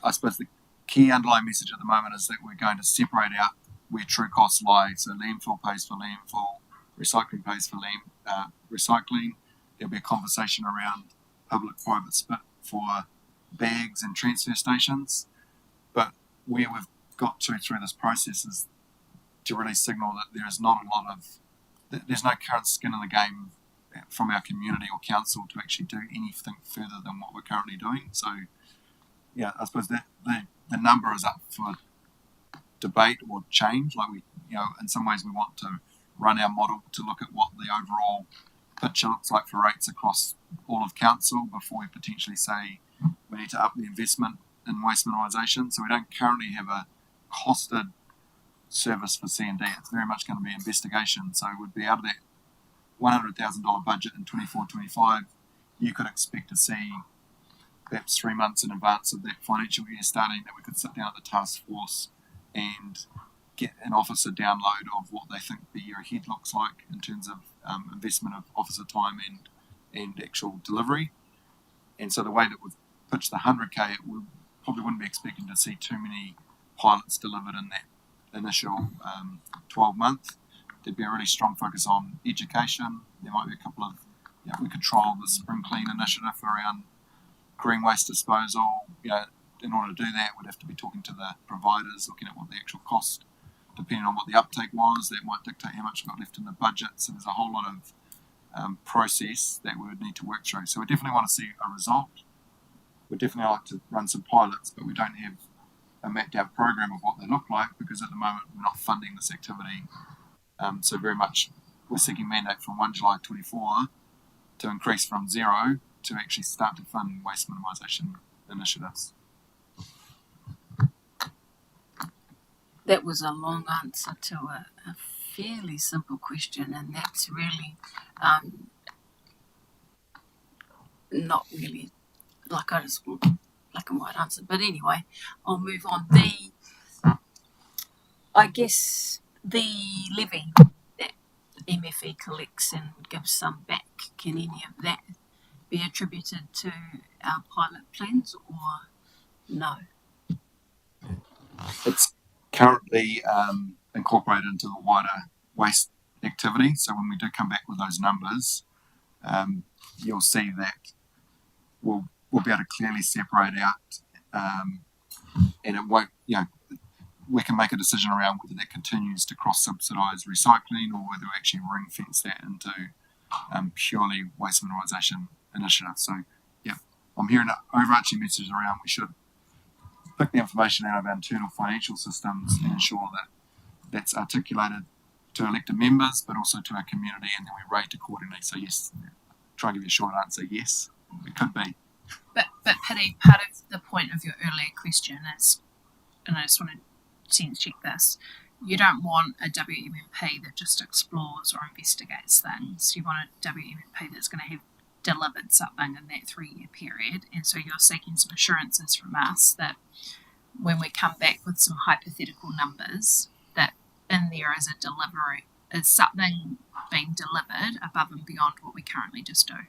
I suppose the key underlying message at the moment is that we're going to separate out where true costs lie. So landfill pays for landfill, recycling pays for recycling. There'll be a conversation around public-private split for bags and transfer stations. But where we've got to through this process is to really signal that there is not a lot of, there's no current skin in the game from our community or council to actually do anything further than what we're currently doing. So, I suppose that the number is up for debate or change. Like in some ways we want to run our model to look at what the overall picture looks like for rates across all of council before we potentially say we need to up the investment in waste minimisation. So we don't currently have a costed service for C&D. It's very much going to be investigation. So it would be out of that $100,000 budget in 24-25, you could expect to see perhaps 3 months in advance of that financial year starting that we could sit down at the task force and get an officer download of what they think the year ahead looks like in terms of investment of officer time and actual delivery. And so the way that we've pitched the 100K, we probably wouldn't be expecting to see too many pilots delivered in that initial 12 month. There'd be a really strong focus on education. There might be a couple of, we could trial the Spring Clean initiative around green waste disposal. In order to do that, we'd have to be talking to the providers, looking at what the actual cost, depending on what the uptake was, that might dictate how much we've got left in the budget. So there's a whole lot of process that we would need to work through. So we definitely want to see a result. We'd definitely like to run some pilots, but we don't have a mapped out program of what they look like because at the moment we're not funding this activity. So very much we're seeking mandate from 1 July 24 to increase from 0 to actually start to fund waste minimisation initiatives. That was a long answer to a fairly simple question, and that's really not really like I just want black and white answer. But anyway, I'll move on. I guess the levy that MFE collects and gives some back, can any of that be attributed to our pilot plans or no? It's currently incorporated into the wider waste activity. So when we do come back with those numbers, you'll see that we'll be able to clearly separate out, and it won't, we can make a decision around whether that continues to cross-subsidise recycling or whether we actually ring-fence that into purely waste minimisation initiatives. So, I'm hearing an overarching message around we should pick the information out of our internal financial systems and ensure that that's articulated to elected members, but also to our community, and then we rate accordingly. So yes, try and give you a short answer, yes, it could be. But Paddy, part of the point of your earlier question is, and I just want to sense check this, you don't want a WMMP that just explores or investigates things. You want a WMMP that's going to have delivered something in that 3-year period, and so you're seeking some assurances from us that when we come back with some hypothetical numbers, that in there is a is something being delivered above and beyond what we currently just do?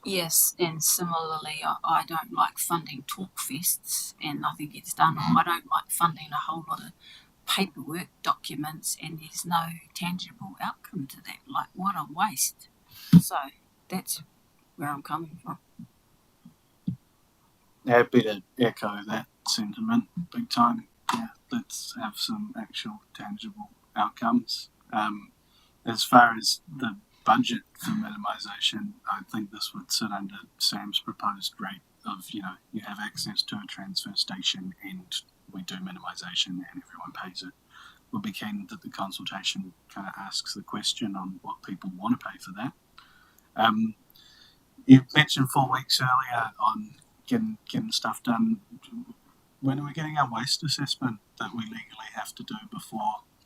Yes, and similarly, I don't like funding talk fests and nothing gets done. I don't like funding a whole lot of paperwork, documents, and there's no tangible outcome to that. Like, what a waste. So that's where I'm coming from. Happy to echo that sentiment big time. Yeah, let's have some actual tangible outcomes. As far as the budget for minimisation, I think this would sit under Sam's proposed rate of, you have access to a transfer station and we do minimisation and everyone pays it. We'll be keen that the consultation kind of asks the question on what people want to pay for that. You mentioned 4 weeks earlier on getting stuff done. When are we getting our waste assessment that we legally have to do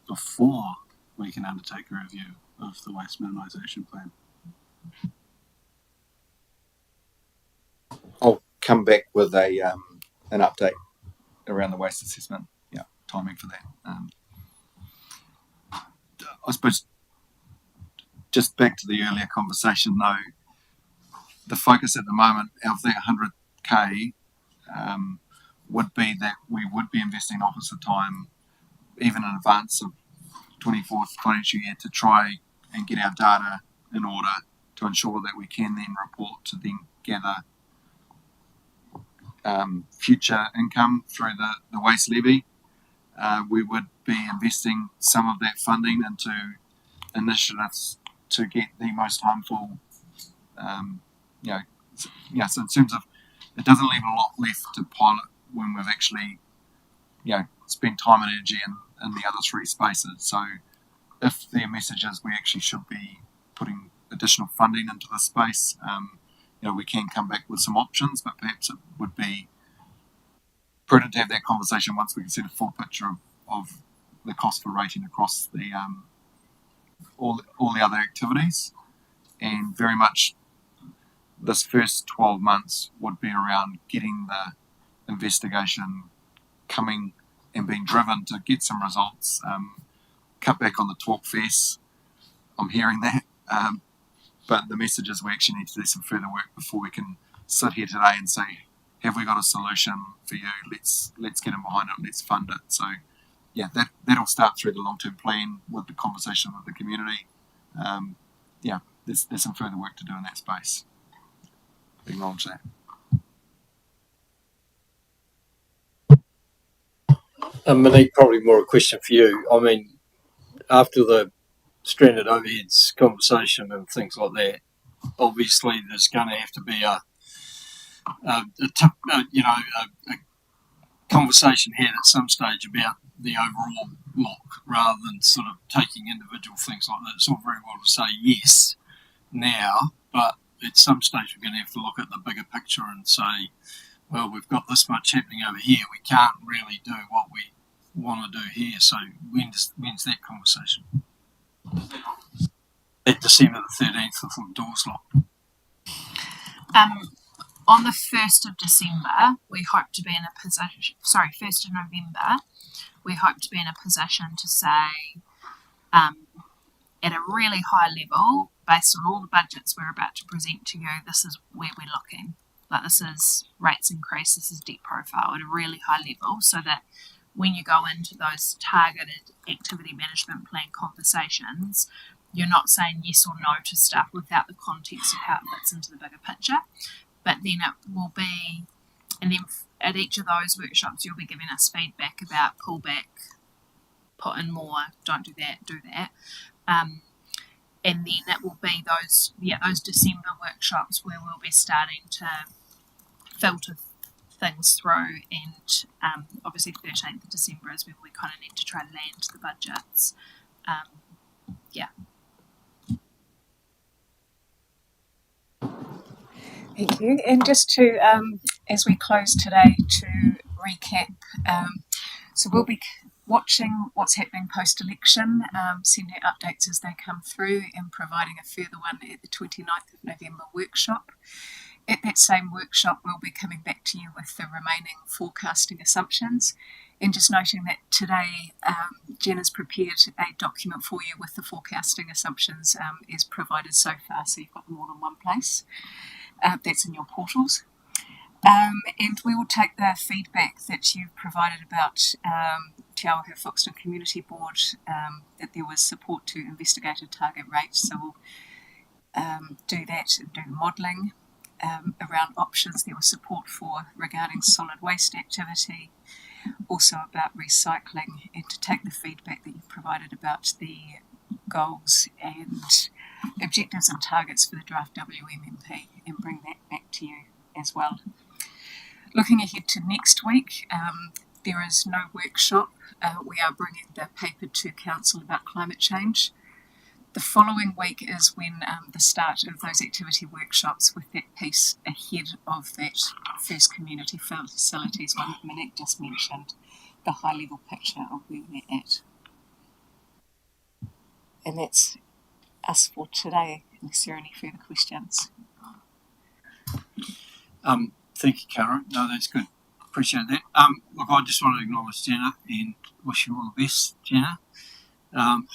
before we can undertake a review of the waste minimisation plan? I'll come back with an update around the waste assessment. Yeah, timing for that. I suppose just back to the earlier conversation though, the focus at the moment of that 100k would be that we would be investing officer time even in advance of 24th financial year to try and get our data in order to ensure that we can then report to then gather future income through the waste levy. We would be investing some of that funding into initiatives to get the most harmful, so in terms of, it doesn't leave a lot left to pilot when we've actually, spent time and energy in the other 3 spaces. So if their message is we actually should be putting additional funding into the space, we can come back with some options, but perhaps it would be prudent to have that conversation once we can see the full picture of the cost for rating across the all the other activities. And very much this first 12 months would be around getting the investigation coming and being driven to get some results. Cut back on the talk fest. I'm hearing that. But the message is we actually need to do some further work before we can sit here today and say, have we got a solution for you? Let's get in behind it. Let's fund it. So, yeah, that'll start through the long-term plan with the conversation with the community. There's some further work to do in that space. Acknowledge that. Monique, probably more a question for you. I mean, after the stranded overheads conversation and things like that, obviously there's going to have to be a conversation had at some stage about the overall block rather than sort of taking individual things like that. It's all very well to say yes now, but at some stage we're going to have to look at the bigger picture and say, well, we've got this much happening over here. We can't really do what we want to do here. So when's that conversation? At December the 13th if the door's locked. On the 1st of December, we hope to be in a position, 1st of November, we hope to be in a position to say, at a really high level, based on all the budgets we're about to present to you, this is where we're looking. Like, this is rates increase, this is debt profile at a really high level, so that when you go into those targeted activity management plan conversations, you're not saying yes or no to stuff without the context of how it fits into the bigger picture. But then it will be, and then at each of those workshops, you'll be giving us feedback about pull back, put in more, don't do that, do that. And then it will be those December workshops where we'll be starting to filter things through, and obviously 13th of December is when we kind of need to try to land the budgets. Thank you. And just to, as we close today, to recap, so we'll be watching what's happening post-election, sending updates as they come through, and providing a further one at the 29th of November workshop. At that same workshop, we'll be coming back to you with the remaining forecasting assumptions. And just noting that today, Jen has prepared a document for you with the forecasting assumptions as provided so far, so you've got them all in one place. That's in your portals. And we will take the feedback that you've provided about Te Awaho Foxton Community Board, that there was support to investigate a target rate. So we'll do that and do modelling around options. There was support for regarding solid waste activity, also about recycling, and to take the feedback that you've provided about the goals and objectives and targets for the draft WMMP and bring that back to you as well. Looking ahead to next week, there is no workshop. We are bringing the paper to Council about climate change. The following week is when the start of those activity workshops with that piece ahead of that first community facilities one that Monique just mentioned, the high level picture of where we're at. And that's us for today, unless there are any further questions. Thank you, Karen. No, that's good. Appreciate that. Look, I just want to acknowledge Jenna and wish you all the best, Jenna.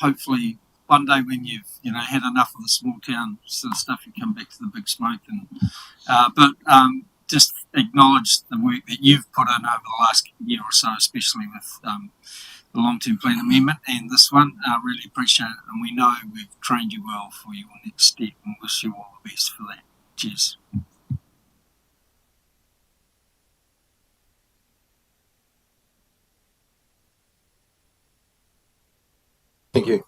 Hopefully, one day when you've had enough of the small town sort of stuff, you come back to the big smoke. And but just acknowledge the work that you've put in over the last year or so, especially with the long-term plan amendment and this one. Really appreciate it, and we know we've trained you well for your next step, and wish you all the best for that. Cheers. Thank you.